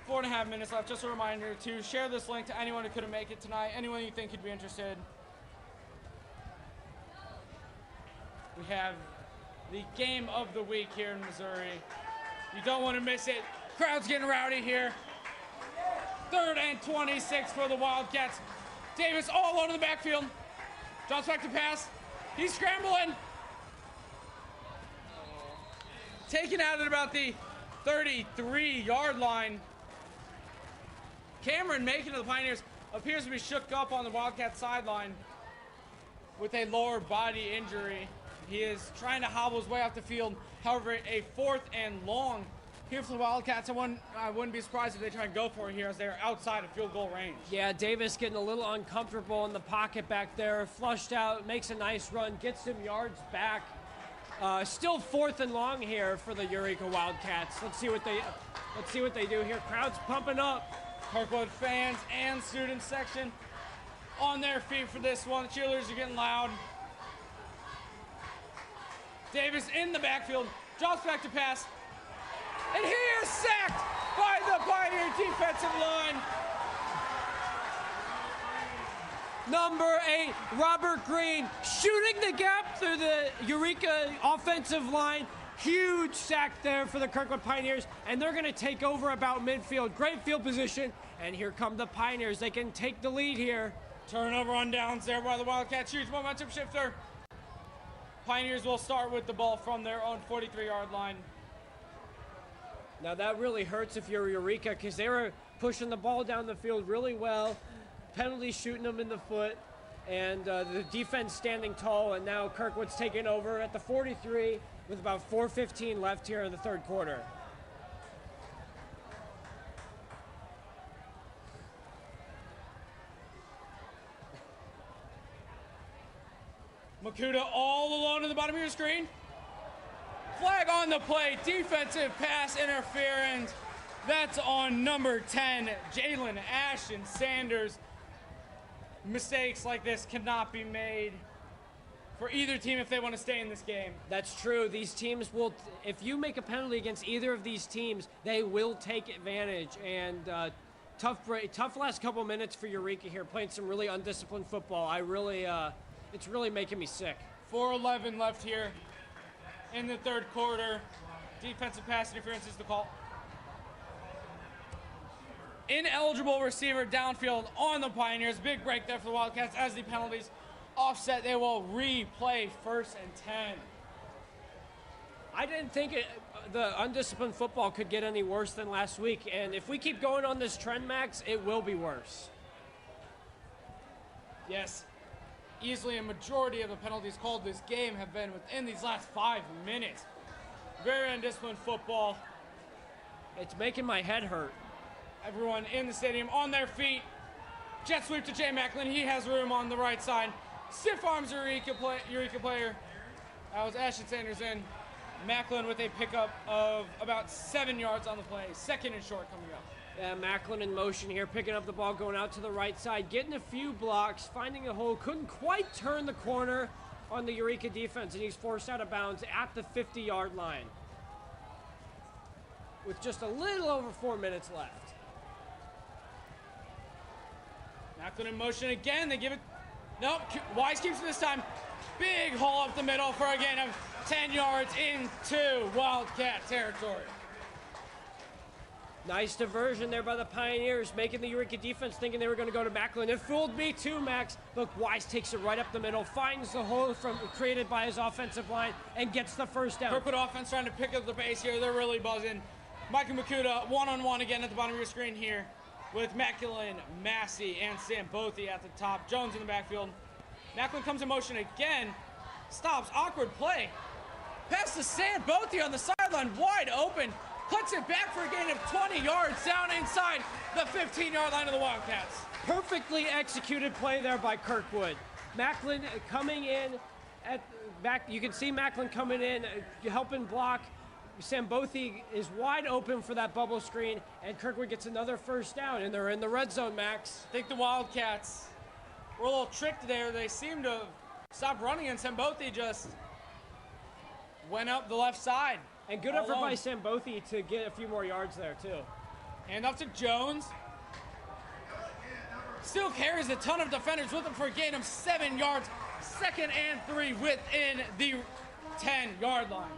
4.5 minutes left, just a reminder to share this link to anyone who couldn't make it tonight, anyone you think could be interested. We have the game of the week here in Missouri. You don't want to miss it. Crowd's getting rowdy here. 3rd and 26 for the Wildcats. Davis all over the backfield. Drops back to pass. He's scrambling. Taken out at about the 33-yard line. Cameron Macon of the Pioneers appears to be shook up on the Wildcat sideline with a lower body injury. He is trying to hobble his way off the field. However, a 4th and long here for the Wildcats. I wouldn't be surprised if they try and go for it here as they're outside of field goal range.
Yeah, Davis getting a little uncomfortable in the pocket back there. Flushed out, makes a nice run, gets some yards back. Still 4th and long here for the Eureka Wildcats. Let's see what they do here. Crowd's pumping up.
Kirkwood fans and student section on their feet for this one. The cheerleaders are getting loud. Davis in the backfield, drops back to pass, and he is sacked by the Pioneer defensive line.
Number 8, Robert Green, shooting the gap through the Eureka offensive line. Huge sack there for the Kirkwood Pioneers, and they're going to take over about midfield. Great field position, and here come the Pioneers. They can take the lead here.
Turnover on downs there by the Wildcats. Huge momentum shifter. Pioneers will start with the ball from their own 43-yard line.
Now that really hurts if you're Eureka, because they were pushing the ball down the field really well. Penalty shooting them in the foot, and the defense standing tall, and now Kirkwood's taking over at the 43 with about 4:15 left here in the third quarter.
Makuta all alone in the bottom of your screen. Flag on the play, defensive pass interference. That's on number 10, Jalen Ashton Sanders. Mistakes like this cannot be made for either team if they want to stay in this game.
That's true. These teams will, if you make a penalty against either of these teams, they will take advantage. And tough last couple minutes for Eureka here, playing some really undisciplined football. It's really making me sick.
4:11 left here in the third quarter. Defensive pass interference is the call. Ineligible receiver downfield on the Pioneers. Big break there for the Wildcats as the penalties offset. They will replay 1st and 10.
I didn't think the undisciplined football could get any worse than last week. And if we keep going on this trend, Max, it will be worse.
Yes. Easily a majority of the penalties called this game have been within these last 5 minutes. Very undisciplined football.
It's making my head hurt.
Everyone in the stadium on their feet. Jet sweep to Jay Macklin. He has room on the right side. Stiff arms Eureka player. That was Ashton Sanders in. Macklin with a pickup of about 7 yards on the play. 2nd and short coming up.
Yeah, Macklin in motion here, picking up the ball, going out to the right side, getting a few blocks, finding a hole, couldn't quite turn the corner on the Eureka defense, and he's forced out of bounds at the 50-yard line with just a little over 4 minutes left.
Macklin in motion again. They give it. Nope. Wise keeps it this time. Big hole up the middle for a gain of 10 yards into Wildcat territory.
Nice diversion there by the Pioneers, making the Eureka defense thinking they were going to go to Macklin. It fooled me too, Max. Look, Wise takes it right up the middle, finds the hole created by his offensive line, and gets the first down.
Kirkwood offense trying to pick up the pace here. They're really buzzing. Micah Makuta one-on-one again at the bottom of your screen here with Macklin, Massey, and Sam Bothy at the top. Jones in the backfield. Macklin comes in motion again. Stops. Awkward play. Pass to Sam Bothy on the sideline. Wide open. Puts it back for a gain of 20 yards down inside the 15-yard line of the Wildcats.
Perfectly executed play there by Kirkwood. Macklin coming in at back. You can see Macklin coming in, helping block Sambothi is wide open for that bubble screen, and Kirkwood gets another first down, and they're in the red zone, Max.
I think the Wildcats were a little tricked there. They seemed to stop running, and Sambothi just went up the left side.
And good effort by Sambothi to get a few more yards there, too.
Hand off to Jones. Still carries a ton of defenders with him for a gain of 7 yards. 2nd and 3 within the 10-yard line.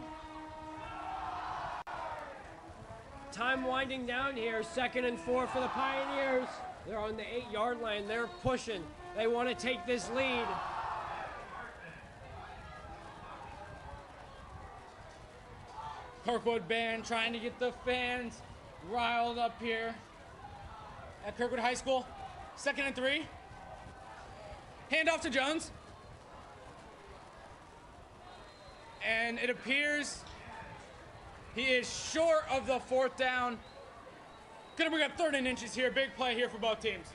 Time winding down here. 2nd and 4 for the Pioneers. They're on the 8-yard line. They're pushing. They want to take this lead.
Kirkwood band trying to get the fans riled up here at Kirkwood High School. 2nd and 3. Hand off to Jones. And it appears he is short of the 4th down. Gonna bring up 3rd and inches here. Big play here for both teams.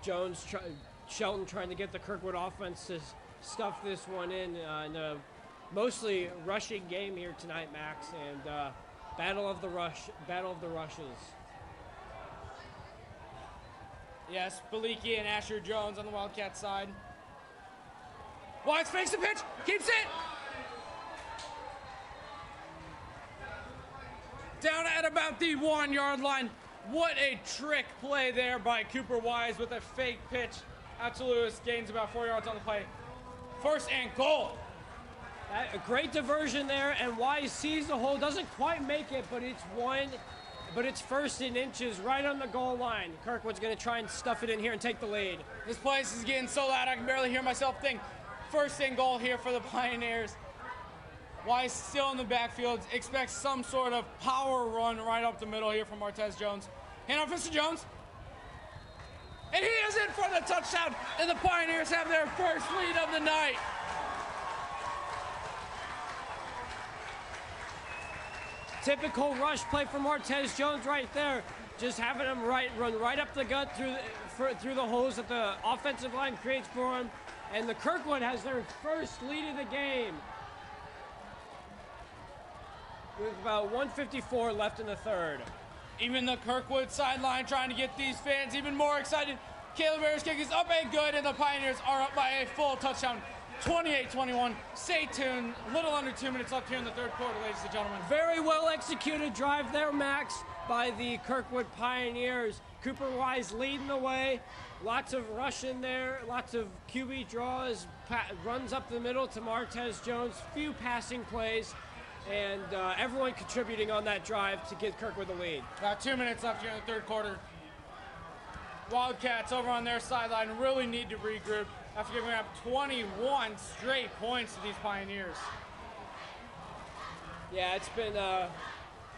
Shelton trying to get the Kirkwood offense to stuff this one in a mostly rushing game here tonight, Max, and battle of the rushes.
Yes, Beliki and Asher Jones on the Wildcat side. Wise fakes the pitch, keeps it. Down at about the 1-yard line. What a trick play there by Cooper Wise with a fake pitch out to Lewis. Gains about 4 yards on the play. 1st and goal.
A great diversion there, and Wise sees the hole, doesn't quite make it, but it's 1st and inches right on the goal line. Kirkwood's going to try and stuff it in here and take the lead.
This place is getting so loud I can barely hear myself think. 1st and goal here for the Pioneers. Wise still in the backfield. Expects some sort of power run right up the middle here from Martez Jones. Hand off to Jones. And he is in for the touchdown. And the Pioneers have their first lead of the night.
Typical rush play from Martez Jones right there. Just having him run right up the gut through the holes that the offensive line creates for him. And the Kirkwood has their first lead of the game. With about 1:54 left in the 3rd.
Even the Kirkwood sideline trying to get these fans even more excited. Caleb Ayers' kick is up and good, and the Pioneers are up by a full touchdown. 28-21. Stay tuned. A little under 2 minutes left here in the 3rd quarter, ladies and gentlemen.
Very well executed drive there, Max, by the Kirkwood Pioneers. Cooper Wise leading the way. Lots of rush in there. Lots of QB draws. Runs up the middle to Martez Jones. Few passing plays. And everyone contributing on that drive to get Kirkwood the lead.
About 2 minutes left here in the 3rd quarter. Wildcats over on their sideline really need to regroup after giving up 21 straight points to these Pioneers.
Yeah, it's been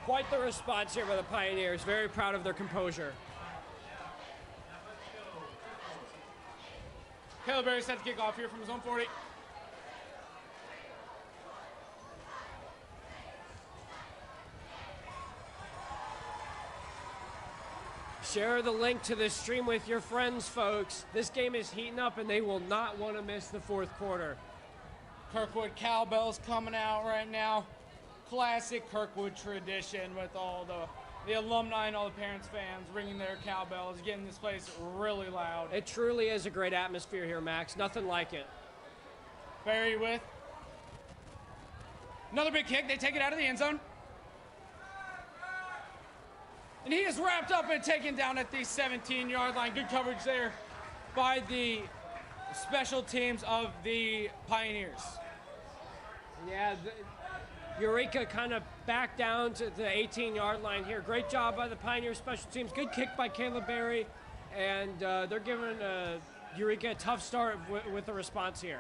quite the response here by the Pioneers. Very proud of their composure.
Caleb Ayers set to kick off here from his own 40.
Share the link to this stream with your friends, folks. This game is heating up, and they will not want to miss the 4th quarter.
Kirkwood cowbells coming out right now. Classic Kirkwood tradition with all the alumni and all the parents, fans ringing their cowbells, getting this place really loud.
It truly is a great atmosphere here, Max. Nothing like it.
Barry with another big kick. They take it out of the end zone. And he is wrapped up and taken down at the 17-yard line. Good coverage there by the special teams of the Pioneers.
Yeah, Eureka kind of backed down to the 18-yard line here. Great job by the Pioneer special teams. Good kick by Caleb Berry. And they're giving Eureka a tough start with the response here.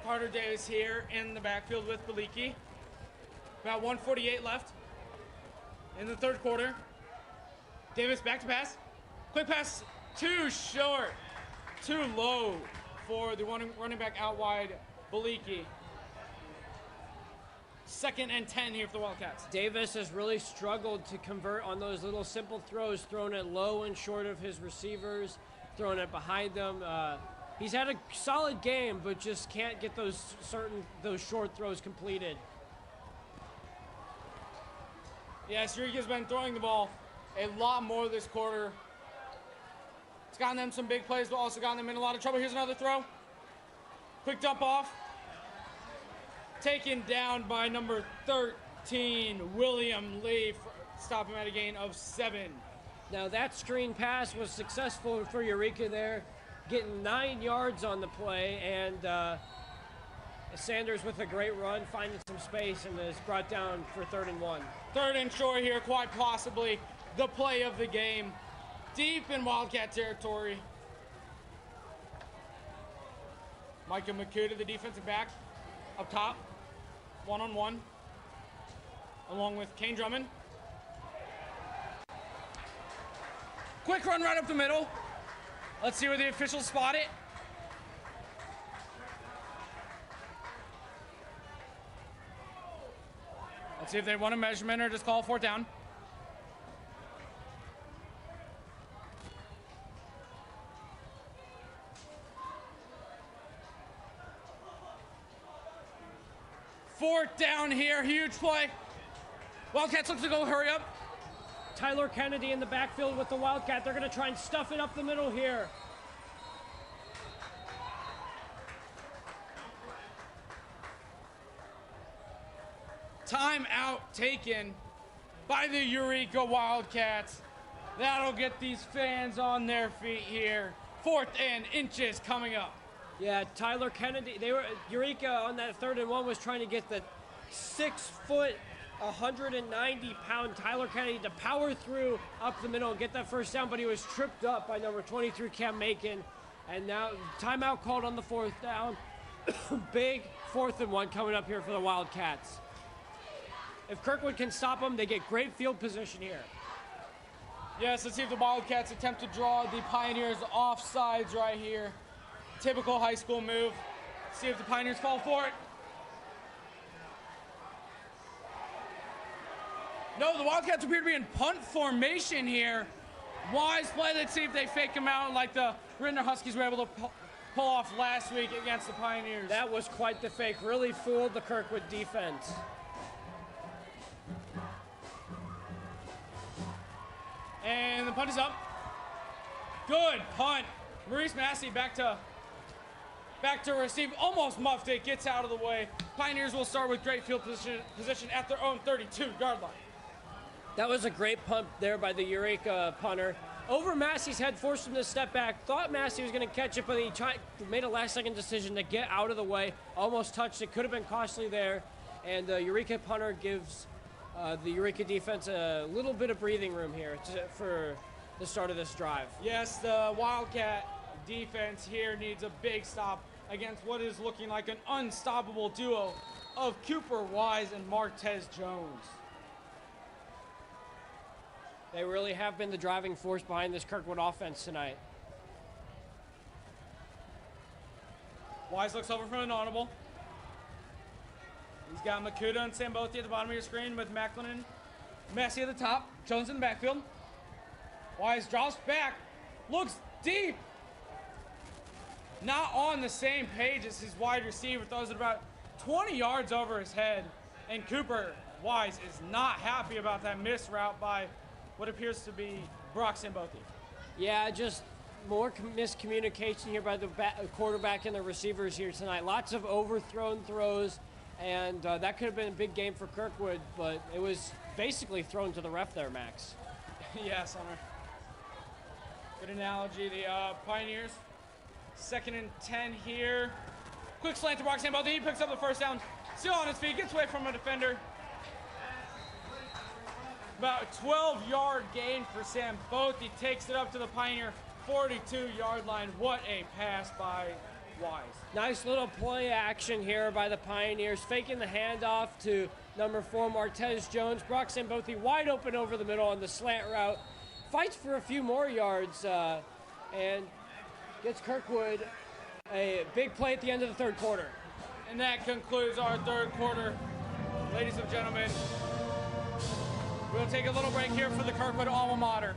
Carter Davis here in the backfield with Beliki. About 1:48 left in the 3rd quarter. Davis back to pass. Quick pass, too short, too low for the running back out wide, Beliki. 2nd and 10 here for the Wildcats.
Davis has really struggled to convert on those little simple throws, throwing it low and short of his receivers, throwing it behind them. He's had a solid game, but just can't get those short throws completed.
Yes, Eureka's been throwing the ball a lot more this quarter. It's gotten them some big plays, but also gotten them in a lot of trouble. Here's another throw. Quick dump off. Taken down by number 13, William Lee, stopping him at a gain of 7.
Now that screen pass was successful for Eureka there, getting 9 yards on the play, and Sanders with a great run, finding some space, and is brought down for 3rd and 1.
3rd and short here, quite possibly the play of the game. Deep in Wildcat territory. Micah Makuta, the defensive back, up top, one-on-one, along with Kane Drummond. Quick run right up the middle. Let's see where the officials spot it. Let's see if they want a measurement or just call 4th down. Fourth down here, huge play. Wildcats look to go hurry up.
Tyler Kennedy in the backfield with the Wildcat. They're going to try and stuff it up the middle here.
Timeout taken by the Eureka Wildcats. That'll get these fans on their feet here. 4th and inches coming up.
Yeah, Tyler Kennedy, Eureka on that 3rd and 1 was trying to get the 6-foot, 190-pound Tyler Kennedy to power through up the middle and get that 1st down, but he was tripped up by number 23, Cam Macon. And now timeout called on the 4th down. Big 4th and 1 coming up here for the Wildcats. If Kirkwood can stop them, they get great field position here.
Yes, let's see if the Wildcats attempt to draw the Pioneers offsides right here. Typical high school move. See if the Pioneers fall for it. No, the Wildcats appear to be in punt formation here. Wise play. Let's see if they fake him out like the Rittner Huskies were able to pull off last week against the Pioneers.
That was quite the fake. Really fooled the Kirkwood defense.
And the punt is up. Good punt. Maurice Massey back to receive. Almost muffed it. Gets out of the way. Pioneers will start with great field position at their own 32-yard line.
That was a great punt there by the Eureka punter. Over Massey's head, forced him to step back. Thought Massey was going to catch it, but he made a last-second decision to get out of the way. Almost touched it. Could have been costly there. And the Eureka punter gives the Eureka defense a little bit of breathing room here for the start of this drive.
Yes, the Wildcat defense here needs a big stop against what is looking like an unstoppable duo of Cooper Wise and Martez Jones.
They really have been the driving force behind this Kirkwood offense tonight.
Wise looks over from an audible. He's got Makuta and Sambothi at the bottom of your screen with Macklin and Massey at the top. Jones in the backfield. Wise drops back. Looks deep. Not on the same page as his wide receiver. Throws it about 20 yards over his head. And Cooper Wise is not happy about that missed route by what appears to be Brock Sambothi.
Yeah, just more miscommunication here by the quarterback and the receivers here tonight. Lots of overthrown throws, and that could have been a big game for Kirkwood, but it was basically thrown to the ref there, Max.
Yes, Hunter. Good analogy. The Pioneers, 2nd and 10 here. Quick slant to Brock Sambothi. He picks up the 1st down. Still on his feet. Gets away from a defender. About a 12-yard gain for Sambothi. Takes it up to the Pioneer 42-yard line. What a pass by Wise.
Nice little play action here by the Pioneers, faking the handoff to number 4, Martez Jones. Brock Sambothi wide open over the middle on the slant route. Fights for a few more yards and gets Kirkwood a big play at the end of the 3rd quarter.
And that concludes our 3rd quarter. ladies and gentlemen. We'll take a little break here for the Kirkwood alma mater.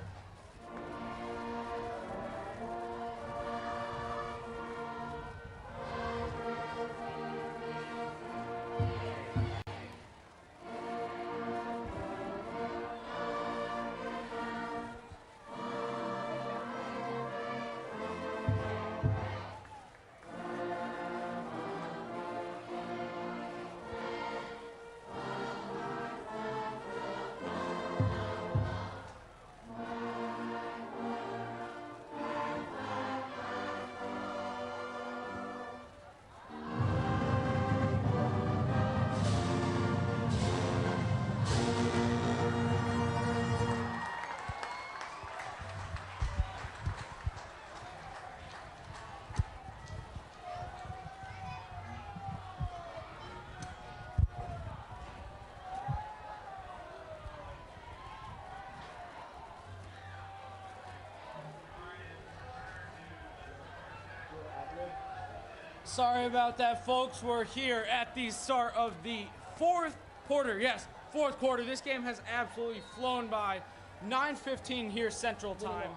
Sorry about that, folks. We're here at the start of the fourth quarter. Yes, fourth quarter. This game has absolutely flown by. 9:15 here Central Time.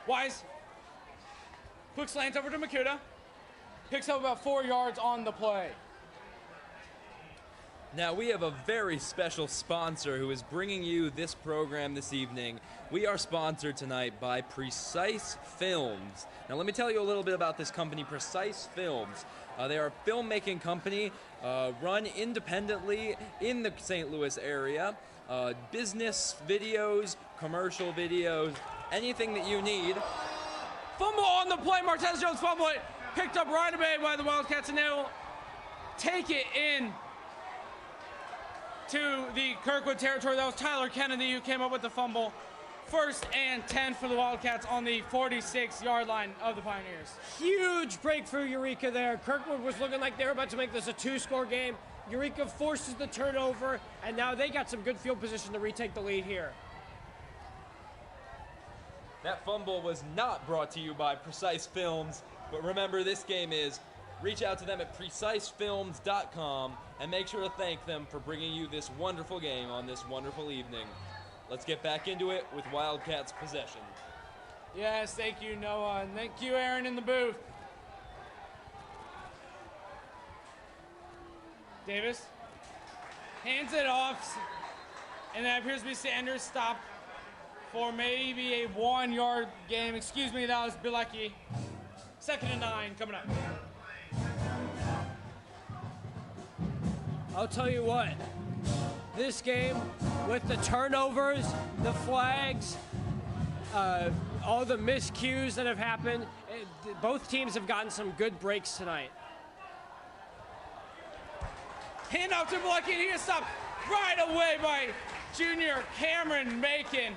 Wise. Quick slant over to Makuta. Picks up about 4 yards on the play.
Now we have a very special sponsor who is bringing you this program this evening. We are sponsored tonight by Precise Films. Now let me tell you a little bit about this company, Precise Films. They are a filmmaking company run independently in the St. Louis area. Business videos, commercial videos, anything that you need.
Fumble on the play. Martez Jones fumble it. Picked up right away by the Wildcats, and they'll take it in to the Kirkwood territory. That was Tyler Kennedy who came up with the fumble. 1st and 10 for the Wildcats on the 46-yard line of the Pioneers.
Huge break for Eureka there. Kirkwood was looking like they were about to make this a 2-score game. Eureka forces the turnover, and now they got some good field position to retake the lead here.
That fumble was not brought to you by Precise Films, but remember this game is. Reach out to them at precisefilms.com and make sure to thank them for bringing you this wonderful game on this wonderful evening. Let's get back into it with Wildcats possession.
Yes, thank you, Noah, and thank you, Aaron, in the booth. Davis hands it off, and that appears to be Sanders stopped for maybe a 1-yard game. Excuse me, that was Bilecki. 2nd and 9 coming up.
I'll tell you what, this game, with the turnovers, the flags, all the miscues that have happened, both teams have gotten some good breaks tonight.
Hand out to Bilecki, and he is stopped right away by junior Cameron Macon.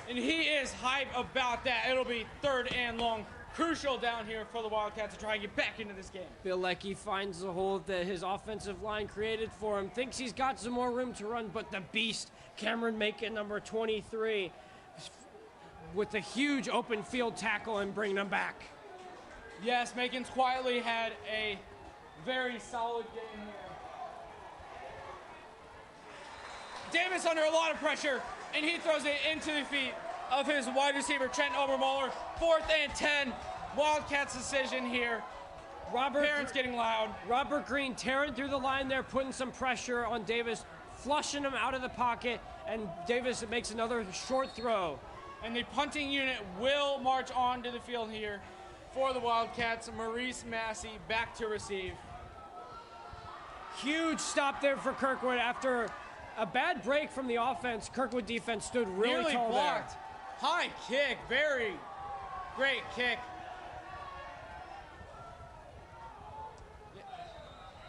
And he is hype about that. It'll be 3rd and long. Crucial down here for the Wildcats to try and get back into this game.
Bilecki finds the hole that his offensive line created for him, thinks he's got some more room to run, but the beast, Cameron Macon, number 23, with a huge open field tackle and bring them back.
Yes, Macon's quietly had a very solid game here. Davis under a lot of pressure, and he throws it into the feet of his wide receiver, Trent Obermuller. 4th and 10, Wildcats decision here. Parents getting loud.
Robert Green tearing through the line there, putting some pressure on Davis, flushing him out of the pocket, and Davis makes another short throw.
And the punting unit will march on to the field here for the Wildcats. Maurice Massey back to receive.
Huge stop there for Kirkwood after a bad break from the offense. Kirkwood defense stood really
nearly
tall
blocked.
there.
High kick, very great kick.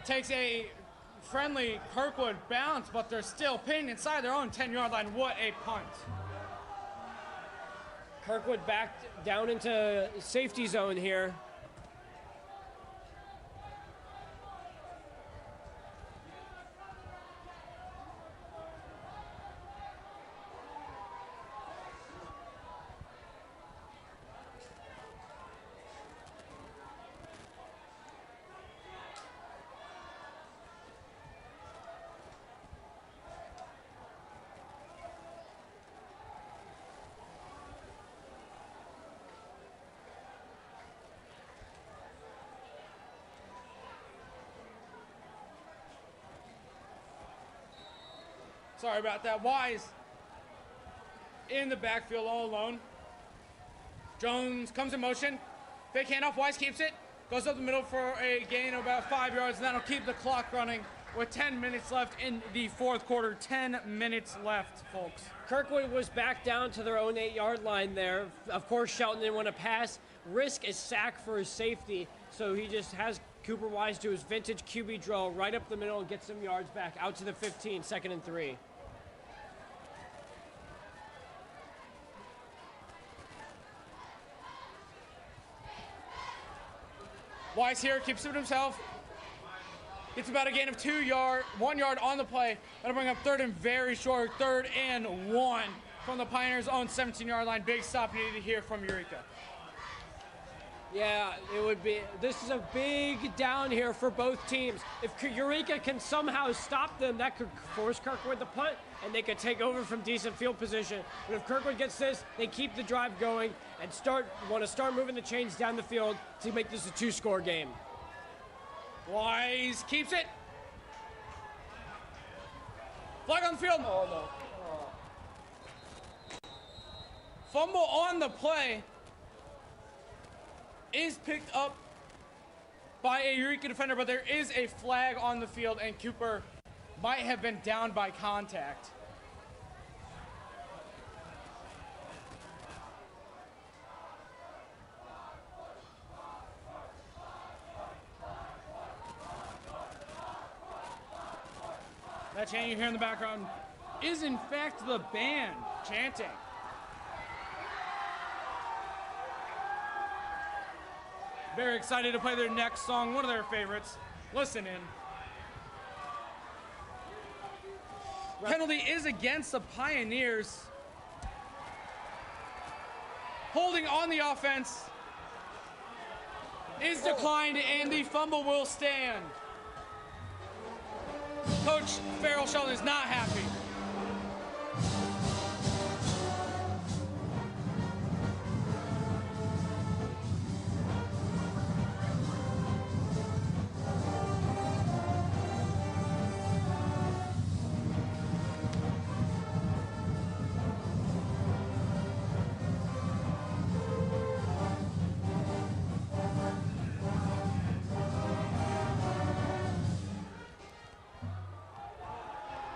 Takes a friendly Kirkwood bounce, but they're still pinned inside their own 10-yard line. What a punt.
Kirkwood back down into safety zone here.
Sorry about that. Wise in the backfield all alone. Jones comes in motion. Fake handoff. Wise keeps it. Goes up the middle for a gain of about 5 yards. And that'll keep the clock running with 10 minutes left in the fourth quarter. 10 minutes left, folks.
Kirkwood was back down to their own 8-yard line there. Of course, Shelton didn't want to pass. Risk a sack for his safety. So he just has Cooper Wise do his vintage QB drill right up the middle and get some yards back out to the 15, 2nd and 3.
Wise here keeps it himself. Gets about a gain of 1 yard on the play. That'll bring up third and very short, 3rd and 1 from the Pioneers' own 17-yard line. Big stop needed here from Eureka.
Yeah, it would be. This is a big down here for both teams. If Eureka can somehow stop them, that could force Kirkwood to punt, and they could take over from decent field position. But if Kirkwood gets this, they keep the drive going and want to start moving the chains down the field to make this a 2-score game.
Wise keeps it. Flag on the field.
Oh, no.
Fumble on the play is picked up by a Eureka defender, but there is a flag on the field, and Cooper might have been down by contact. That chant you hear in the background is in fact the band chanting. Very excited to play their next song, one of their favorites. Listen in. Penalty is against the Pioneers. Holding on the offense is declined, and the fumble will stand. Coach Farrell Shelton is not happy.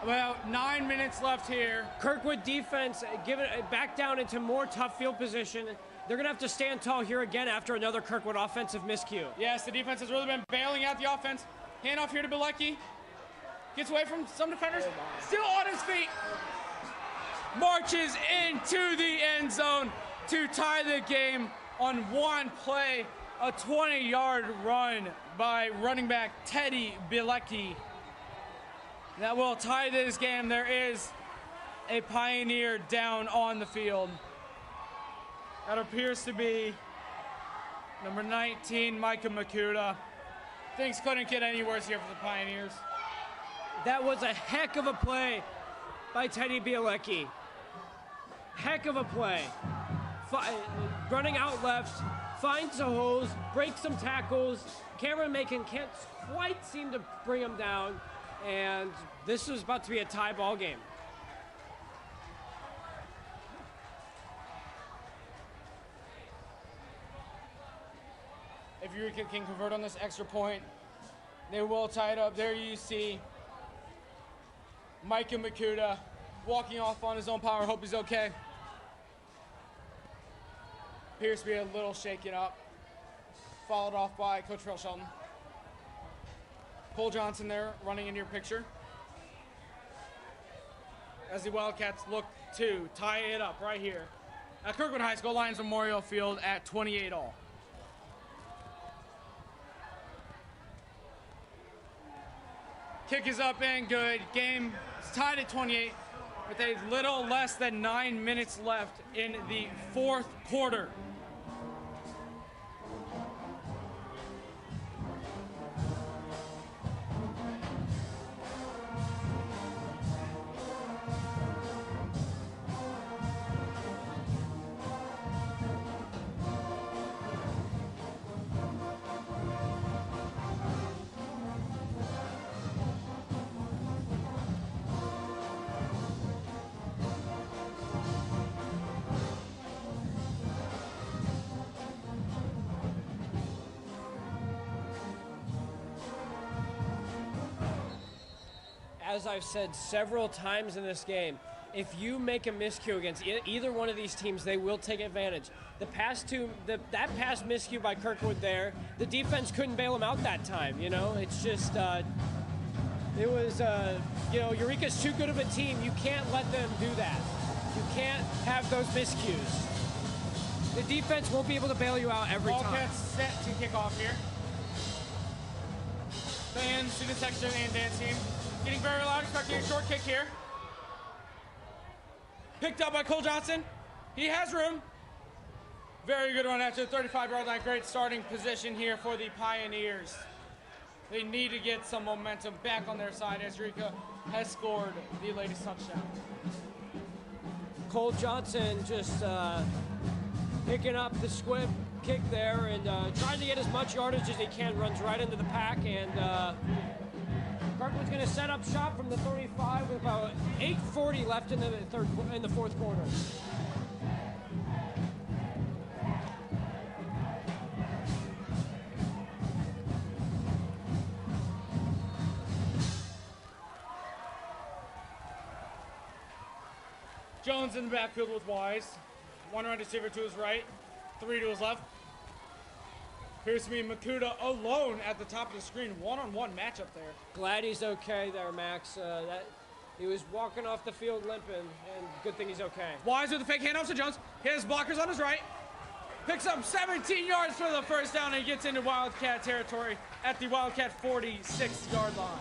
About 9 minutes left here.
Kirkwood defense, give it back down into more tough field position. They're going to have to stand tall here again after another Kirkwood offensive miscue.
Yes, the defense has really been bailing out the offense. Handoff here to Bilecki. Gets away from some defenders. Still on his feet. Marches into the end zone to tie the game on one play. A 20-yard run by running back Teddy Bilecki. That will tie this game. There is a Pioneer down on the field. That appears to be number 19, Micah Makuta. Things couldn't get any worse here for the Pioneers.
That was a heck of a play by Teddy Bilecki. Heck of a play. Running out left, finds the holes, breaks some tackles. Cameron Macon can't quite seem to bring him down. And this was about to be a tie ball game.
If Eureka can convert on this extra point, they will tie it up. There you see Micah Makuta walking off on his own power. Hope he's okay. Appears to be a little shaken up. Followed off by Coach Farrell Shelton. Cole Johnson there running in your picture. As the Wildcats look to tie it up right here at Kirkwood High School, Lions Memorial Field at 28 all. Kick is up and good. Game is tied at 28 with a little less than 9 minutes left in the fourth quarter.
as I've said several times in this game, if you make a miscue against either one of these teams, they will take advantage. That pass miscue by Kirkwood there, the defense couldn't bail him out that time. You know, it's just it was you know, Eureka's too good of a team. You can't let them do that. You can't have those miscues. The defense won't be able to bail you out every time.
Wildcats set to kick off here. Fans, student section, and dance team getting very loud, expecting a short kick here. Picked up by Cole Johnson. He has room. Very good run after the 35-yard line. Great starting position here for the Pioneers. They need to get some momentum back on their side as Eureka has scored the latest touchdown.
Cole Johnson just picking up the squib kick there and trying to get as much yardage as he can. Runs right into the pack, and Kirkwood's going to set up shop from the 35 with about 8:40 left in the fourth quarter.
Jones in the backfield with Wise. One wide receiver to his right, three to his left. Appears to be Makuta alone at the top of the screen. One-on-one matchup there.
Glad he's okay there, Max. He was walking off the field limping, and good thing he's okay.
Wise with the fake handoff to Jones. His blockers on his right. Picks up 17 yards for the first down and gets into Wildcat territory at the Wildcat 46-yard line.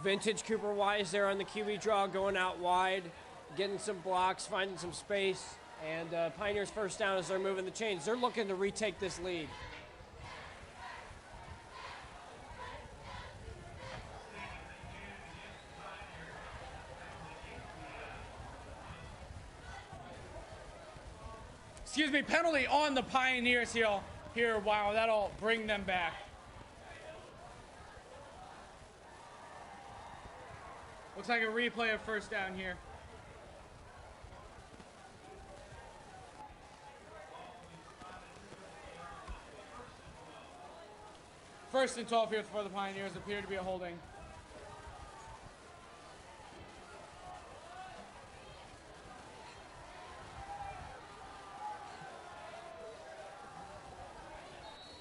Vintage Cooper Wise there on the QB draw, going out wide, getting some blocks, finding some space, and Pioneers first down as they're moving the chains. They're looking to retake this lead.
Excuse me, penalty on the Pioneers here. Wow, that'll bring them back. Looks like a replay of first down here. First and 12 here for the Pioneers. Appear to be a holding.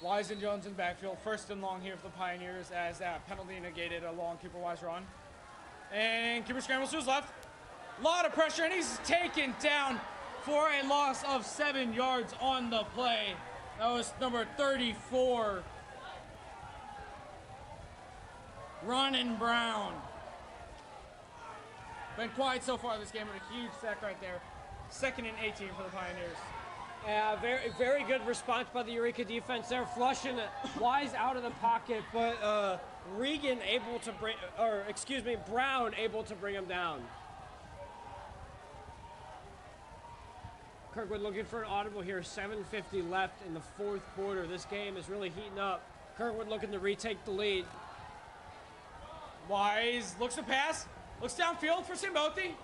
Wise and Jones in backfield. First and long here for the Pioneers as that penalty negated a long Cooper Wise run. And Cooper scrambles to his left. A lot of pressure, and he's taken down for a loss of 7 yards on the play. That was number 34, Ronan Brown. Been quiet so far this game, but a huge sack right there. 2nd and 18 for the Pioneers.
Very, very good response by the Eureka defense there, flushing Wise out of the pocket, but Brown able to bring him down. Kirkwood looking for an audible here, 7:50 left in the fourth quarter. This game is really heating up. Kirkwood looking to retake the lead.
Wise looks to pass, looks downfield for Sambothi.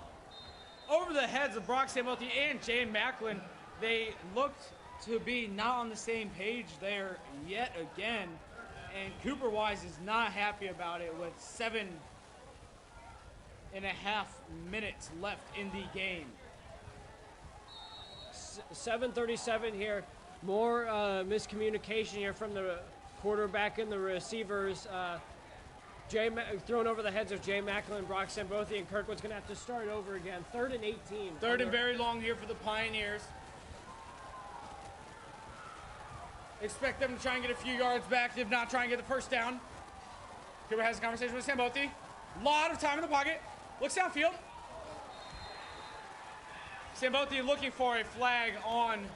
Over the heads of Brock Sambothi and Jay Macklin. They looked to be not on the same page there yet again, and Cooper Wise is not happy about it with 7.5 minutes left in the game.
7:37 here. More miscommunication here from the quarterback and the receivers. Thrown over the heads of Jay Macklin, Brock Sambothi, and Kirkwood's going to have to start over again. 3rd and 18.
Third and very long here for the Pioneers. Expect them to try and get a few yards back, if not try and get the first down. Cooper has a conversation with Sambothi. A lot of time in the pocket. Looks downfield. Sambothi looking for a flag on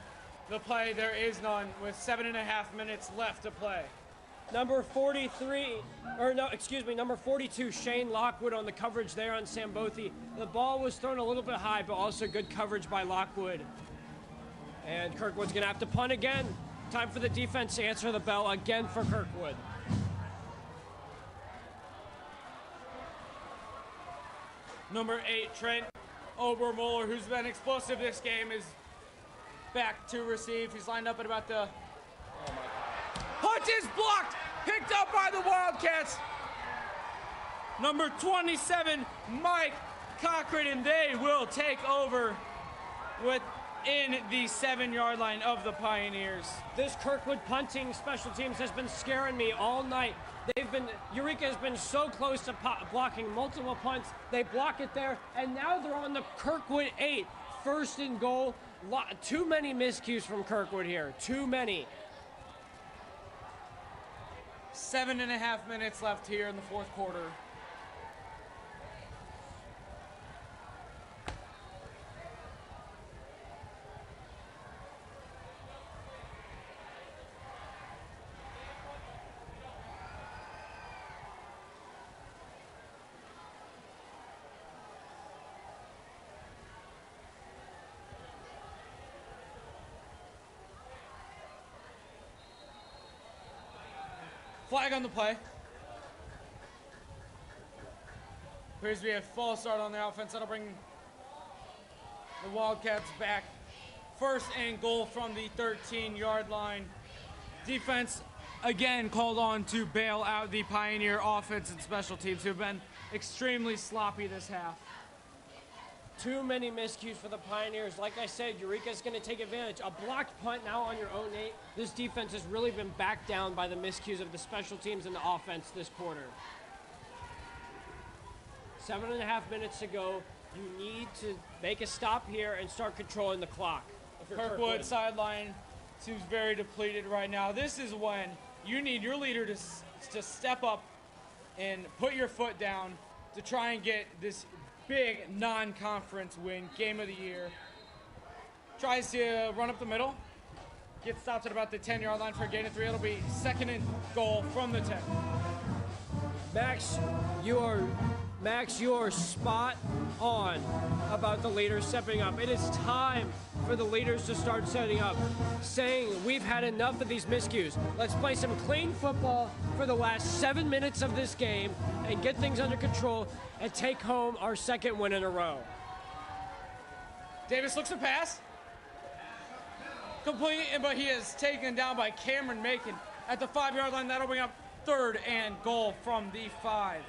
the play. There is none with 7.5 minutes left to play.
Number 42, Shane Lockwood on the coverage there on Sambothi. The ball was thrown a little bit high, but also good coverage by Lockwood. And Kirkwood's going to have to punt again. Time for the defense to answer the bell again for Kirkwood.
Number 8, Trent Obermuller, who's been explosive this game, is back to receive. He's lined up at about the punt is blocked, picked up by the Wildcats. Number 27, Mike Cochran, and they will take over within the 7-yard line of the Pioneers.
This Kirkwood punting special teams has been scaring me all night. Eureka has been so close to blocking multiple punts. They block it there, and now they're on the Kirkwood 8. First and goal. Too many miscues from Kirkwood here. Too many.
7.5 minutes left here in the fourth quarter. Flag on the play. Appears to be a false start on the offense. That'll bring the Wildcats back. First and goal from the 13-yard line. Defense again called on to bail out the Pioneer offense and special teams, who have been extremely sloppy this half.
Too many miscues for the Pioneers. Like I said, Eureka's going to take advantage. A blocked punt now on your own 8. This defense has really been backed down by the miscues of the special teams and the offense this quarter. 7.5 minutes to go. You need to make a stop here and start controlling the clock.
Kirkwood sideline seems very depleted right now. This is when you need your leader to step up and put your foot down to try and get this big non-conference win, game of the year. Tries to run up the middle. Gets stopped at about the 10-yard line for a gain of 3. It'll be second and goal from the 10.
Max, you are spot on about the leaders stepping up. It is time for the leaders to start setting up, saying we've had enough of these miscues. Let's play some clean football for the last 7 minutes of this game and get things under control and take home our second win in a row.
Davis looks to pass. Complete, but he is taken down by Cameron Macon at the 5-yard line. That'll bring up third and goal from the 5.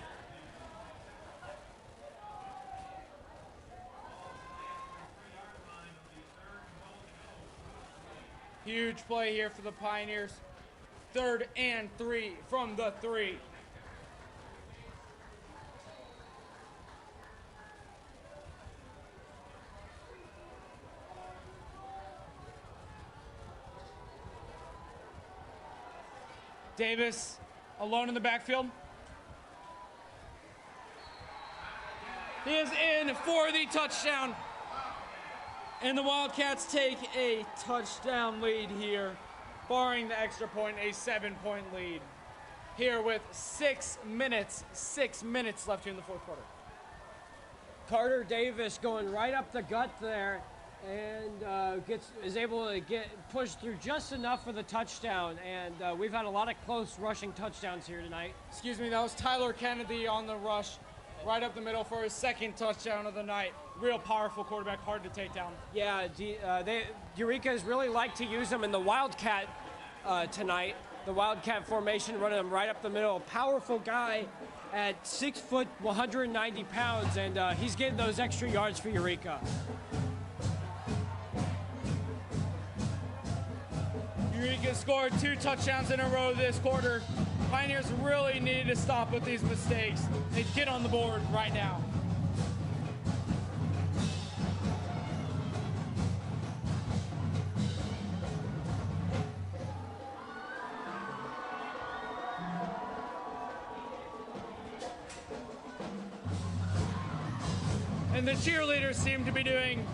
Huge play here for the Pioneers. 3rd and 3 from the 3. Davis alone in the backfield. He is in for the touchdown. And the Wildcats take a touchdown lead here, barring the extra point, a 7-point lead. Here with 6 minutes left here in the fourth quarter.
Carter Davis going right up the gut there and is able to get pushed through just enough for the touchdown. And we've had a lot of close rushing touchdowns here tonight.
Excuse me, that was Tyler Kennedy on the rush, right up the middle for his second touchdown of the night. Real powerful quarterback, hard to take down.
Yeah, Eureka's really like to use him in the Wildcat tonight. The Wildcat formation, running him right up the middle. Powerful guy at 6 foot, 190 pounds, and he's getting those extra yards for Eureka.
Eureka scored 2 touchdowns in a row this quarter. Pioneers really needed to stop with these mistakes. They get on the board right now. And the cheerleaders seem to be doing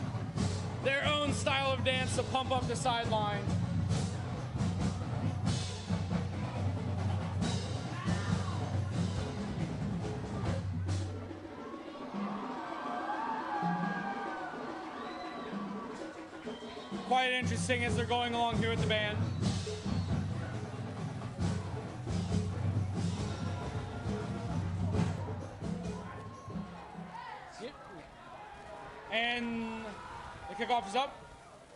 their own style of dance to pump up the sideline. Quite interesting as they're going along here with the band. And the kickoff is up.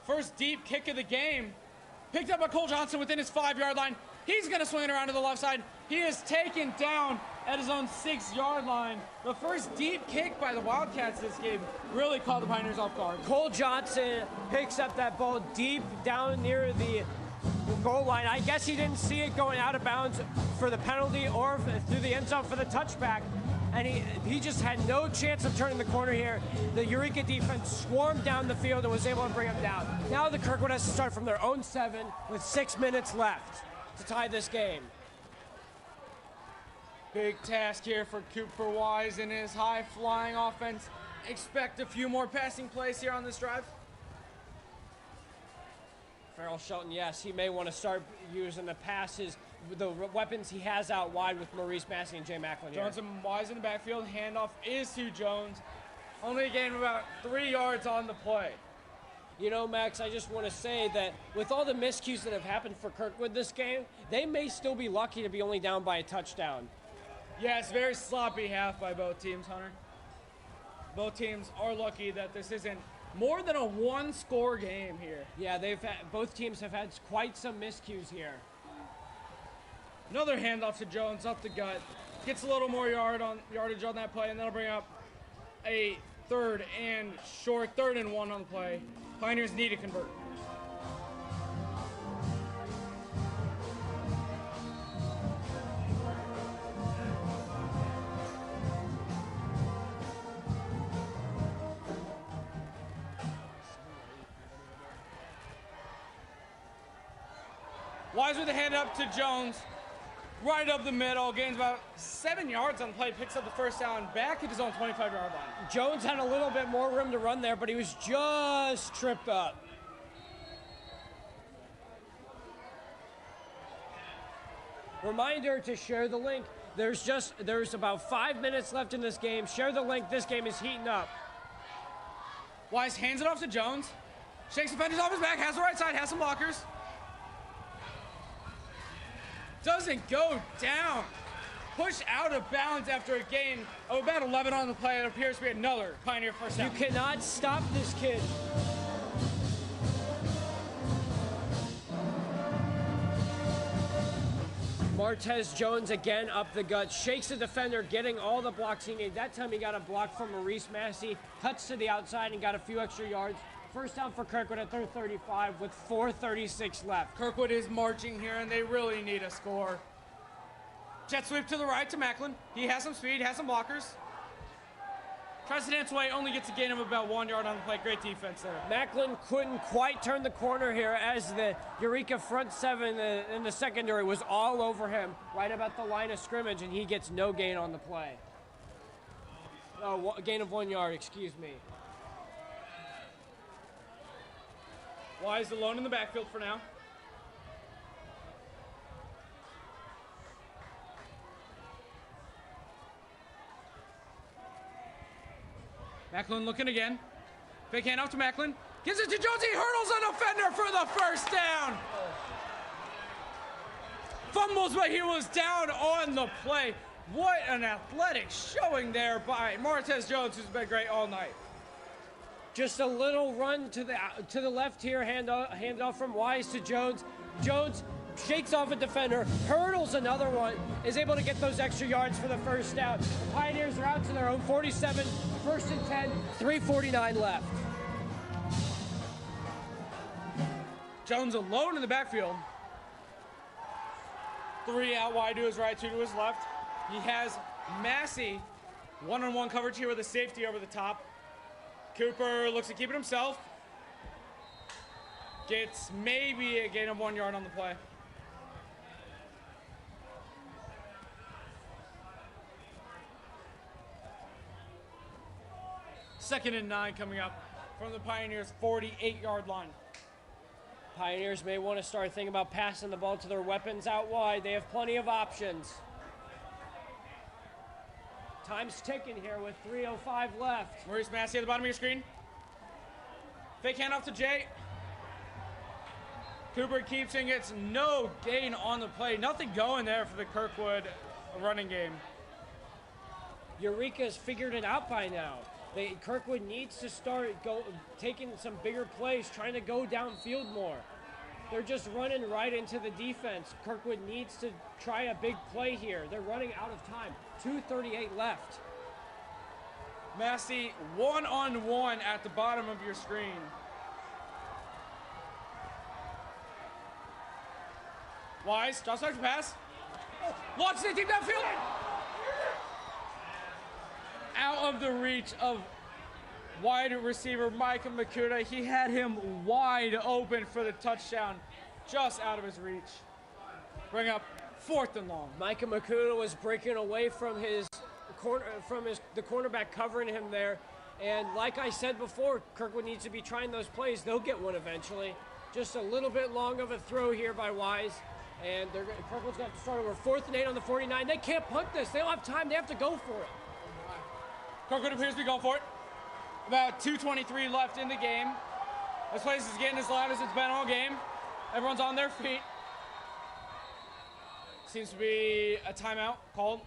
First deep kick of the game. Picked up by Cole Johnson within his 5-yard line. He's going to swing it around to the left side. He is taken down at his own 6-yard line. The first deep kick by the Wildcats this game really caught the Pioneers off guard.
Cole Johnson picks up that ball deep down near the goal line. I guess he didn't see it going out of bounds for the penalty or through the end zone for the touchback. And he just had no chance of turning the corner here. The Eureka defense swarmed down the field and was able to bring him down. Now the Kirkwood has to start from their own 7 with 6 minutes left to tie this game.
Big task here for Cooper Wise in his high-flying offense. Expect a few more passing plays here on this drive.
Farrell Shelton, yes, he may want to start using the passes, the weapons he has out wide with Maurice Massey and Jay Macklin here.
Jones and Wise in the backfield. Handoff is to Jones. Only a gain of about 3 yards on the play.
You know, Max, I just want to say that with all the miscues that have happened for Kirkwood this game, they may still be lucky to be only down by a touchdown.
Yeah, it's very sloppy half by both teams, Hunter. Both teams are lucky that this isn't more than a 1-score game here.
Yeah, both teams have had quite some miscues here.
Another handoff to Jones up the gut. Gets a little more yardage on that play, and that'll bring up a 3rd and 1 on the play. Pioneers need to convert. Wise with a hand up to Jones. Right up the middle, gains about 7 yards on the play, picks up the first down, back at his own 25-yard line.
Jones had a little bit more room to run there, but he was just tripped up. Reminder to share the link. There's about 5 minutes left in this game. Share the link. This game is heating up.
Wise hands it off to Jones. Shakes defenders off his back, has the right side, has some blockers. Doesn't go down. Push out of bounds after a gain of about 11 on the play. It appears to be another Pioneer first down.
You cannot stop this kid. Martez Jones again up the gut, shakes the defender, getting all the blocks he needed. That time he got a block from Maurice Massey, cuts to the outside and got a few extra yards. First down for Kirkwood at their 35 with 4:36 left.
Kirkwood is marching here, and they really need a score. Jet sweep to the right to Macklin. He has some speed, has some blockers. Tries to dance away, only gets a gain of about 1 yard on the play. Great defense there.
Macklin couldn't quite turn the corner here as the Eureka front 7 in the secondary was all over him right about the line of scrimmage, and he gets no gain on the play. Gain of 1 yard, excuse me.
Wise alone in the backfield for now. Macklin looking again. Fake handoff to Macklin. Gives it to Jones. He hurdles a defender for the first down. Fumbles, but he was down on the play. What an athletic showing there by Martez Jones, who's been great all night.
Just a little run to the left here, handoff from Wise to Jones. Jones shakes off a defender, hurdles another one, is able to get those extra yards for the first down. The Pioneers are out to their own 47, 1st and 10, 3:49 left.
Jones alone in the backfield. 3 out wide to his right, 2 to his left. He has Massey one-on-one coverage here with a safety over the top. Cooper looks to keep it himself. Gets maybe a gain of 1 yard on the play. Second and 9 coming up from the Pioneers' 48-yard line.
Pioneers may want to start thinking about passing the ball to their weapons out wide. They have plenty of options. Time's ticking here with 3:05 left.
Maurice Massey at the bottom of your screen. Fake handoff to Jay. Cooper keeps and gets no gain on the play. Nothing going there for the Kirkwood running game.
Eureka's figured it out by now. Kirkwood needs to start taking some bigger plays, trying to go downfield more. They're just running right into the defense. Kirkwood needs to try a big play here. They're running out of time. 2:38 left.
Massey, one-on-one at the bottom of your screen. Wise, drop start to pass. Launches it deep downfield. Out of the reach of wide receiver Micah Makuta. He had him wide open for the touchdown, just out of his reach. Bring up 4th and long.
Micah Makuta was breaking away from his the cornerback covering him there. And like I said before, Kirkwood needs to be trying those plays. They'll get one eventually. Just a little bit long of a throw here by Wise. And Kirkwood's got to start over 4th and 8 on the 49. They can't punt this. They don't have time. They have to go for it.
Kirkwood appears to be going for it. About 2:23 left in the game. This place is getting as loud as it's been all game. Everyone's on their feet. Seems to be a timeout called.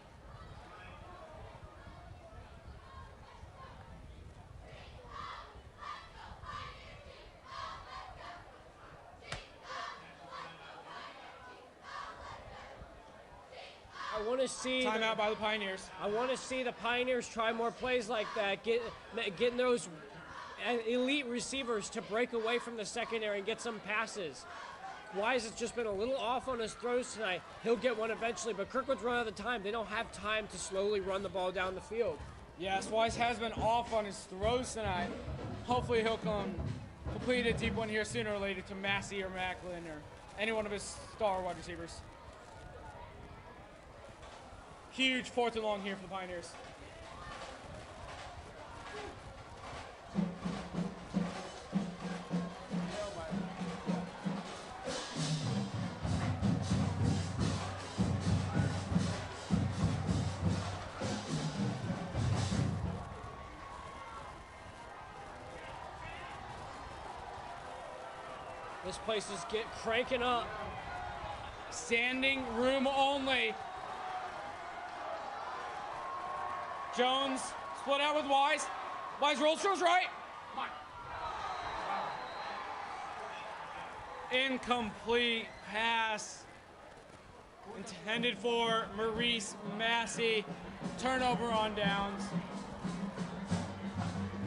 I want to see
Timeout by the Pioneers.
I want to see the Pioneers try more plays like that, getting those elite receivers to break away from the secondary and get some passes. Wise has just been a little off on his throws tonight. He'll get one eventually, but Kirkwood's run out of time. They don't have time to slowly run the ball down the field.
Yes, Wise has been off on his throws tonight. Hopefully he'll complete a deep one here sooner or later to Massey or Macklin or any one of his star wide receivers. Huge 4th and long here for the Pioneers.
This place is cranking up.
Standing room only. Jones split out with Wise. Wise rolls, throws right. Incomplete pass. Intended for Maurice Massey. Turnover on downs.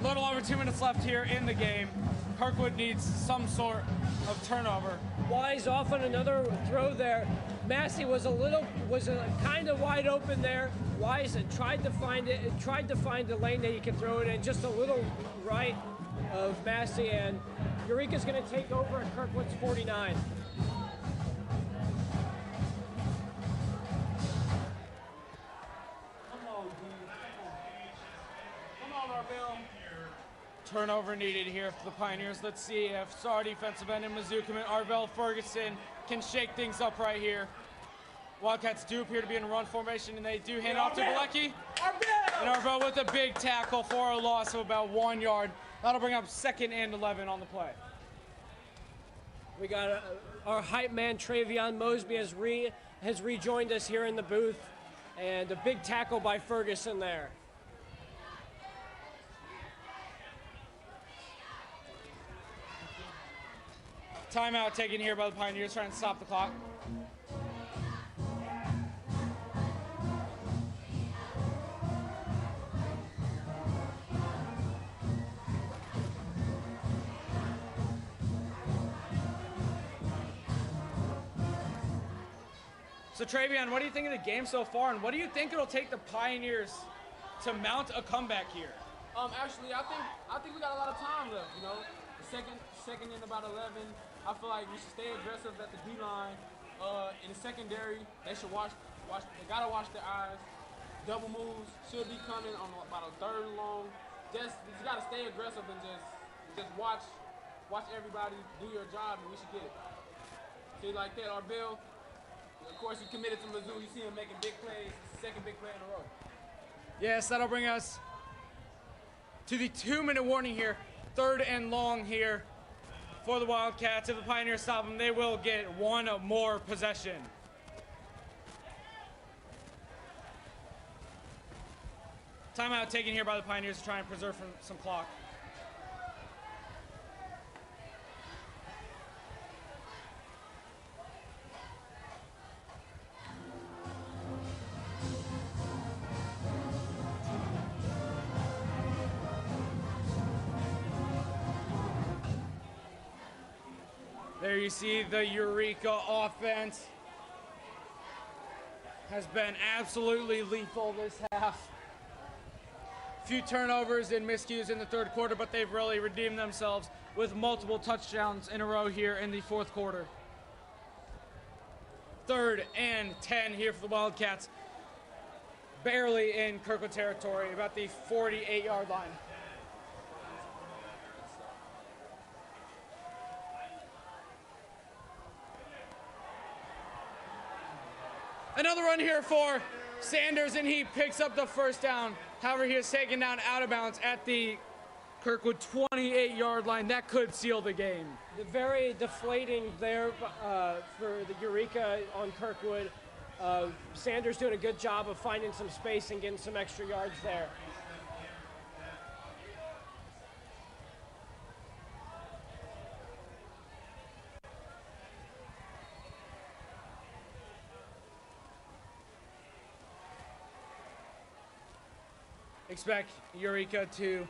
Little over 2 minutes left here in the game. Kirkwood needs some sort of turnover.
Wise off on another throw there. Massey was kind of wide open there. Wise tried to find the lane that he could throw it in, just a little right of Massey, and Eureka's going to take over at Kirkwood's 49.
Turnover needed here for the Pioneers. Let's see if star defensive end and Mizzoukaman Arvell Ferguson can shake things up right here. Wildcats do appear to be in a run formation, and they do hand off to Galecki. And Arvell with a big tackle for a loss of about 1 yard. That'll bring up 2nd and 11 on the play.
We got our hype man Travion Mosby has rejoined us here in the booth, and a big tackle by Ferguson there.
Timeout taken here by the Pioneers, trying to stop the clock. So Travion, what do you think of the game so far, and what do you think it'll take the Pioneers to mount a comeback here?
Actually, I think we got a lot of time left. You know, second in about 11. I feel like we should stay aggressive at the D-line. In the secondary, they should they gotta watch their eyes. Double moves should be coming on about a 3rd and long. You just gotta stay aggressive and just watch everybody do your job, and we should get it. See, like that, our Bill, of course, he committed to Mizzou. You see him making big plays, 2nd big play in a row.
Yes, that'll bring us to the 2-minute warning here. 3rd and long here for the Wildcats. If the Pioneers stop them, they will get one more possession. Timeout taken here by the Pioneers to try and preserve some clock. you see the Eureka offense has been absolutely lethal this half. Few turnovers and miscues in the third quarter, but they've really redeemed themselves with multiple touchdowns in a row here in the fourth quarter. 3rd and 10 here for the Wildcats. Barely in Kirkwood territory, about the 48-yard line. Another run here for Sanders, and he picks up the first down. However, he is taken down out of bounds at the Kirkwood 28-yard line. That could seal the game.
Very deflating there for the Eureka on Kirkwood. Sanders doing a good job of finding some space and getting some extra yards there.
Expect Eureka to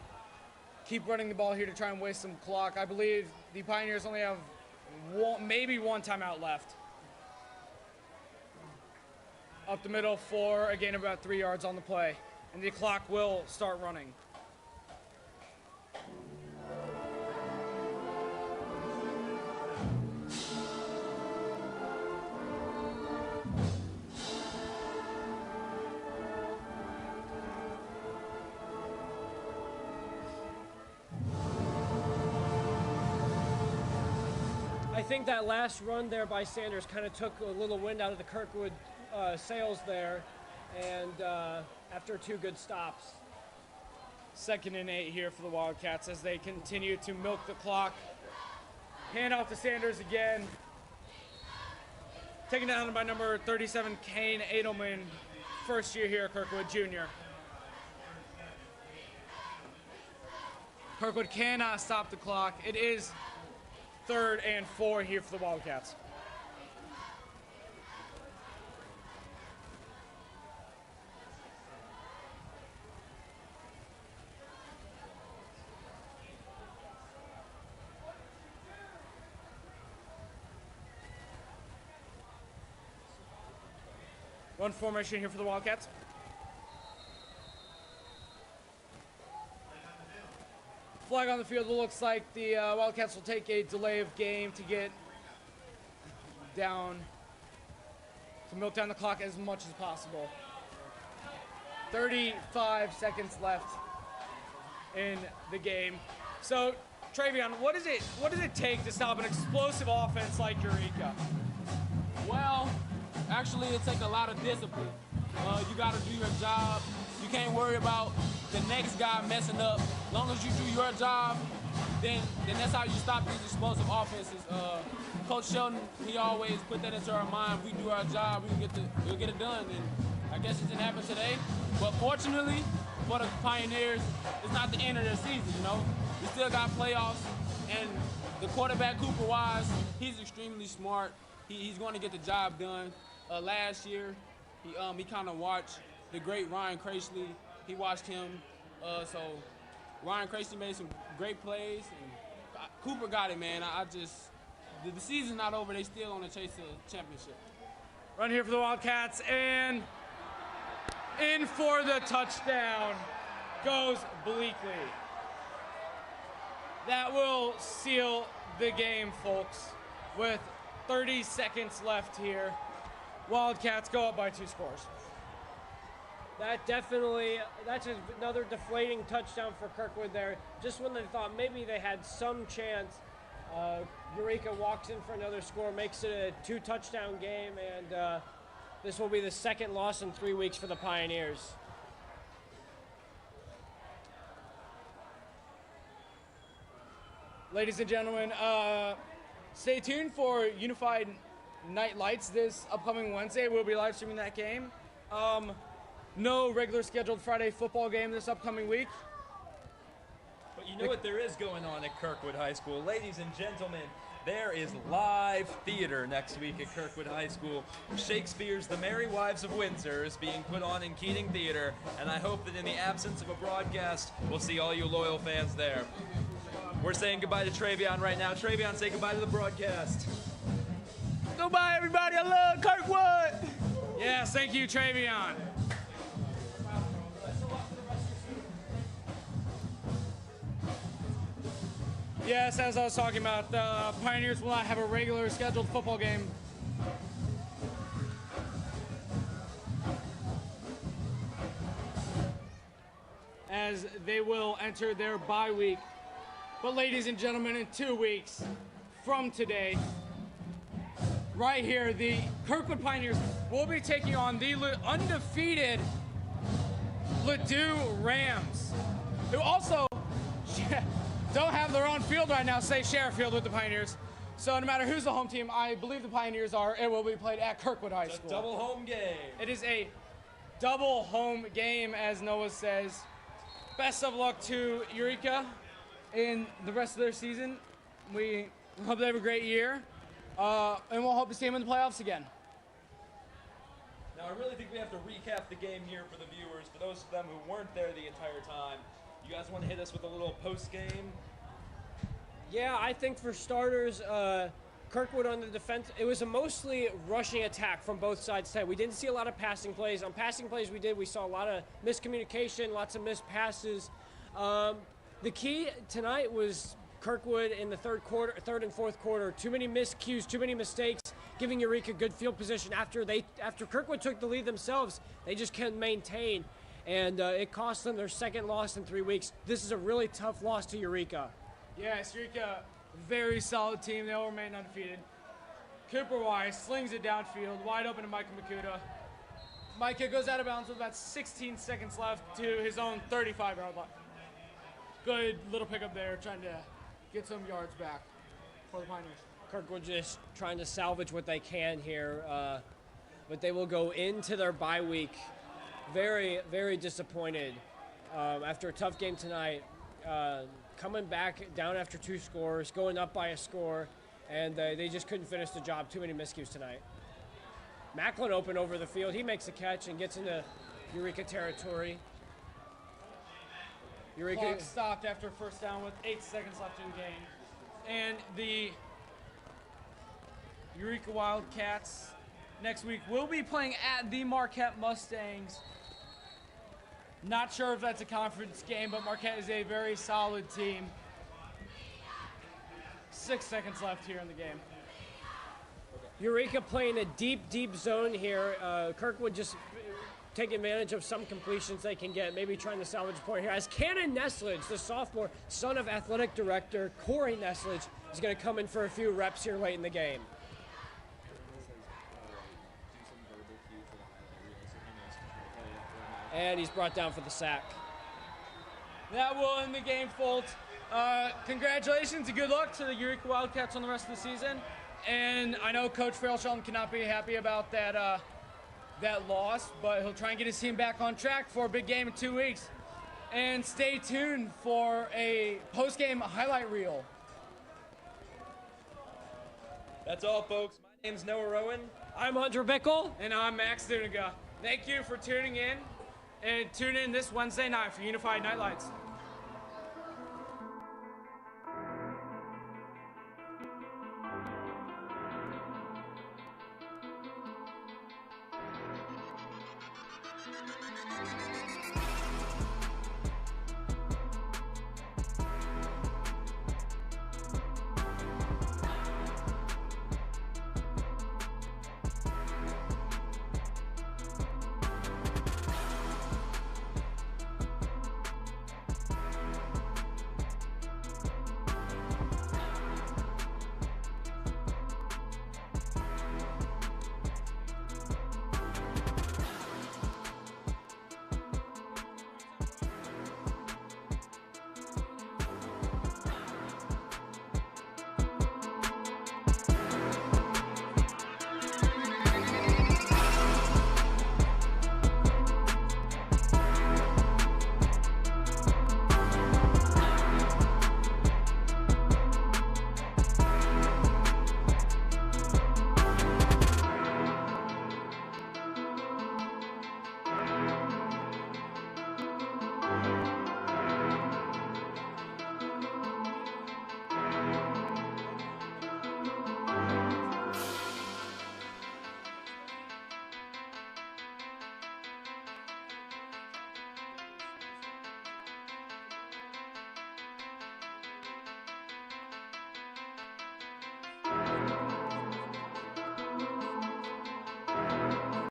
keep running the ball here to try and waste some clock. I believe the Pioneers only have maybe one timeout left. Up the middle for a gain of about 3 yards on the play, and the clock will start running.
I think that last run there by Sanders kind of took a little wind out of the Kirkwood sails there, and after 2 good stops.
2nd and 8 here for the Wildcats as they continue to milk the clock. Hand off to Sanders again. Taken down by number 37, Kane Edelman, first year here at Kirkwood, junior. Kirkwood cannot stop the clock. It is 3rd and 4 here for the Wildcats. Run formation here for the Wildcats. Flag on the field. It looks like the Wildcats will take a delay of game to get down, to milk down the clock as much as possible. 35 seconds left in the game. So, Travion, what does it take to stop an explosive offense like Eureka?
Well, actually, it takes a lot of discipline. You got to do your job. You can't worry about the next guy messing up. As long as you do your job, then that's how you stop these explosive offenses. Coach Sheldon, he always put that into our mind. We do our job, we'll get it done. And I guess it didn't happen today. But fortunately for the Pioneers, it's not the end of their season, you know. We still got playoffs, and the quarterback, Cooper Wise, he's extremely smart. He's going to get the job done. Last year, he kind of watched the great Ryan Crashley. He watched him. So Ryan Crashley made some great plays, and Cooper got it, man. The season's not over. They still on the chase to the championship.
Run here for the Wildcats, and in for the touchdown goes Bleakley. That will seal the game, folks, with 30 seconds left here. Wildcats go up by 2 scores.
That's another deflating touchdown for Kirkwood there. Just when they thought maybe they had some chance, Eureka walks in for another score, makes it a 2-touchdown game, and this will be the 2nd loss in 3 weeks for the Pioneers.
Ladies and gentlemen, stay tuned for Unified Night Lights this upcoming Wednesday. We'll be live streaming that game. No regular scheduled Friday football game this upcoming week.
But you know what there is going on at Kirkwood High School. Ladies and gentlemen, there is live theater next week at Kirkwood High School. Shakespeare's The Merry Wives of Windsor is being put on in Keating Theater, and I hope that in the absence of a broadcast, we'll see all you loyal fans there. We're saying goodbye to Travion right now. Travion, say goodbye to the broadcast.
Goodbye, everybody. I love Kirkwood. Yes, thank you, Travion. Yes, as I was talking about, the Pioneers will not have a regular scheduled football game. As they will enter their bye week. But ladies and gentlemen, in 2 weeks from today, right here, the Kirkwood Pioneers will be taking on the undefeated Ladue Rams, who also don't have their own field right now, so they share a field with the Pioneers. So no matter who's the home team, I believe the Pioneers are, it will be played at Kirkwood High School.
It's a double home game.
It is a double home game, as Noah says. Best of luck to Eureka in the rest of their season. We hope they have a great year, and we'll hope to see them in the playoffs again.
Now, I really think we have to recap the game here for the viewers, for those of them who weren't there the entire time. You guys want to hit us with a little post-game?
Yeah, I think for starters, Kirkwood on the defense, it was a mostly rushing attack from both sides today. We didn't see a lot of passing plays. On passing plays we saw a lot of miscommunication, lots of missed passes. The key tonight was Kirkwood in the third and fourth quarter. Too many miscues, too many mistakes, giving Eureka good field position. After Kirkwood took the lead themselves, they just couldn't maintain, and it cost them their second loss in 3 weeks. This is a really tough loss to Eureka.
Yes, Eureka, very solid team. They will remain undefeated. Cooper Wise slings it downfield, wide open to Micah Makuta. Micah goes out of bounds with about 16 seconds left to his own 35-yard line. Good little pickup there, trying to get some yards back for the Pioneers.
Kirkwood just trying to salvage what they can here, but they will go into their bye week very, very disappointed after a tough game tonight. Coming back down after 2 scores, going up by a score, and they just couldn't finish the job. Too many miscues tonight. Macklin open over the field. He makes a catch and gets into Eureka territory. Eureka
Clock stopped after first down with 8 seconds left in the game. And the Eureka Wildcats next week will be playing at the Marquette Mustangs. Not sure if that's a conference game, but Marquette is a very solid team. 6 seconds left here in the game.
Eureka playing a deep, deep zone here. Kirkwood just taking advantage of some completions they can get, maybe trying to salvage a point here. As Cannon Neslage, the sophomore, son of athletic director Corey Neslage, is going to come in for a few reps here late in the game. And he's brought down for the sack.
That will end the game, folks. Congratulations and good luck to the Eureka Wildcats on the rest of the season. And I know Coach Farrell Shelton cannot be happy about that loss, but he'll try and get his team back on track for a big game in 2 weeks. And stay tuned for a post-game highlight reel.
That's all, folks. My name's Noah Rowan.
I'm Hunter Bickle.
And I'm Max Duniga. Thank you for tuning in. And tune in this Wednesday night for Unified Nightlights.